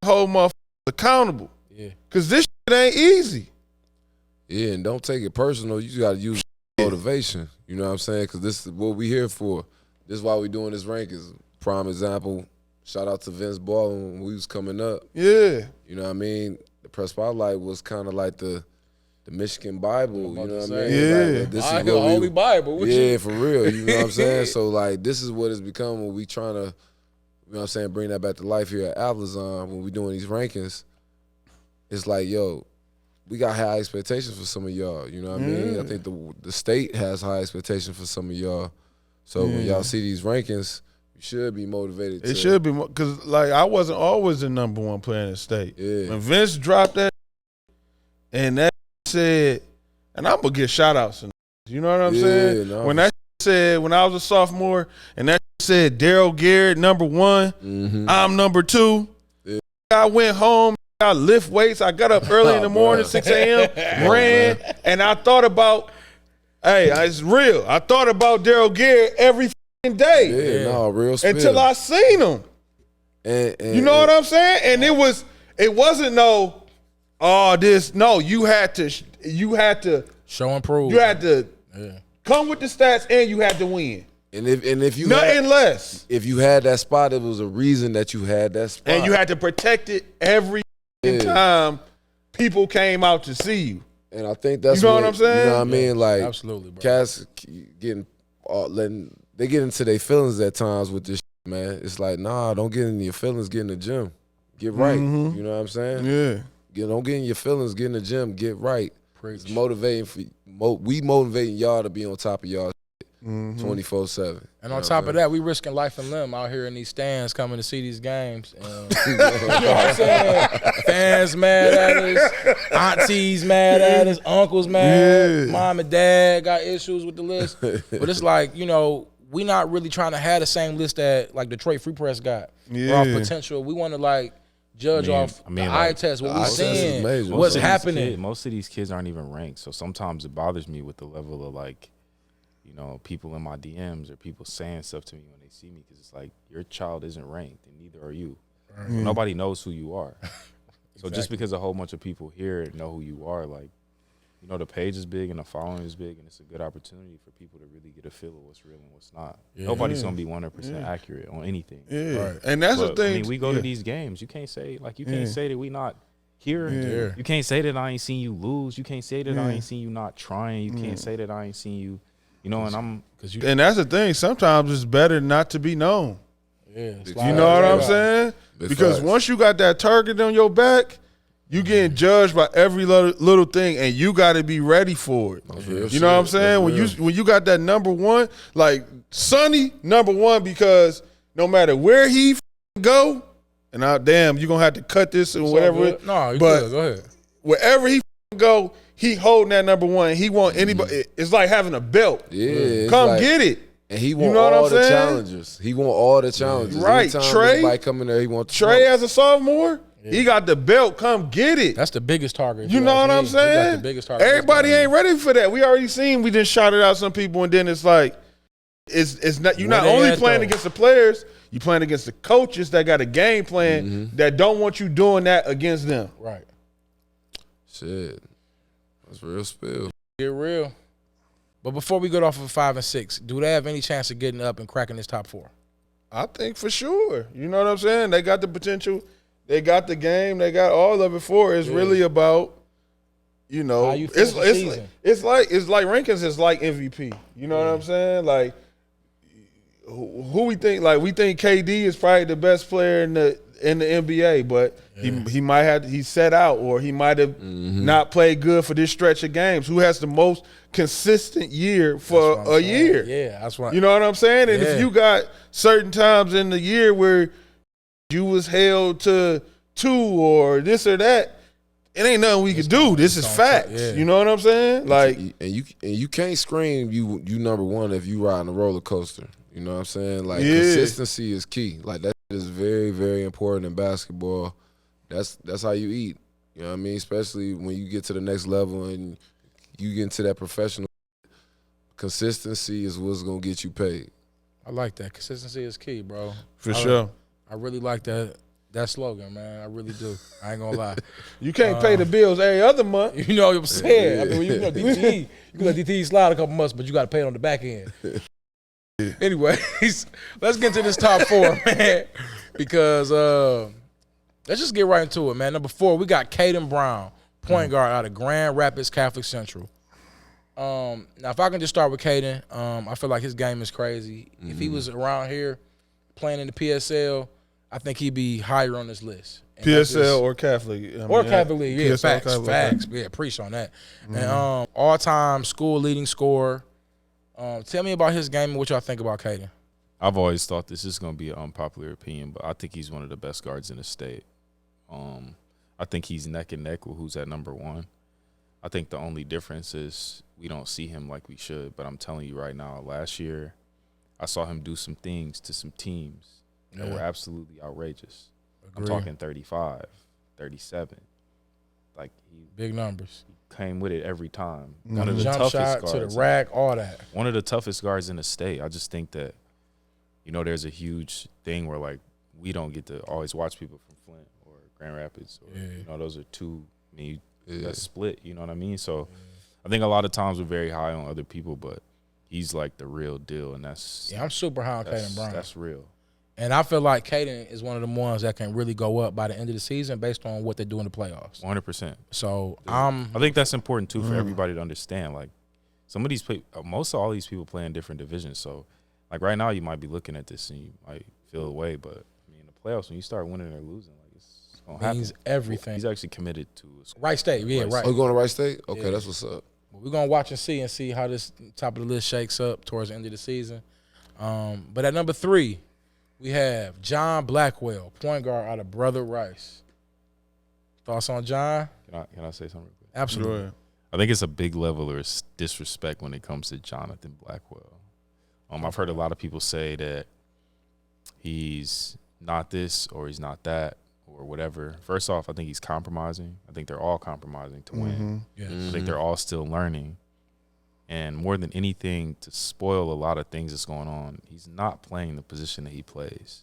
hold motherfuckers accountable. Yeah. Because this shit ain't easy. Yeah, and don't take it personal. You got to use motivation. You know what I'm saying? Because this is what we here for. This is why we doing this rankings. Prime example, shout out to Vince Baldwin when we was coming up. Yeah. You know what I mean? The Press Spotlight was kind of like the Michigan Bible, you know what I mean? Yeah. Like, this is the Holy Bible. For real, you know what I'm saying? So, like, this is what it's become when we trying to, you know what I'm saying, bring that back to life here at Athlazon when we doing these rankings. It's like, yo, we got high expectations for some of y'all, you know what I mean? I think the state has high expectations for some of y'all. So when y'all see these rankings, you should be motivated. It should be, because, like, I wasn't always the number 1 player in the state. Yeah. When Vince dropped that, and that said, and I'm gonna get shout outs. You know what I'm saying? No. When that said, when I was a sophomore, and that said Daryl Garrett number 1, I'm number 2. Yeah. I went home, I lift weights. I got up early in the morning, 6 a.m., ran, and I thought about, hey, it's real. I thought about Daryl Garrett every day. Yeah, no, real spill. Until I seen him. And you know what I'm saying? And it wasn't no. No, you had to show and prove. You had to come with the stats, and you had to win. And if you nothing less. If you had that spot, it was a reason that you had that spot, and you had to protect it every time people came out to see you. And I think that's what I'm saying. You know what I mean? Like, absolutely, bro. Cats they get into their feelings at times with this shit, man. It's like, nah, don't get in your feelings. Get in the gym. Get right. You know what I'm saying? Yeah. Don't get in your feelings. Get in the gym. Get right. Preach. It's motivating we motivating y'all to be on top of y'all 24/7. And on top of that, we risking life and limb out here in these stands coming to see these games. You know what I'm saying? Fans mad at us, aunties mad at us, uncles mad, mom and dad got issues with the list. But it's like, we not really trying to have the same list that like Detroit Free Press got. Or our potential. We want to like judge off the eye test, what we seeing, what's happening. Most of these kids aren't even ranked, so sometimes it bothers me with the level of like, you know, people in my DMs or people saying stuff to me when they see me, because it's like, your child isn't ranked and neither are you. Nobody knows who you are. So just because a whole bunch of people here know who you are, like, you know, the page is big and the following is big, and it's a good opportunity for people to really get a feel of what's real and what's not. Nobody's going to be 100% accurate on anything. Right. And that's the thing. I mean, we go to these games. You can't say, like, you can't say that we not here. You can't say that I ain't seen you lose. You can't say that I ain't seen you not trying. You can't say that I ain't seen you, you know, and that's the thing. Sometimes it's better not to be known. Yeah, you know what I'm saying? Because once you got that target on your back, you getting judged by every little thing, and you got to be ready for it. You know what I'm saying? When you got that number one, like Sonny, number one, because no matter where he go, and you're gonna have to cut this and whatever. No, you good. Go ahead. Wherever he go, he holding that number one. He want anybody. It's like having a belt. Yeah, come get it. And he want all the challenges. He want all the challenges. Right, Trey. Like coming there, he want Trey as a sophomore. He got the belt. Come get it. That's the biggest target. You know what I'm saying? He got the biggest target. Everybody ain't ready for that. We already seen. We just shouted out some people, and then it's like, it's not. You're not only playing against the players. You playing against the coaches that got a game plan that don't want you doing that against them. Right. Shit, that's real spill. Get real. But before we get off of 5 and 6, do they have any chance of getting up and cracking this top 4? I think for sure. You know what I'm saying? They got the potential. They got the game. They got all of it for it. It's really about, you know, it's like rankings is like MVP. You know what I'm saying? Like, who we think? Like, we think KD is probably the best player in the NBA, but he might have he set out, or he might have not played good for this stretch of games. Who has the most consistent year for a year? Yeah, that's right. You know what I'm saying? And if you got certain times in the year where you was held to 2 or this or that, it ain't nothing we could do. This is facts. You know what I'm saying? Like, and you can't scream you number one if you riding a roller coaster. You know what I'm saying? Like, consistency is key. Like, that is very, very important in basketball. That's how you eat. You know what I mean? Especially when you get to the next level and you get into that professional. Consistency is what's gonna get you paid. I like that. Consistency is key, bro. For sure. I really like that slogan, man. I really do. I ain't gonna lie. You can't pay the bills every other month. You know what I'm saying? I mean, when you know DTE, you can let DTE slide a couple months, but you got to pay it on the back end. Anyways, let's get into this top 4, man, because let's just get right into it, man. Number 4, we got Caden Brown, point guard out of Grand Rapids Catholic Central. Now, if I can just start with Caden, I feel like his game is crazy. If he was around here playing in the PSL, I think he'd be higher on this list. And PSL or Catholic. Catholic League, yeah, PSL, facts. Catholic. Yeah, preach on that. And all-time school leading scorer. Tell me about his game and what y'all think about Caden. I've always thought this is going to be an unpopular opinion, but I think he's one of the best guards in the state. I think he's neck and neck with who's at number 1. I think the only difference is we don't see him like we should, but I'm telling you right now, last year I saw him do some things to some teams that were absolutely outrageous. I'm talking 35, 37. Like, big numbers. He came with it every time. One of the jump shot guards, to the rack, all that. One of the toughest guards in the state. I just think that, you know, there's a huge thing where, like, we don't get to always watch people from Flint or Grand Rapids. Or, you know, those are two, I mean, that's split, you know what I mean? So I think a lot of times we're very high on other people, but he's like the real deal, and that's I'm super high on Caden Brown. That's real. And I feel like Caden is one of the ones that can really go up by the end of the season based on what they do in the playoffs. 100%. So I think that's important too for everybody to understand. Like, some of these most of all these people play in different divisions. So, like, right now you might be looking at this and you might feel away, but I mean, in the playoffs, when you start winning or losing, like, it's gonna happen. Means everything. He's actually committed to Wright State. Yeah, right. Oh, you going to Wright State? Okay, that's what's up. We're gonna watch and see how this top of the list shakes up towards the end of the season. But at number 3, we have John Blackwell, point guard out of Brother Rice. Thoughts on John? Can I say something real quick? Absolutely. I think it's a big level of disrespect when it comes to Jonathan Blackwell. I've heard a lot of people say that he's not this or he's not that, or whatever. First off, I think he's compromising. I think they're all compromising to win. Yes. I think they're all still learning. And more than anything, to spoil a lot of things that's going on, he's not playing the position that he plays.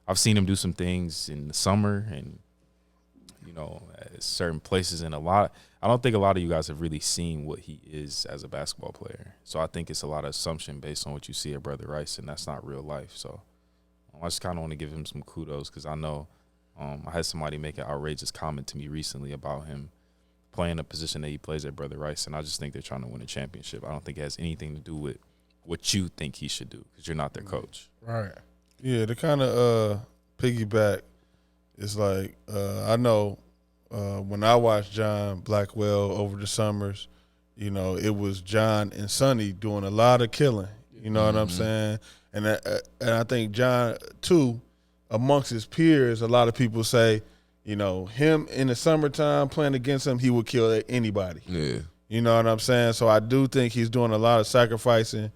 I've seen him do some things in the summer and, at certain places. And I don't think a lot of you guys have really seen what he is as a basketball player. So I think it's a lot of assumption based on what you see at Brother Rice, and that's not real life. So I just kind of want to give him some kudos because I know I had somebody make an outrageous comment to me recently about him playing a position that he plays at Brother Rice, and I just think they're trying to win a championship. I don't think it has anything to do with what you think he should do because you're not their coach. Right. Yeah, to kind of piggyback, it's like I know when I watched John Blackwell over the summers, it was John and Sonny doing a lot of killing. You know what I'm saying? And I think John, too, amongst his peers, a lot of people say, him in the summertime playing against him, he would kill anybody. Yeah. You know what I'm saying? So I do think he's doing a lot of sacrificing.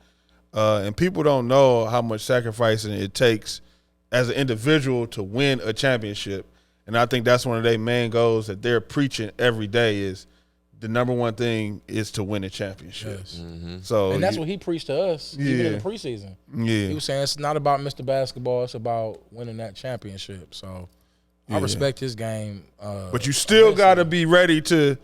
And people don't know how much sacrificing it takes as an individual to win a championship. And I think that's one of their main goals that they're preaching every day is the number one thing is to win a championship. Yes. So And that's what he preached to us even in the preseason. He was saying it's not about Mr. Basketball, it's about winning that championship. So I respect his game. But you still got to be ready to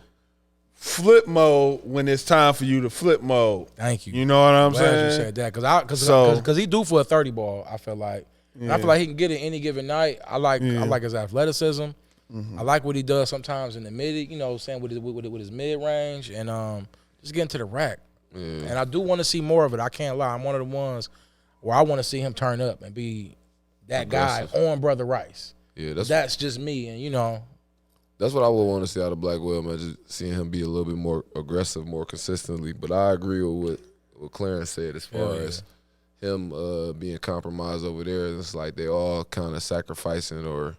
flip mode when it's time for you to flip mode. Thank you. You know what I'm Glad saying? you said that because he due for a 30 ball. I feel like. And I feel like he can get it any given night. I like his athleticism. I like what he does sometimes in the mid. Saying with his mid range and just getting to the rack. And I do want to see more of it. I can't lie. I'm one of the ones where I want to see him turn up and be that guy on Brother Rice. Yeah, that's just me, and that's what I would want to see out of Blackwell, man. Just seeing him be a little bit more aggressive, more consistently. But I agree with what Clarence said as far as him being compromised over there. It's like they all kind of sacrificing or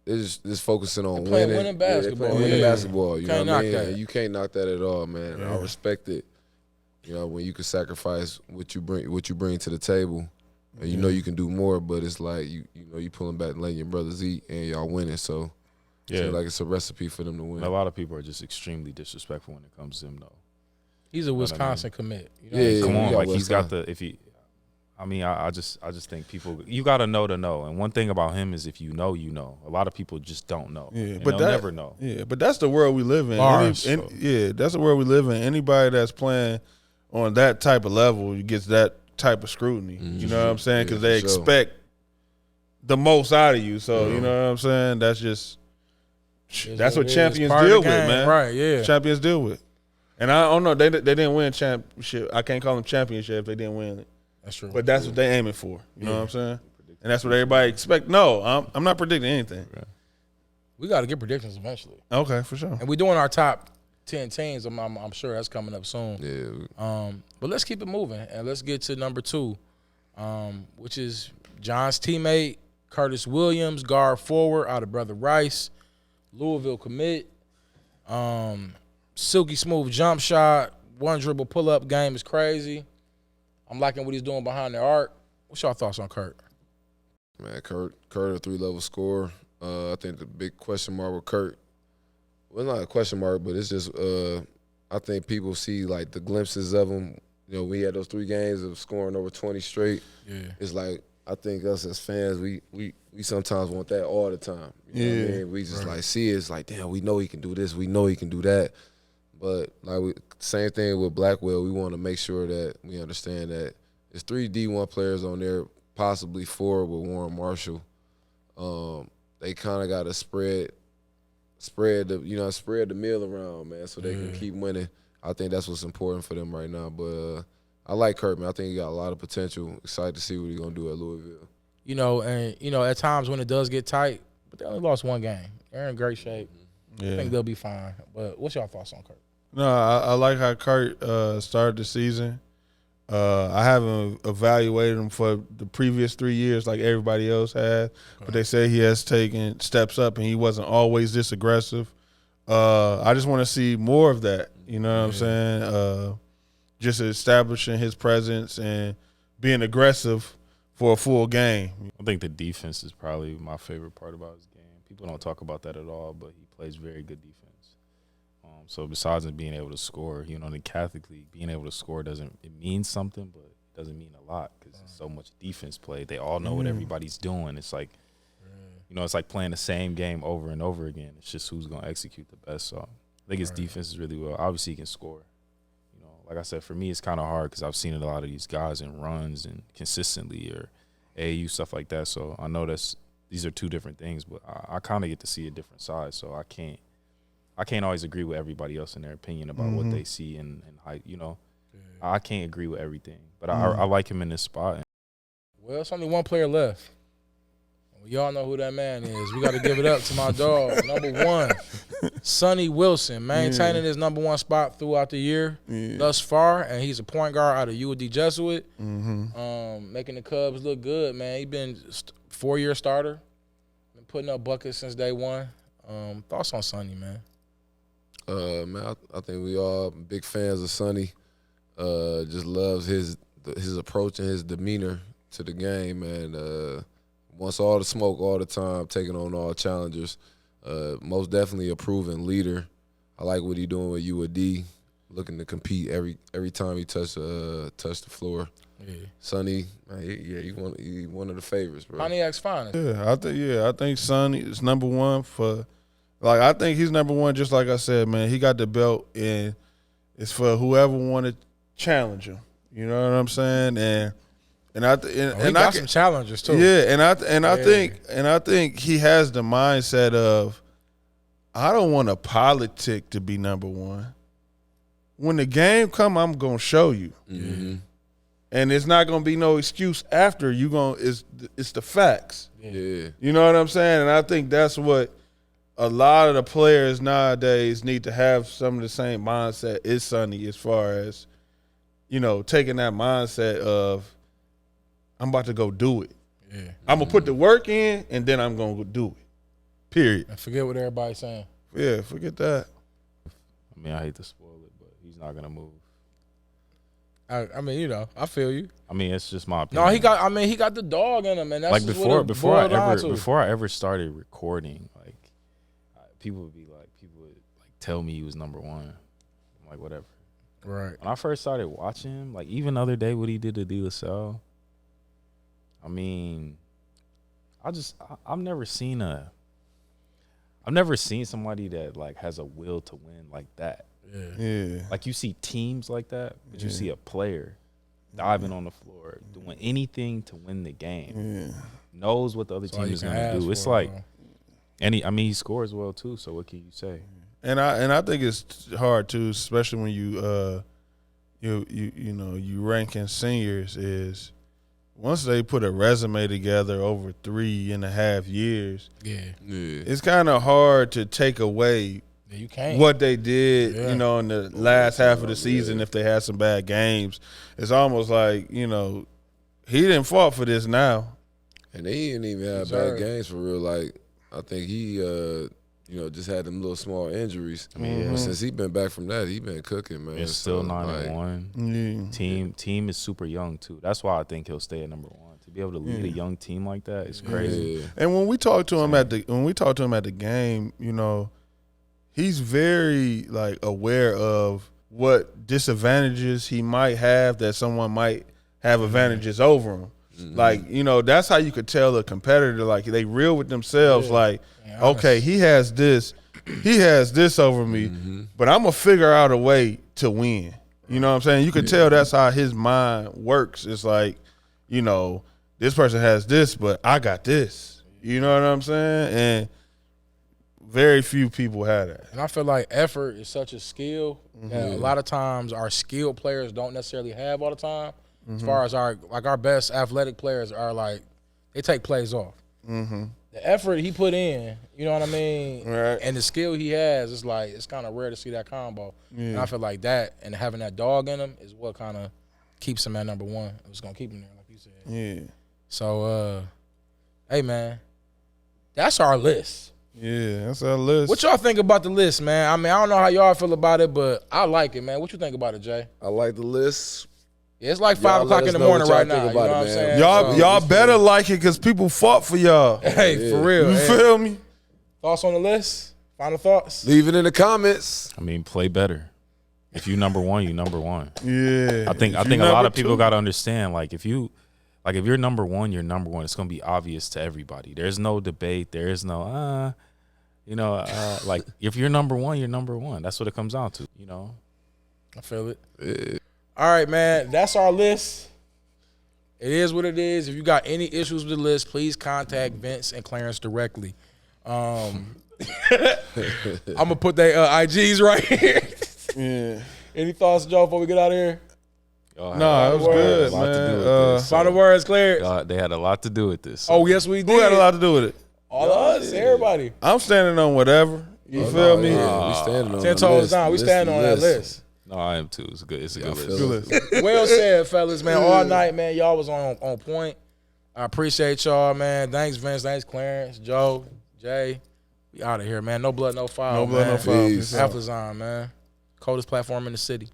they're just focusing on winning basketball. Winning basketball. You know what I mean? That. You can't knock that at all, man. I respect it. When you can sacrifice what you bring to the table. And you can do more, but it's like you pulling back and letting your brothers eat, and y'all winning. So, it seems like it's a recipe for them to win. And a lot of people are just extremely disrespectful when it comes to him, though. He's a Wisconsin commit. Come on, like he's got the I just think people you got to know to know. And one thing about him is if you know, you know. A lot of people just don't know. Yeah, but they'll never know. Yeah, but that's the world we live in. That's the world we live in. Anybody that's playing on that type of level gets that type of scrutiny. You know what I'm saying? Because they expect the most out of you. So you know what I'm saying? That's what champions deal with, man. Right? Yeah, champions deal with. And I don't know. They didn't win championship. I can't call them championship if they didn't win it. That's true. But that's what they aiming for. You know what I'm saying? And that's what everybody expect. No, I'm not predicting anything. We got to get predictions eventually. Okay, for sure. And we're doing our top 10 teams. I'm sure that's coming up soon. Yeah. But let's keep it moving and let's get to number 2, which is John's teammate Curtis Williams, guard forward out of Brother Rice, Louisville commit. Silky smooth jump shot, one dribble pull up game is crazy. I'm liking what he's doing behind the arc. What's your thoughts on Kurt? Man, Kurt a 3-level scorer. I think the big question mark with Kurt. Well, not a question mark, but it's just I think people see like the glimpses of him. We had those 3 games of scoring over 20 straight. Yeah. It's like I think us as fans, we sometimes want that all the time. You know what I mean? We just like see it. It's like, damn, we know he can do this. We know he can do that. But same thing with Blackwell. We want to make sure that we understand that there's 3 D1 players on there, possibly 4 with Warren Marshall. They kind of got to spread the meal around, man, so they can keep winning. I think that's what's important for them right now. But I like Kurt, man. I think he got a lot of potential. Excited to see what he's gonna do at Louisville. At times when it does get tight, but they only lost 1 game. They're in great shape. I think they'll be fine. But what's your thoughts on Kurt? No, I like how Kurt started the season. I haven't evaluated him for the previous 3 years like everybody else had, but they say he has taken steps up and he wasn't always this aggressive. I just want to see more of that. You know what I'm saying? Just establishing his presence and being aggressive for a full game. I think the defense is probably my favorite part about his game. People don't talk about that at all, but he plays very good defense. So besides him being able to score, in the Catholic League, being able to score it means something, but it doesn't mean a lot because there's so much defense played. They all know what everybody's doing. It's like, it's like playing the same game over and over again. It's just who's going to execute the best. So I think his defense is really well. Obviously, he can score. Like I said, for me, it's kind of hard because I've seen a lot of these guys in runs and consistently or AAU, stuff like that. So I know these are two different things, but I kind of get to see a different side. So I can't always agree with everybody else in their opinion about what they see and how, I can't agree with everything. But I like him in this spot. Well, it's only one player left. Y'all know who that man is. We got to give it up to my dog, number 1, Sonny Wilson, maintaining his number 1 spot throughout the year thus far, and he's a point guard out of UD Jesuit, making the Cubs look good, man. He's been 4-year starter, been putting up buckets since day one. Thoughts on Sonny, man? Man, I think we all big fans of Sonny. Just loves his approach and his demeanor to the game, and wants all the smoke all the time, taking on all challengers. Most definitely a proven leader. I like what he's doing with UAD, looking to compete every time he touch the floor. Yeah. Sonny, he one of the favorites, bro. Pontiac's finest. I think Sonny is number 1 for. Like, I think he's number 1, just like I said, man. He got the belt, and it's for whoever want to challenge him. You know what I'm saying? And I got some challengers too. Yeah, I think he has the mindset of, I don't want a politic to be number 1. When the game come, I'm gonna show you, and it's not gonna be no excuse after. It's the facts. Yeah, you know what I'm saying? And I think that's what a lot of the players nowadays need to have some of the same mindset as Sonny, as far as, taking that mindset of, I'm about to go do it. Yeah. I'm going to put the work in, and then I'm going to go do it. Period. And forget what everybody's saying. Yeah, forget that. I mean, I hate to spoil it, but he's not going to move. I mean, I feel you. I mean, it's just my opinion. No, he got the dog in him, and that's like just before I ever started recording, like, people would tell me he was number 1. I'm like, whatever. Right. When I first started watching him, like, even the other day what he did to De La Salle, I mean, I've never seen somebody that, like, has a will to win like that. Yeah. Like, you see teams like that, but you see a player diving on the floor, doing anything to win the game. Knows what the other team is gonna do. It's like, he scores well too. So what can you say? And I think it's hard too, especially when you ranking seniors, is once they put a resume together over 3.5 years, it's kind of hard to take away you can't. What they did, in the last half of the season. If they had some bad games, it's almost like, he didn't fault for this now. And he didn't even have bad games for real. Like, I think he, just had them little small injuries. But since he been back from that, he been cooking, man. It's still 9-1. Team is super young too. That's why I think he'll stay at number 1. To be able to lead a young team like that is crazy. And when we talk to him at the game, he's very, like, aware of what disadvantages he might have that someone might have advantages over him. Like, that's how you could tell a competitor, like, they real with themselves, like, okay, he has this over me, but I'm going to figure out a way to win. You know what I'm saying? You could tell that's how his mind works. It's like, this person has this, but I got this. You know what I'm saying? And very few people have that. And I feel like effort is such a skill that a lot of times our skilled players don't necessarily have all the time. As far as our best athletic players are, like, they take plays off. The effort he put in, you know what I mean, right, and the skill he has, it's like it's kind of rare to see that combo. And I feel like that and having that dog in him is what kind of keeps him at number 1. It's gonna keep him there, like you said. Yeah. So, hey man, that's our list. Yeah, that's our list. What y'all think about the list, man? I mean, I don't know how y'all feel about it, but I like it, man. What you think about it, Jay? I like the list. It's like 5 o'clock in the morning right now. You know what I'm saying? Y'all better like it because people fought for y'all. Hey, for real. You feel me? Thoughts on the list? Final thoughts? Leave it in the comments. I mean, play better. If you number one, you number one. Yeah. I think a lot of people got to understand, like, if you're number one, you're number one. It's going to be obvious to everybody. There's no debate. There is no, like, if you're number one, you're number one. That's what it comes down to, you know? I feel it. Yeah. All right, man. That's our list. It is what it is. If you got any issues with the list, please contact Vince and Clarence directly. I'm going to put their IGs right here. Yeah. Any thoughts, Joe, before we get out of here? No, it was good, man. Final words, clear. They had a lot to do with this. Oh, yes, we did. Who had a lot to do with it? All of us, everybody. I'm standing on whatever. You feel me? Yeah, we standing on 10 toes down. We standing on that list. No, I am too. It's good. It's a good list. Well said, fellas, man. All night, man. Y'all was on point. I appreciate y'all, man. Thanks, Vince. Thanks, Clarence, Joe, Jay. We out of here, man. No blood, no foul. No blood, no foul. Athlazon, man. Coldest platform in the city.